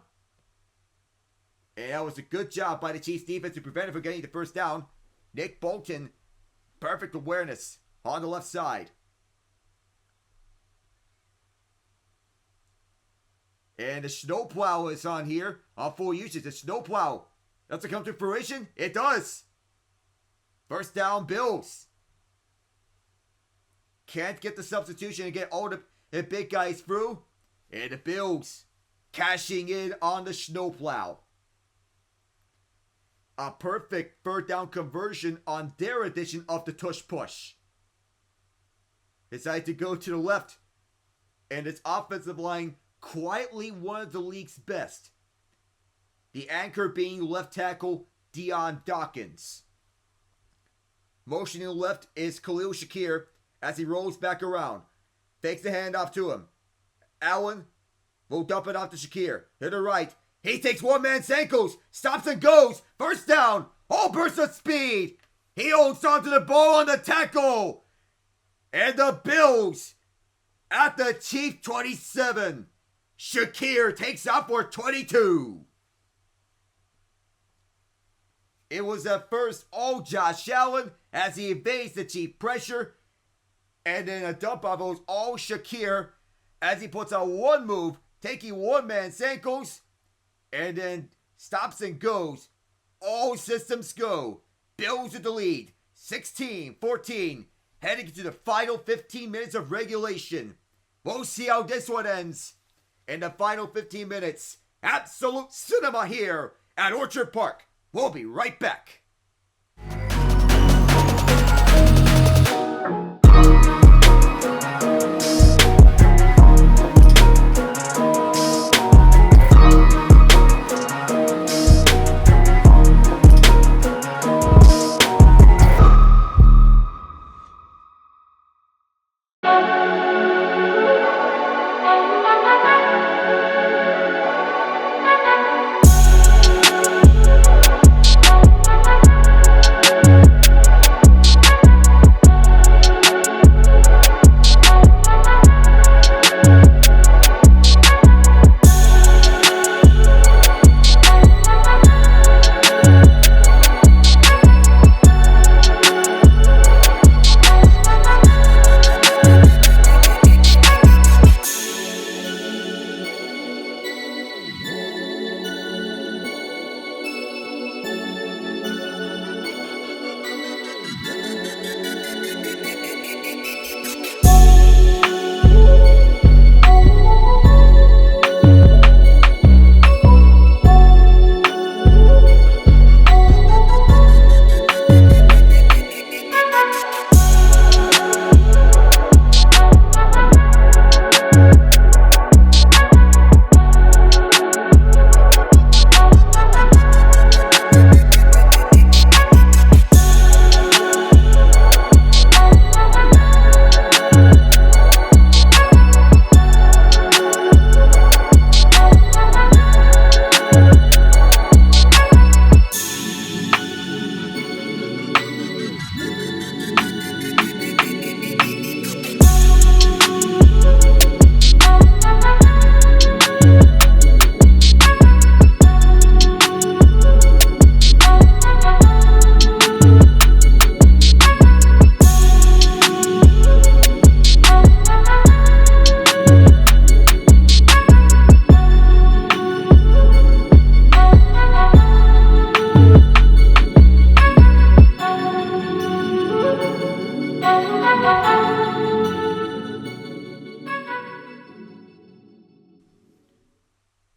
And that was a good job by the Chiefs defense to prevent it from getting the first down. Nick Bolton, perfect awareness on the left side. And the snowplow is on here on full usage. The snowplow, does it come to fruition? It does. First down, Bills. Can't get the substitution and get all the big guys through. And the Bills cashing in on the snowplow. A perfect third down conversion on their edition of the tush push. Decided to go to the left. And its offensive line quietly one of the league's best. The anchor being left tackle Deion Dawkins. Motioning left is Khalil Shakir as he rolls back around. Fakes the handoff to him. Allen will dump it off to Shakir. To the right. He takes one man's ankles. Stops and goes. First down. Whole burst of speed. He holds onto the ball on the tackle. And the Bills at the Chief 27. Shakir takes out for 22. It was at first all Josh Allen as he evades the Chief pressure. And then a dump off was all Shakir as he puts out one move, taking one man's ankles. And then stops and goes. All systems go. Bills with the lead. 16-14. Heading into the final 15 minutes of regulation. We'll see how this one ends. In the final 15 minutes. Absolute cinema here at Orchard Park. We'll be right back.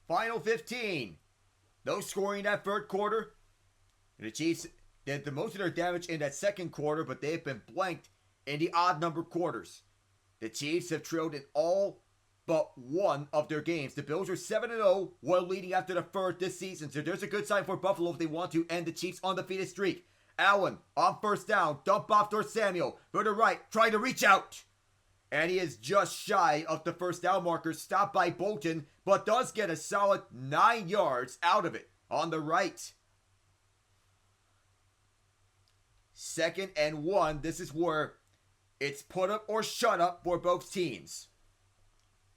Final 15. No scoring in that third quarter. The Chiefs did the most of their damage in that second quarter, but they've been blanked in the odd numbered quarters. The Chiefs have trailed in all but one of their games. The Bills are 7-0 while leading after the third this season, so there's a good sign for Buffalo if they want to end the Chiefs' undefeated streak. Allen on first down, dump off towards Samuel for the right, trying to reach out. And he is just shy of the first down marker, stopped by Bolton, but does get a solid 9 yards out of it on the right. 2nd and 1, this is where it's put up or shut up for both teams.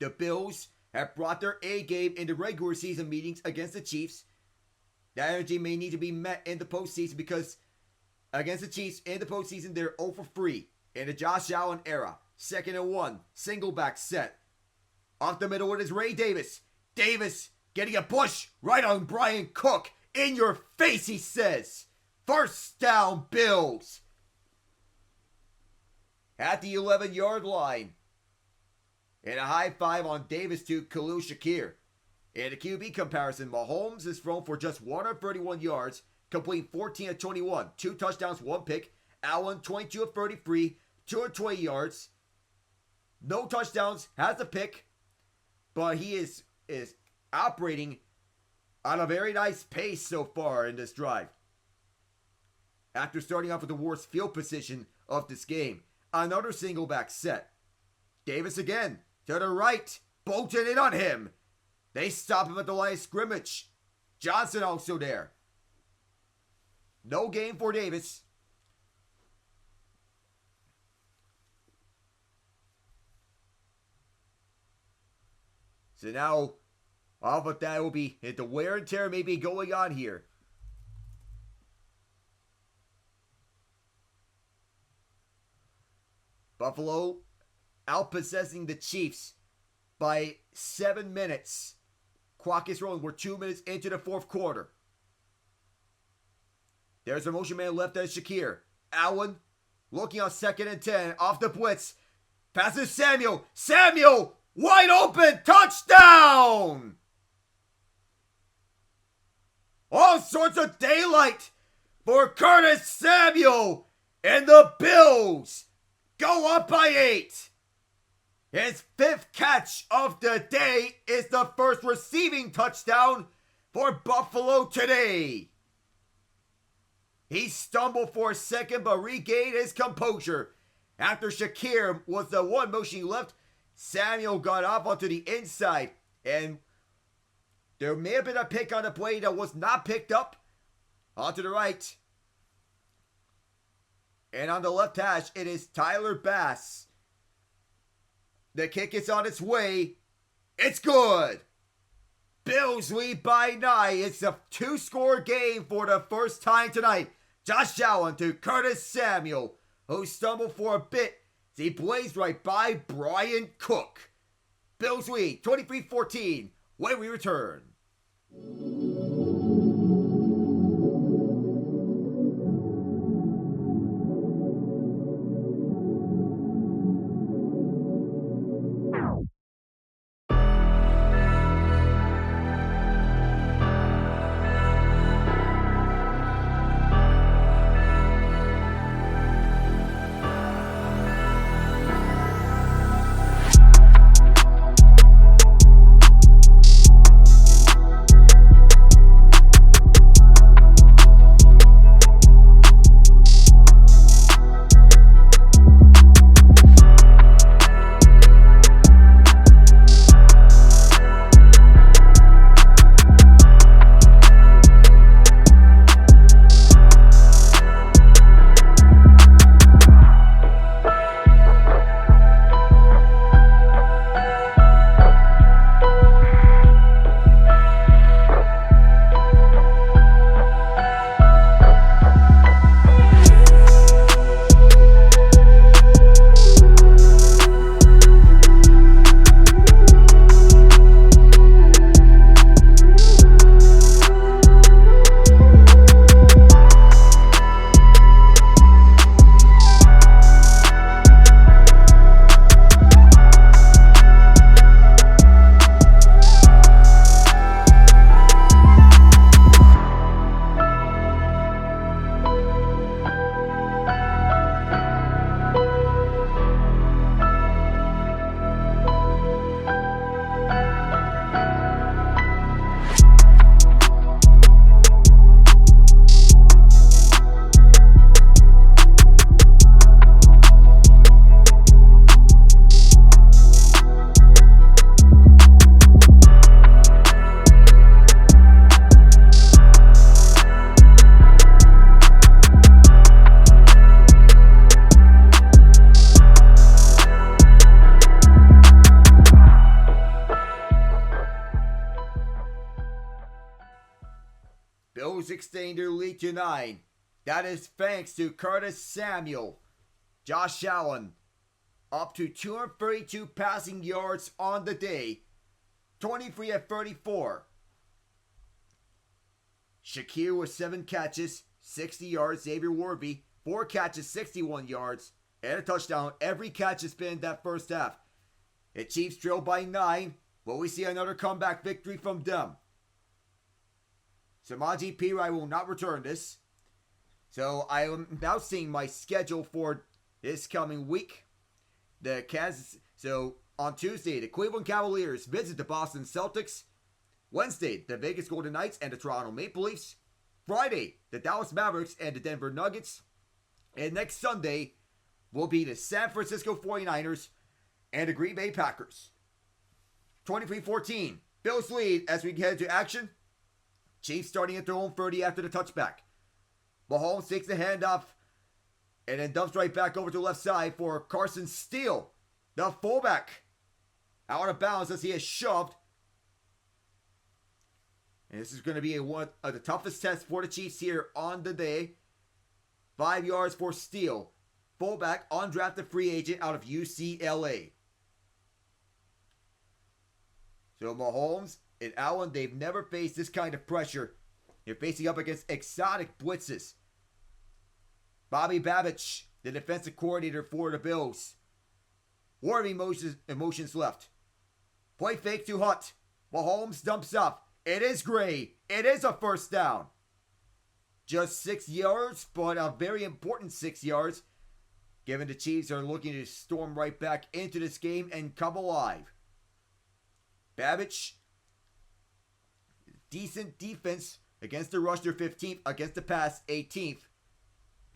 The Bills have brought their A game in the regular season meetings against the Chiefs. That energy may need to be met in the postseason because against the Chiefs in the postseason, they're 0 for 3 in the Josh Allen era. 2nd and 1, single back set. Off the middle it is Ray Davis. Davis getting a push right on Brian Cook. In your face, he says. First down, Bills. At the 11-yard line. And a high five on Davis to Khalil Shakir. In a QB comparison, Mahomes is thrown for just 131 yards, completing 14 of 21, 2 touchdowns, 1 pick. Allen, 22 of 33, 220 yards. No touchdowns, has a pick, but he is operating on a very nice pace so far in this drive. After starting off with the worst field position of this game, another single back set. Davis again, to the right, Bolton in on him. They stop him at the line of scrimmage. Johnson also there. No gain for Davis. So now, all but that will be, the wear and tear may be going on here. Buffalo outpossessing the Chiefs by 7 minutes. Clock is rolling. We're 2 minutes into the fourth quarter. There's a motion man left as Shakir. Allen looking on 2nd and 10 off the blitz. Passes Samuel. Samuel! Wide open, touchdown! All sorts of daylight for Curtis Samuel, and the Bills go up by 8. His 5th catch of the day is the first receiving touchdown for Buffalo today. He stumbled for a second but regained his composure. After Shakir was the one motion left, Samuel got off onto the inside, and there may have been a pick on the play that was not picked up. Onto the right. And on the left hash, it is Tyler Bass. The kick is on its way. It's good. Bills lead by 9. It's a 2-score game for the first time tonight. Josh Allen to Curtis Samuel, who stumbled for a bit. He blazed right by Brian Cook. Bills lead 23-14 when we return. extending their lead to 9. That is thanks to Curtis Samuel. Josh Allen up to 232 passing yards on the day. 23 of 34. Shakir with 7 catches, 60 yards. Xavier Worthy, 4 catches, 61 yards, and a touchdown. Every catch has been in that first half. The Chiefs trailed by 9. Will we see another comeback victory from them? Samaji Pirai will not return this. So I am now seeing my schedule for this coming week. So on Tuesday, the Cleveland Cavaliers visit the Boston Celtics. Wednesday, the Vegas Golden Knights and the Toronto Maple Leafs. Friday, the Dallas Mavericks and the Denver Nuggets. And next Sunday will be the San Francisco 49ers and the Green Bay Packers. 23-14. Bills lead as we head to action. Chiefs starting at their own 30 after the touchback. Mahomes takes the handoff and then dumps right back over to the left side for Carson Steele, the fullback. Out of bounds as he is shoved. And this is going to be one of the toughest tests for the Chiefs here on the day. 5 yards for Steele, fullback, undrafted free agent out of UCLA. So Mahomes and Allen, they've never faced this kind of pressure. They're facing up against exotic blitzes. Bobby Babich, the defensive coordinator for the Bills. War of emotions left. Play fake to Hunt. Mahomes dumps up. It is Gray. It is a first down. Just 6 yards, but a very important 6 yards, given the Chiefs are looking to storm right back into this game and come alive. Babich, decent defense against the rush, they're 15th, against the pass, 18th.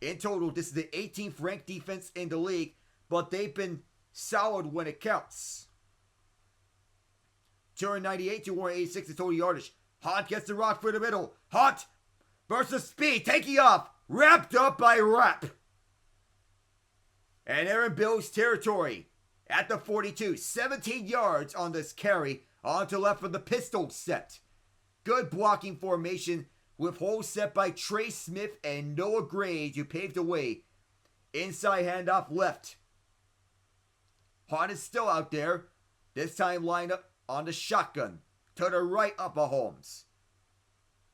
In total, this is the 18th ranked defense in the league, but they've been solid when it counts. 298 to 186 in total yardage. Hunt gets the rock for the middle. Hunt versus speed, taking off, wrapped up by Rapp. And they're in Bills territory at the 42. 17 yards on this carry onto left for the pistol set. Good blocking formation with holes set by Trey Smith and Noah Gray to pave the way. Inside handoff left. Hunt is still out there. This time lined up on the shotgun. To the right of Mahomes.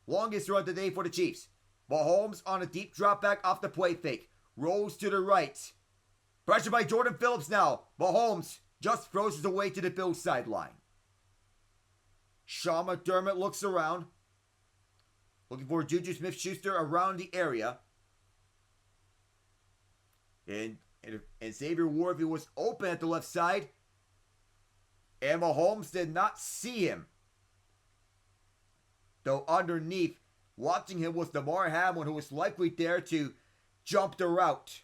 Longest run today for the Chiefs. Mahomes on a deep drop back off the play fake. Rolls to the right. Pressure by Jordan Phillips now. Mahomes just throws his away to the Bills sideline. Sean McDermott looks around. Looking for Juju Smith-Schuster around the area. And Xavier Worthy was open at the left side. And Mahomes did not see him. Though underneath, watching him was DeMar Hamlin, who was likely there to jump the route.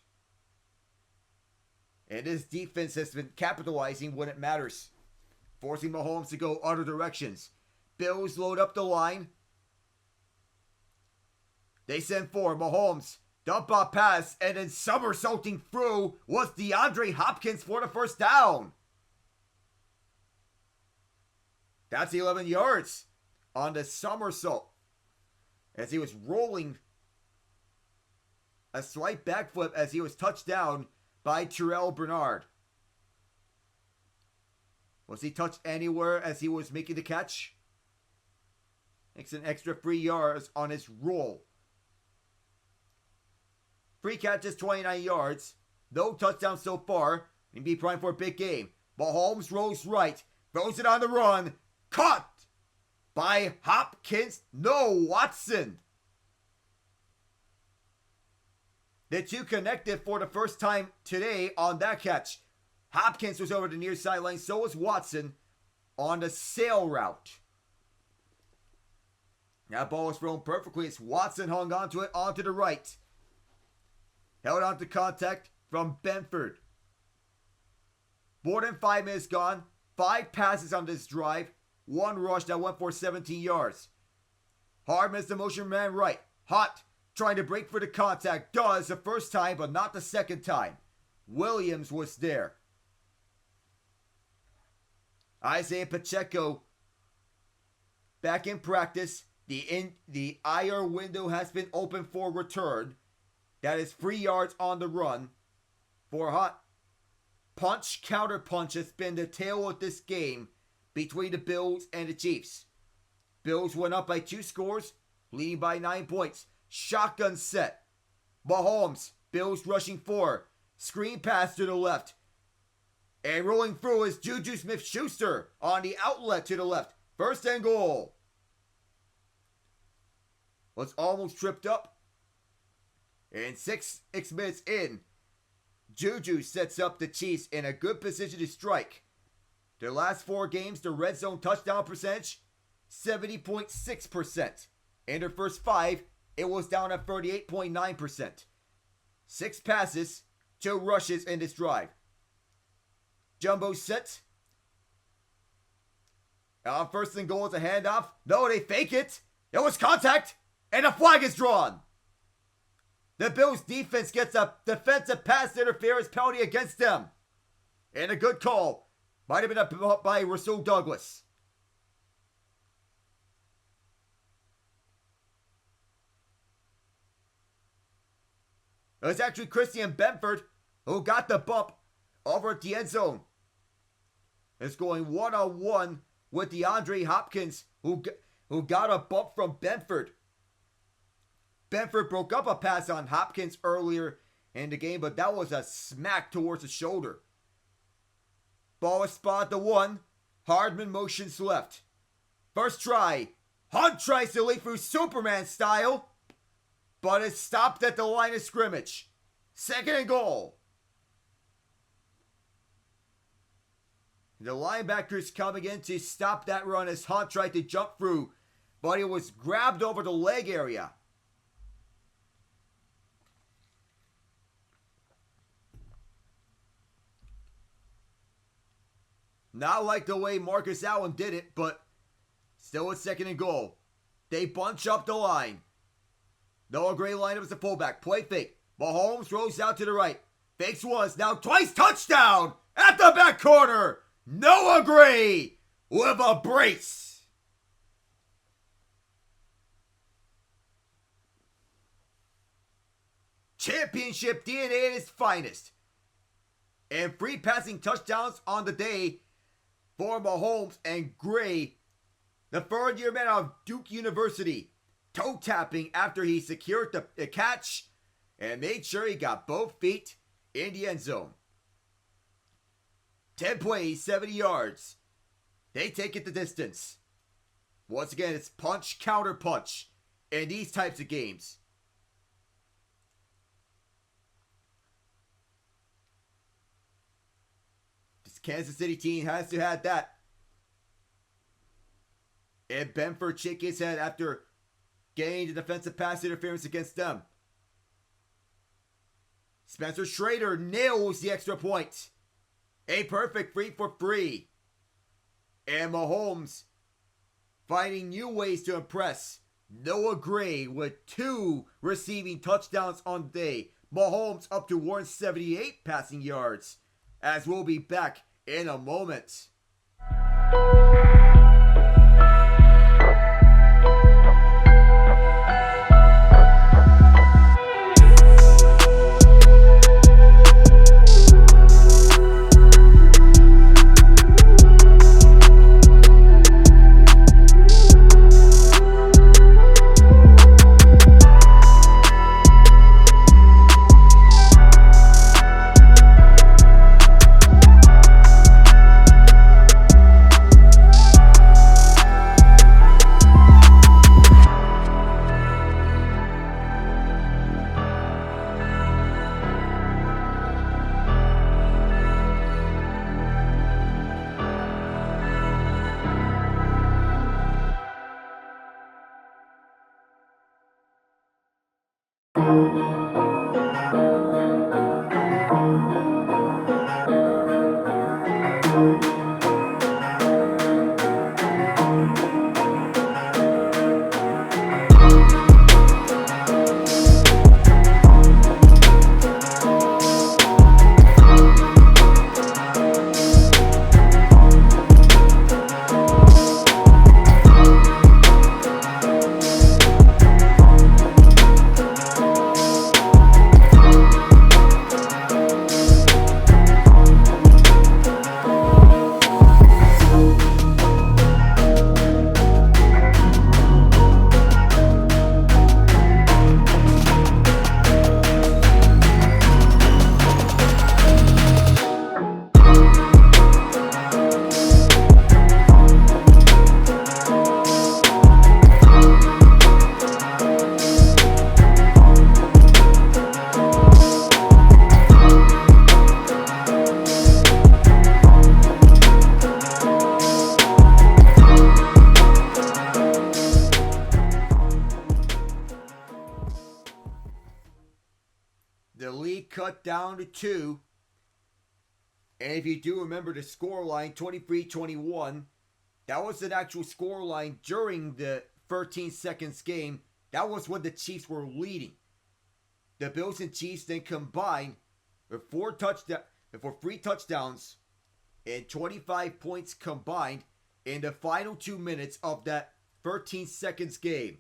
And his defense has been capitalizing when it matters, forcing Mahomes to go other directions. Bills load up the line. They send 4. Mahomes, dump off pass, and then somersaulting through was DeAndre Hopkins for the first down. That's 11 yards on the somersault as he was rolling a slight backflip as he was touched down by Terrell Bernard. Was he touched anywhere as he was making the catch? Makes an extra 3 yards on his roll. 3 catches, 29 yards. No touchdowns so far. And be primed for a big game. Mahomes rolls right. Throws it on the run. Caught by Hopkins. No, Watson. The two connected for the first time today on that catch. Hopkins was over the near sideline. So was Watson on the sail route. That ball was thrown perfectly as Watson hung onto it onto the right. Held on to contact from Benford. More than 5 minutes gone. 5 passes on this drive. 1 rush that went for 17 yards. Hard missed the motion man right. Hot trying to break for the contact. Does the first time, but not the second time. Williams was there. Isaiah Pacheco back in practice. The IR window has been open for return. That is 3 yards on the run for Hunt. Punch counter punch has been the tale of this game between the Bills and the Chiefs. Bills went up by 2 scores, leading by 9 points. Shotgun set. Mahomes, Bills rushing 4. Screen pass to the left. And rolling through is Juju Smith-Schuster on the outlet to the left. First and goal. Was almost tripped up. And 6 minutes in, Juju sets up the Chiefs in a good position to strike. Their last 4 games, the red zone touchdown percentage, 70.6%. In their first 5, it was down at 38.9%. 6 passes, 2 rushes in this drive. Jumbo set. On first and goal, it's a handoff. No, they fake it. It was contact, and a flag is drawn. The Bills defense gets a defensive pass interference penalty against them. And a good call. Might have been up by Rasul Douglas. It was actually Christian Benford who got the bump over at the end zone. It's going one-on-one with DeAndre Hopkins, who got a bump from Benford. Benford broke up a pass on Hopkins earlier in the game, but that was a smack towards the shoulder. Ball is spotted to 1. Hardman motions left. First try. Hunt tries to leap through Superman style, but it's stopped at the line of scrimmage. Second and goal. The linebackers coming in to stop that run as Hunt tried to jump through, but he was grabbed over the leg area. Not like the way Marcus Allen did it, but still a second and goal. They bunch up the line. Noah Gray lined up as a fullback. Play fake. Mahomes throws out to the right. Fakes once, now twice. Touchdown at the back corner. Noah Gray with a brace. Championship DNA at its finest. And 3 passing touchdowns on the day for Mahomes and Gray, the third-year man out of Duke University, toe-tapping after he secured the catch and made sure he got both feet in the end zone. 10 plays, 70 yards. They take it the distance. Once again, it's punch, counter punch in these types of games. This Kansas City team has to have that. And Benford shake his head after getting the defensive pass interference against them. Spencer Schrader nails the extra point. A perfect 3 for 3. And Mahomes finding new ways to impress. Noah Gray with 2 receiving touchdowns on the day. Mahomes up to 178 passing yards. As we'll be back in a moment. cut down to 2. And if you do remember the scoreline, 23-21, that was an actual scoreline during the 13 seconds game. That was when the Chiefs were leading. The Bills and Chiefs then combined for 3 touchdowns and 25 points combined in the final 2 minutes of that 13 seconds game.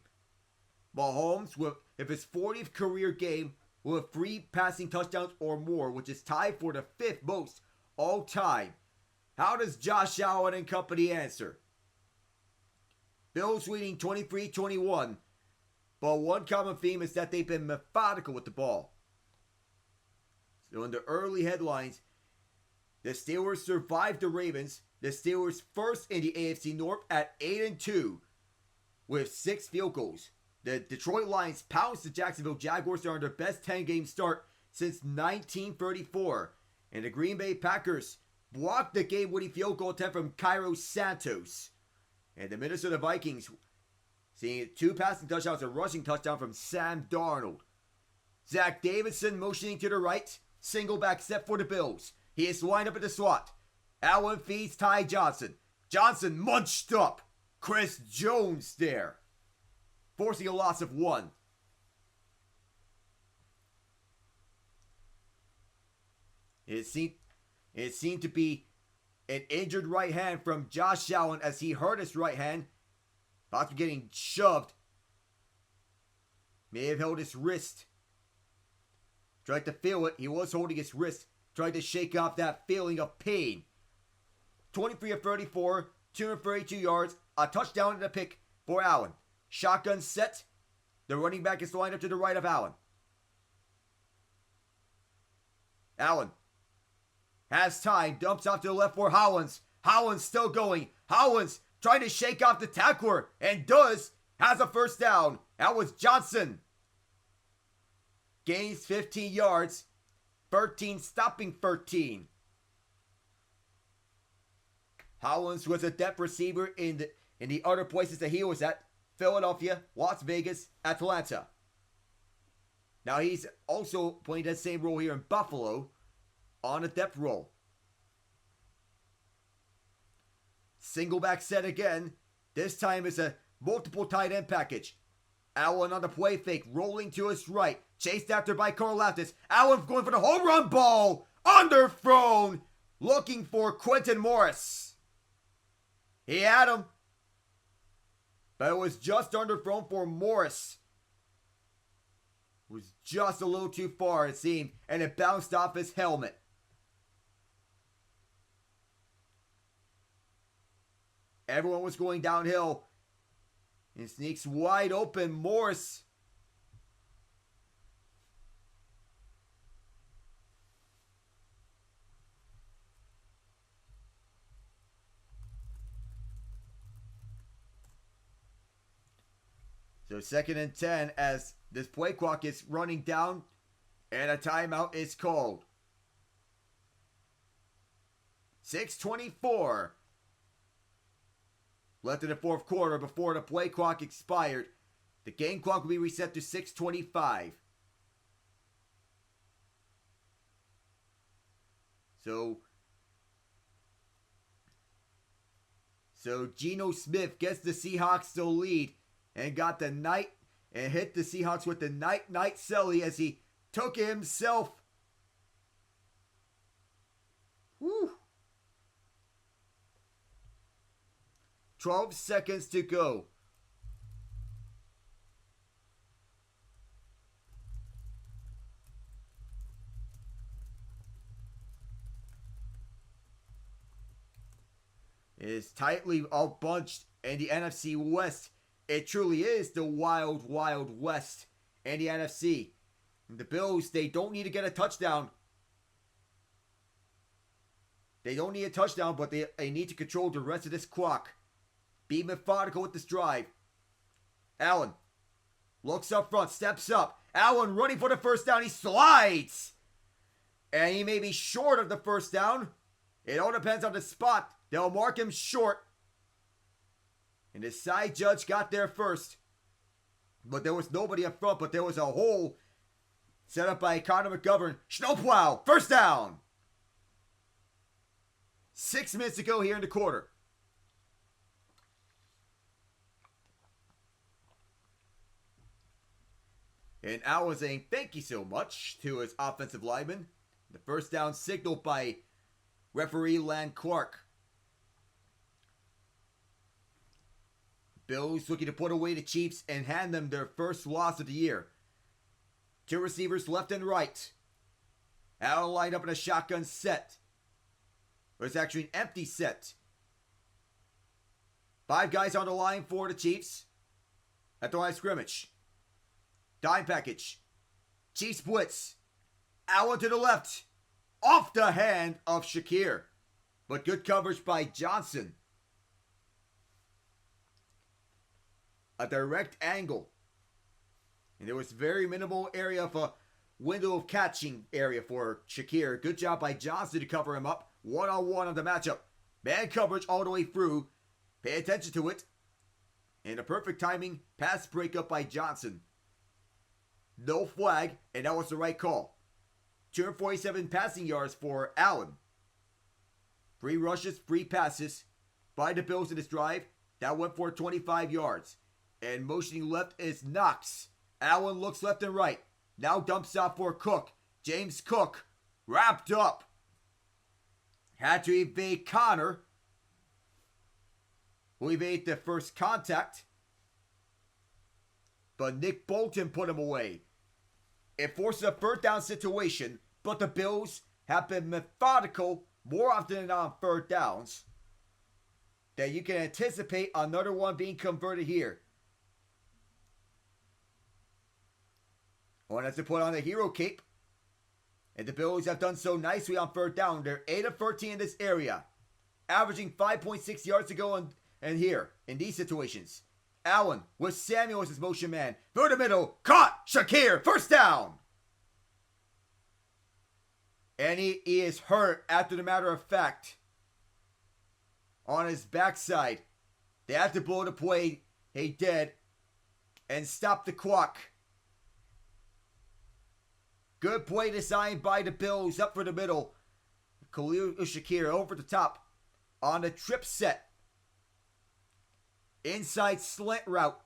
Mahomes, with his 40th career game, with 3 passing touchdowns or more, which is tied for the 5th most all time. How does Josh Allen and company answer? Bills leading 23-21, but one common theme is that they've been methodical with the ball. So in the early headlines, the Steelers survived the Ravens. The Steelers first in the AFC North at 8-2 with 6 field goals. The Detroit Lions pounced the Jacksonville Jaguars during their best 10-game start since 1934. And the Green Bay Packers blocked the game-winning field goal attempt from Cairo Santos. And the Minnesota Vikings seeing 2 passing touchdowns and a rushing touchdown from Sam Darnold. Zach Davidson motioning to the right. Single back set for the Bills. He is lined up at the slot. Allen feeds Ty Johnson. Johnson munched up. Chris Jones there, forcing a loss of 1. It seemed to be an injured right hand from Josh Allen as he hurt his right hand. Possibly getting shoved. May have held his wrist. Tried to feel it. He was holding his wrist. Tried to shake off that feeling of pain. 23 of 34, 232 yards, a touchdown and a pick for Allen. Shotgun set. The running back is lined up to the right of Allen. Allen has time, dumps off to the left for Howens. Howens still going. Howens trying to shake off the tackler and has a first down. That was Johnson. Gains 15 yards. 13 stopping 13. Howens was a depth receiver in the other places that he was at. Philadelphia, Las Vegas, Atlanta. Now he's also playing that same role here in Buffalo on a depth role. Single back set again. This time it's a multiple tight end package. Allen on the play fake, rolling to his right. Chased after by Karlaftis. Allen going for the home run ball. Underthrown. Looking for Quentin Morris. He had him. But it was just underthrown for Morris. It was just a little too far, it seemed. And it bounced off his helmet. Everyone was going downhill. And sneaks wide open. Morris. So 2nd and 10 as this play clock is running down and a timeout is called. 6:24 left in the 4th quarter before the play clock expired. The game clock will be reset to 6:25. So Geno Smith gets the Seahawks to lead and got the night and hit the Seahawks with the night celly as he took it himself. Woo. 12 seconds to go. It is tightly all bunched in the NFC West. It truly is the wild, wild West in the NFC. And the Bills, they don't need to get a touchdown. They don't need a touchdown, but they need to control the rest of this clock. Be methodical with this drive. Allen looks up front, steps up. Allen running for the first down. He slides. And he may be short of the first down. It all depends on the spot. They'll mark him short. And the side judge got there first. But there was nobody up front, but there was a hole Set up by Connor McGovern. Snowplow. First down. 6 minutes to go here in the quarter. And Allen saying thank you so much to his offensive lineman. The first down signaled by referee Lan Clark. Bills looking to put away the Chiefs and hand them their first loss of the year. 2 receivers left and right. Allen lined up in a shotgun set. But it's actually an empty set. 5 guys on the line for the Chiefs. At the line of scrimmage. Dime package. Chiefs blitz. Allen to the left. Off the hand of Shakir. But good coverage by Johnson. A direct angle. And there was very minimal area of a window of catching area for Shakir. Good job by Johnson to cover him up. One-on-one on the matchup. Man coverage all the way through. Pay attention to it. And a perfect timing pass breakup by Johnson. No flag, and that was the right call. 247 passing yards for Allen. 3 rushes, 3 passes by the Bills in this drive. That went for 25 yards. And motioning left is Knox. Allen looks left and right. Now dumps out for Cook. James Cook wrapped up. Had to evade Connor, who evaded the first contact. But Nick Bolton put him away. It forces a third down situation, but the Bills have been methodical more often than not on third downs. That you can anticipate another one being converted here. One has to put on the hero cape. And the Bills have done so nicely on third down. They're 8 of 13 in this area. Averaging 5.6 yards to go and here in these situations. Allen with Samuel as his motion man. Through the middle. Caught. Shakir. First down. And he is hurt after the matter of fact. On his backside. They have to blow the play. He dead. And stop the clock. Good play designed by the Bills up for the middle. Khalil Shakir over the top on the trip set. Inside slant route.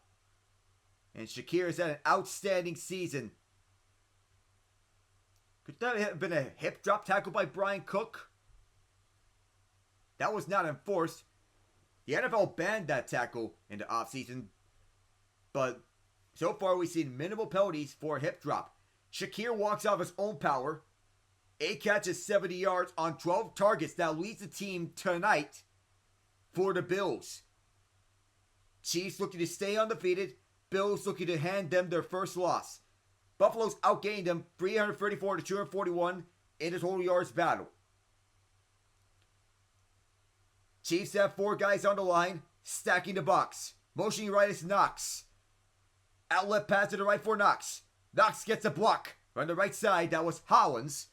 And Shakir has had an outstanding season. Could that have been a hip drop tackle by Brian Cook? That was not enforced. The NFL banned that tackle in the offseason. But so far we've seen minimal penalties for a hip drop. Shakir walks off his own power. 8 catches, 70 yards on 12 targets. That leads the team tonight for the Bills. Chiefs looking to stay undefeated. Bills looking to hand them their first loss. Buffalo's outgained them 334 to 241 in the total yards battle. Chiefs have 4 guys on the line, stacking the box. Motioning right is Knox. Outlet pass to the right for Knox. Knox gets a block on the right side. That was Hollins.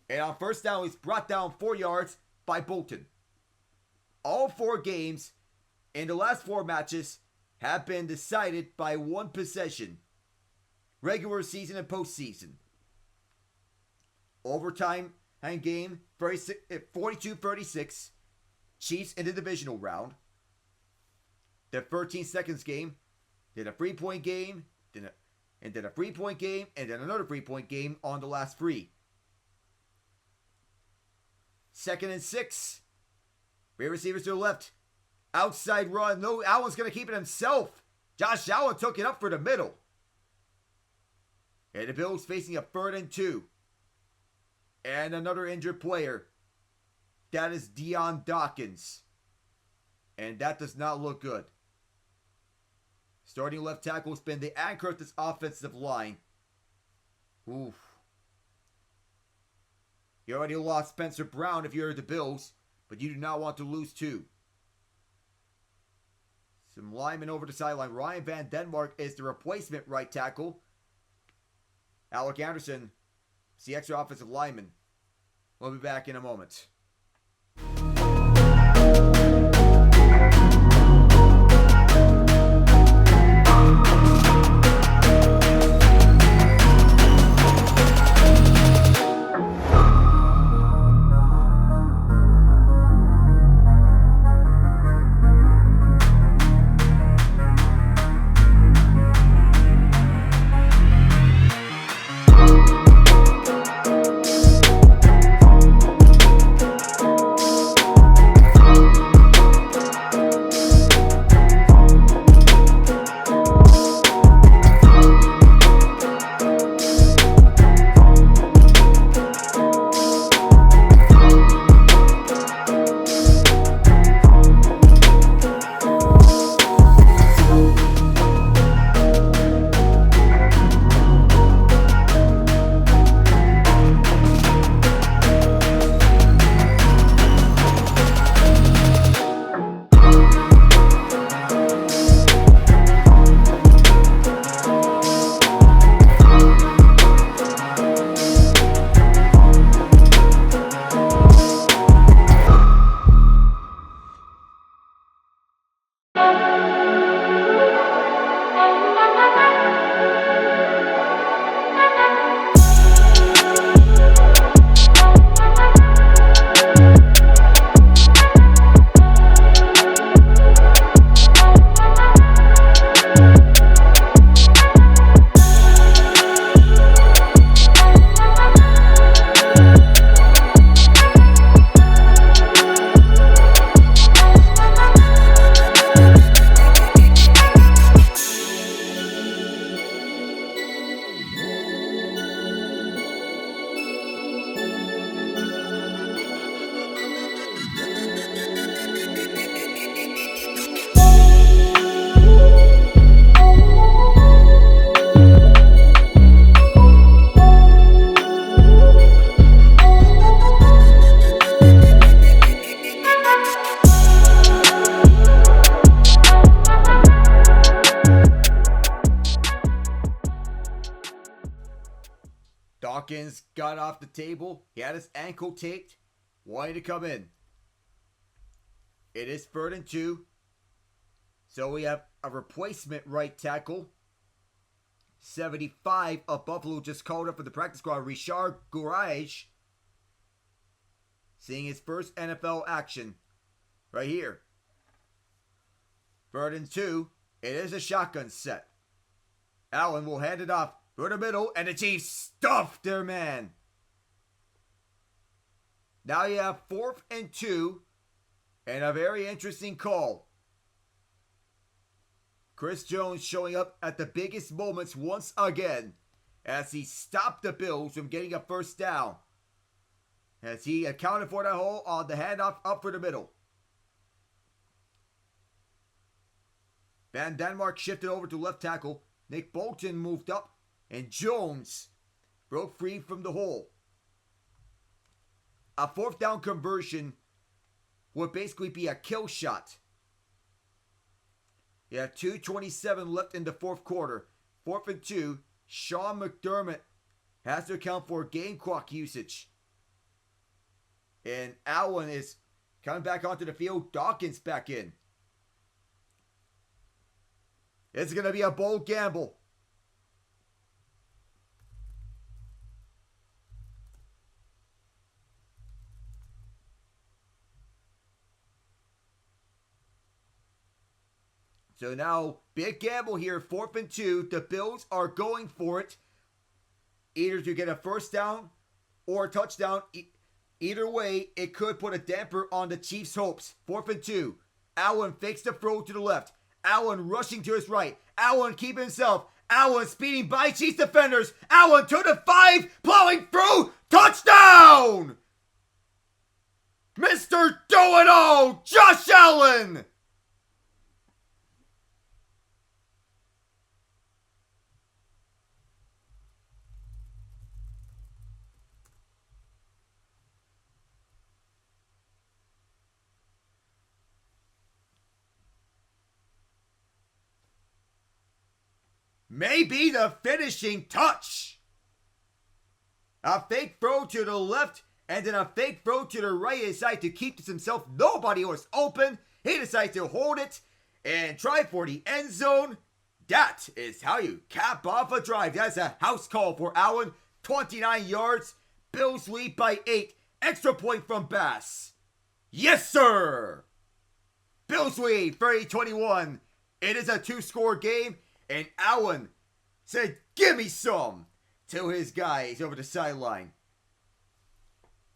And on first down, he's brought down 4 yards by Bolton. All 4 games in the last 4 matches have been decided by 1 possession. Regular season and postseason. Overtime and game, 42-36. Chiefs in the divisional round. The 13 seconds game. Then a 3-point game. Then a 3-point game. And then another 3-point game on the last 3. 2nd and 6. 3 receivers to the left. Outside run. No, Allen's going to keep it himself. Josh Allen took it up for the middle. And the Bills facing a 3rd and 2. And another injured player. That is Dion Dawkins. And that does not look good. Starting left tackle has been the anchor of this offensive line. Oof. You already lost Spencer Brown if you're the Bills, but you do not want to lose 2. Some linemen over the sideline. Ryan Van Denmark is the replacement right tackle. Alec Anderson is the extra offensive lineman. We'll be back in a moment. Dawkins got off the table. He had his ankle taped. Wanted to come in. It is 3rd and 2. So we have a replacement right tackle. 75 of Buffalo just called up for the practice squad. Richard Gourage. Seeing his first NFL action. Right here. 3rd and 2. It is a shotgun set. Allen will hand it off through the middle, and the Chiefs stuffed their man. Now you have 4th and 2, and a very interesting call. Chris Jones showing up at the biggest moments once again as he stopped the Bills from getting a first down. As he accounted for that hole on the handoff up for the middle. Van Denmark shifted over to left tackle. Nick Bolton moved up, and Jones broke free from the hole. A 4th down conversion would basically be a kill shot. You have 2:27 left in the 4th quarter. 4th and 2. Sean McDermott has to account for game clock usage. And Allen is coming back onto the field. Dawkins back in. It's going to be a bold gamble. So now, big gamble here, 4th and 2. The Bills are going for it. Either to get a first down or a touchdown. Either way, it could put a damper on the Chiefs' hopes. 4th and 2. Allen fakes the throw to the left. Allen rushing to his right. Allen keeping himself. Allen speeding by Chiefs defenders. Allen to the 5, plowing through. Touchdown! Mr. Do-It-All, Josh Allen! Maybe the finishing touch. A fake throw to the left and then a fake throw to the right. He decided to keep this himself. Nobody was open. He decided to hold it and try for the end zone. That is how you cap off a drive. That's a house call for Allen. 29 yards. Bills lead by 8. Extra point from Bass. Yes, sir. Bills lead 30-21. It is a 2-score game. And Allen said, "Give me some," to his guys over the sideline.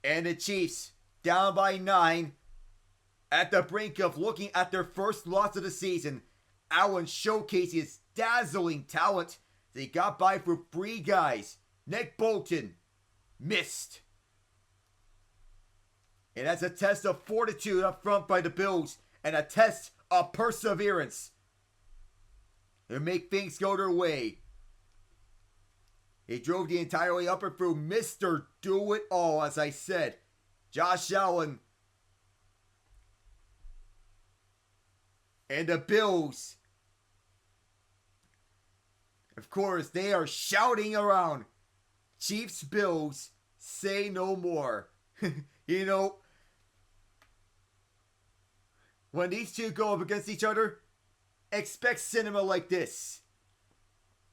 And the Chiefs, down by 9, at the brink of looking at their first loss of the season. Allen showcased his dazzling talent. They got by for 3 guys. Nick Bolton missed. And that's a test of fortitude up front by the Bills. And a test of perseverance. To make things go their way. He drove the entire way up and through. Mr. Do-It-All, as I said. Josh Allen. And the Bills. Of course, they are shouting around. Chiefs, Bills, say no more. You know, when these two go up against each other, expect cinema like this.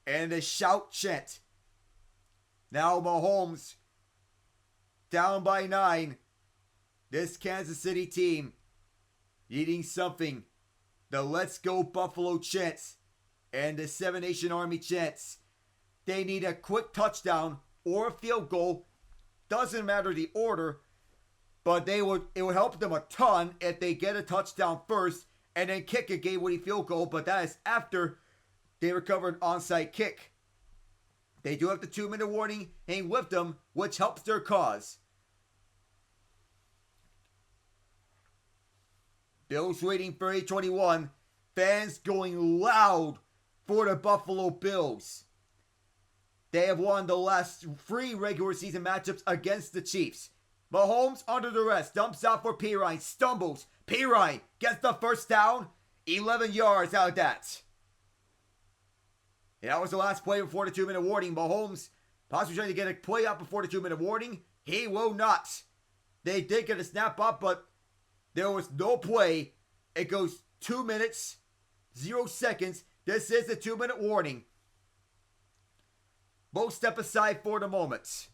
And a shout chant. Now Mahomes down by 9. This Kansas City team needing something. The Let's Go Buffalo chants and the 7 Nation Army chants. They need a quick touchdown or a field goal. Doesn't matter the order, but it would help them a ton if they get a touchdown first and then kick a game-winning field goal, but that is after they recover an onside kick. They do have the 2-minute warning hang with them, which helps their cause. Bills waiting for 8-21. Fans going loud for the Buffalo Bills. They have won the last 3 regular season matchups against the Chiefs. Mahomes under duress, dumps out for Pirine, stumbles. Pirine gets the first down, 11 yards out of that. And that was the last play before the 2-minute warning. Mahomes Possibly trying to get a play out before the 2-minute warning. He will not. They did get a snap up, but there was no play. It goes 2 minutes, 0 seconds. This is the 2-minute warning. Both step aside for the moment.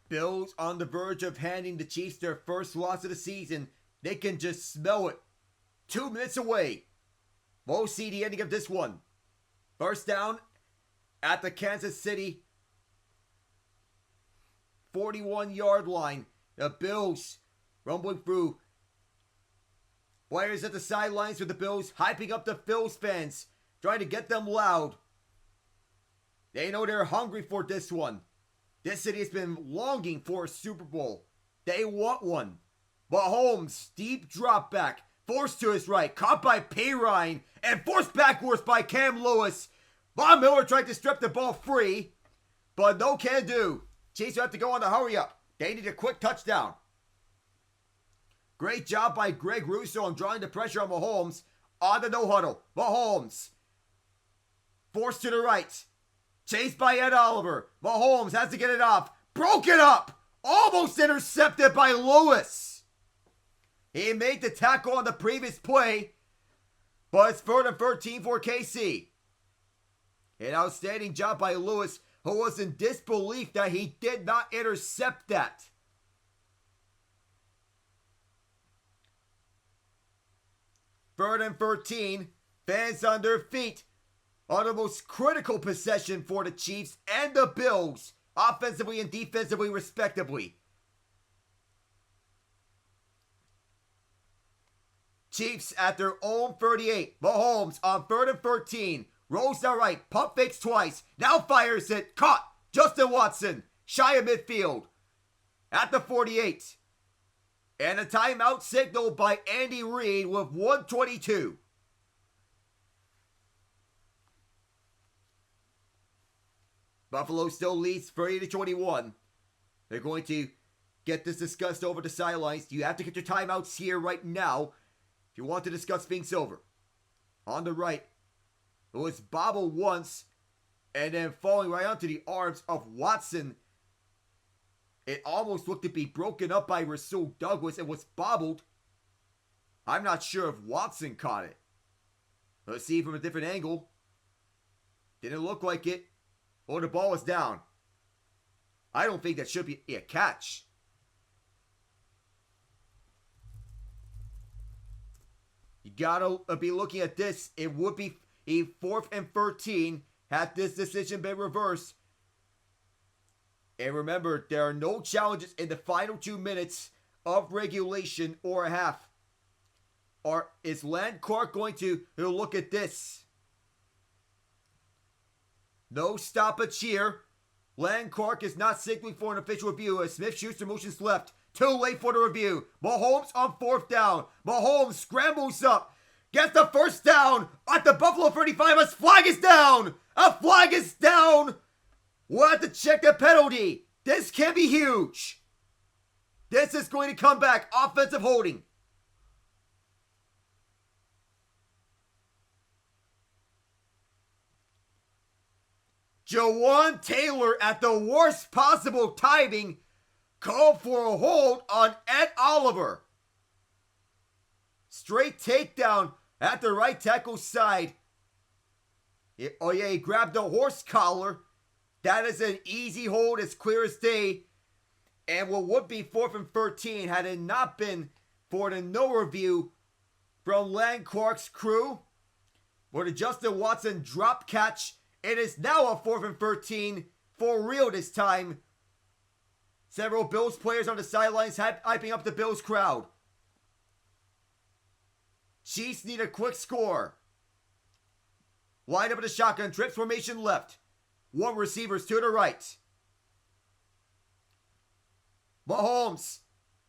Bills on the verge of handing the Chiefs their first loss of the season. They can just smell it. 2 minutes away. We'll see the ending of this one. First down at the Kansas City 41-yard line. The Bills rumbling through. Players at the sidelines with the Bills, hyping up the Bills fans, trying to get them loud. They know they're hungry for this one. This city has been longing for a Super Bowl. They want one. Mahomes, deep drop back, forced to his right, caught by Pirine, and forced backwards by Cam Lewis. Von Miller tried to strip the ball free, but no can do. Chiefs have to go on the hurry up. They need a quick touchdown. Great job by Greg Russo on drawing the pressure on Mahomes on the no huddle. Mahomes forced to the right. Chased by Ed Oliver. Mahomes has to get it off. Broken up. Almost intercepted by Lewis. He made the tackle on the previous play, but it's 3rd and 13 for KC. An outstanding job by Lewis, who was in disbelief that he did not intercept that. Third and 13. Fans on their feet. On the most critical possession for the Chiefs and the Bills, offensively and defensively respectively. Chiefs at their own 38. Mahomes on 3rd and 13. Rolls down right, pump fakes twice, now fires it, caught. Justin Watson, shy of midfield. At the 48. And a timeout signaled by Andy Reid with 1:22. Buffalo still leads 30-21. They're going to get this discussed over the sidelines. You have to get your timeouts here right now if you want to discuss things over. On the right, it was bobbled once and then falling right onto the arms of Watson. It almost looked to be broken up by Rasul Douglas and was bobbled. I'm not sure if Watson caught it. Let's see from a different angle. Didn't look like it. Oh, the ball was down. I don't think that should be a catch. You gotta be looking at this. It would be a 4th and 13 had this decision been reversed. And remember, there are no challenges in the final 2 minutes of regulation or a half. Or is Land Clark going to look at this? No stoppage here. Land Clark is not signaling for an official review as Smith-Schuster motions left. Too late for the review. Mahomes on 4th down. Mahomes scrambles up. Gets the first down at the Buffalo 35. A flag is down. A flag is down. We'll have to check the penalty. This can be huge. This is going to come back. Offensive holding. Jawan Taylor at the worst possible timing called for a hold on Ed Oliver. Straight takedown at the right tackle side. Oh yeah, he grabbed the horse collar. That is an easy hold, as clear as day. And what would be 4th and 13 had it not been for the no review from Land Clark's crew. For the Justin Watson drop catch. It is now a 4th and 13 for real this time. Several Bills players on the sidelines hyping up the Bills crowd. Chiefs need a quick score. Line up in the shotgun, trips formation left. 1 receivers to the right. Mahomes.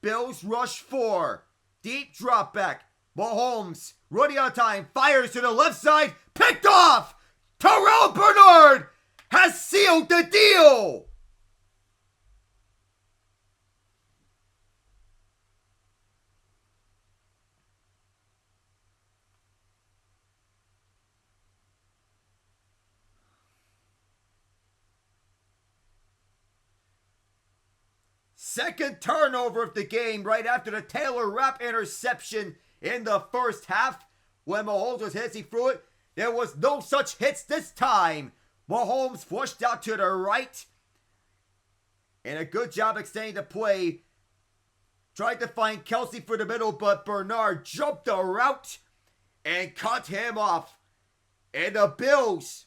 Bills rush 4. Deep drop back. Mahomes running out of time. Fires to the left side. Picked off. Terrell Bernard has sealed the deal. Second turnover of the game right after the Taylor Rapp interception in the first half. When Mahomes was hit, he threw it. There was no such hits this time. Mahomes flushed out to the right. And a good job extending the play. Tried to find Kelsey for the middle, but Bernard jumped the route and cut him off. And the Bills,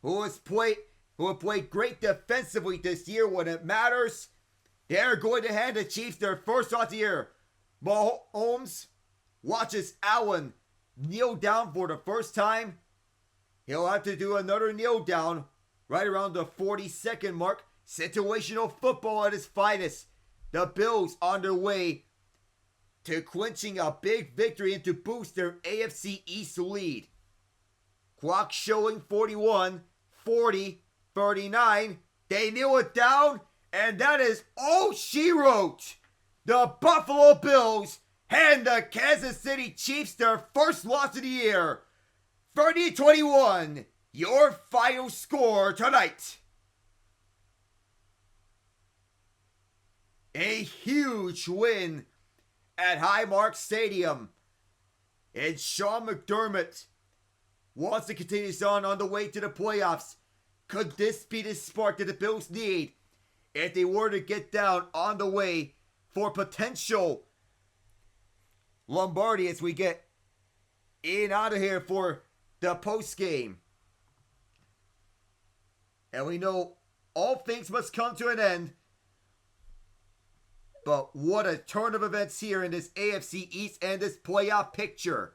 who have played great defensively this year when it matters, they're going to hand the Chiefs their first shot of the year. Mahomes watches Allen kneel down for the first time. He'll have to do another kneel down right around the 40-second mark. Situational football at its finest. The Bills on their way to clinching a big victory and to boost their AFC East lead. Clock showing 41, 40, 39. They kneel it down, and that is all she wrote. The Buffalo Bills hand the Kansas City Chiefs their first loss of the year. 30-21, your final score tonight. A huge win at Highmark Stadium. And Sean McDermott wants to continue this on the way to the playoffs. Could this be the spark that the Bills need if they were to get down on the way for potential Lombardi as we get in out of here for the post game? And we know all things must come to an end. But what a turn of events here in this AFC East and this playoff picture.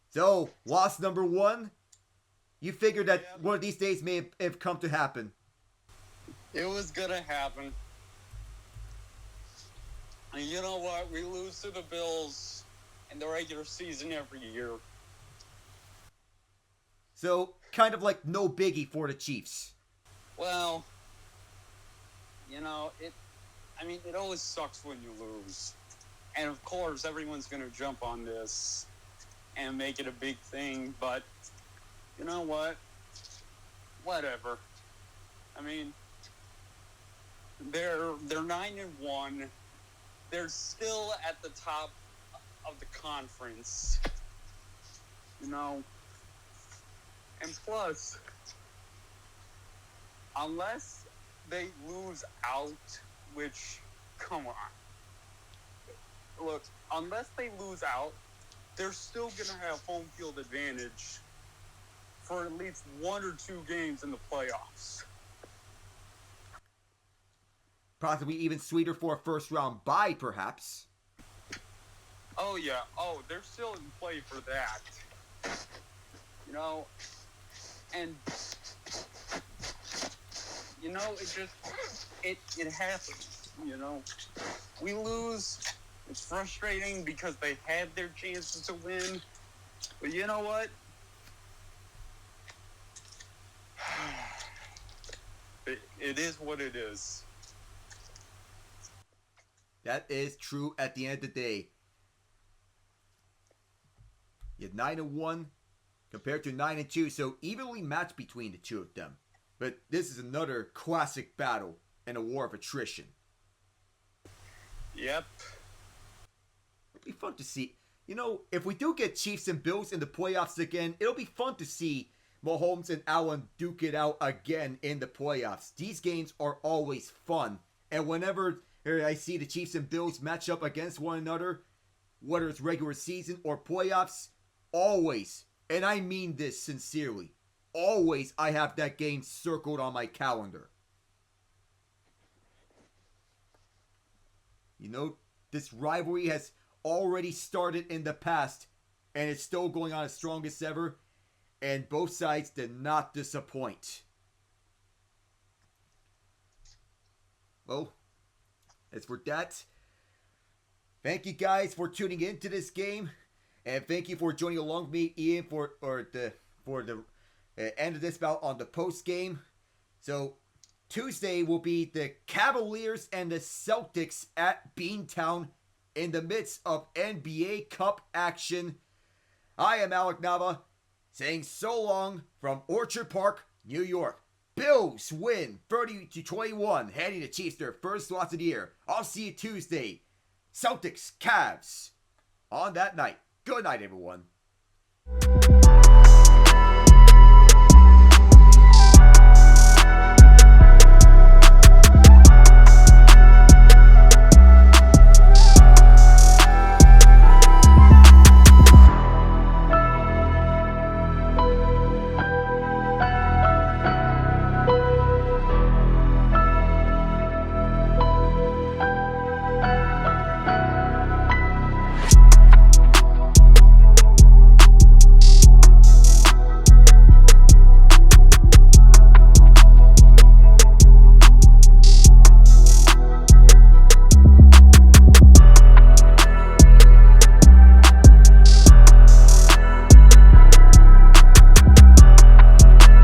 So, loss number 1. You figured that one of these days may have come to happen. It was going to happen. And you know what? We lose to the Bills in the regular season every year. So, kind of like no biggie for the Chiefs. Well, you know, it always sucks when you lose. And of course, everyone's going to jump on this and make it a big thing. But, you know what? Whatever. I mean, they're 9-1. They're still at the top of the conference. You know, And plus, unless they lose out, which, come on. Look, unless they lose out, they're still going to have home field advantage for at least 1 or 2 games in the playoffs. Possibly even sweeter for a first round bye, perhaps. Oh, yeah. Oh, they're still in play for that. You know, and, you know, it happens, you know. We lose. It's frustrating because they had their chances to win. But you know what? It is what it is. That is true at the end of the day. You had 9-1 compared to 9-2, so evenly matched between the two of them. But this is another classic battle and a war of attrition. Yep. It'll be fun to see. You know, if we do get Chiefs and Bills in the playoffs again, it'll be fun to see Mahomes and Allen duke it out again in the playoffs. These games are always fun. And whenever I see the Chiefs and Bills match up against one another, whether it's regular season or playoffs, always, and I mean this sincerely, always I have that game circled on my calendar. You know, this rivalry has already started in the past, and it's still going on as strong as ever, and both sides did not disappoint. Well, as for that, thank you guys for tuning into this game, and thank you for joining along with me, Ian, for the end of this bout on the post game. So Tuesday will be the Cavaliers and the Celtics at Beantown in the midst of NBA Cup action. I am Alec Nava, saying so long from Orchard Park, New York. Bills win 30-21, handing the Chiefs their first loss of the year. I'll see you Tuesday. Celtics, Cavs on that night. Good night, everyone.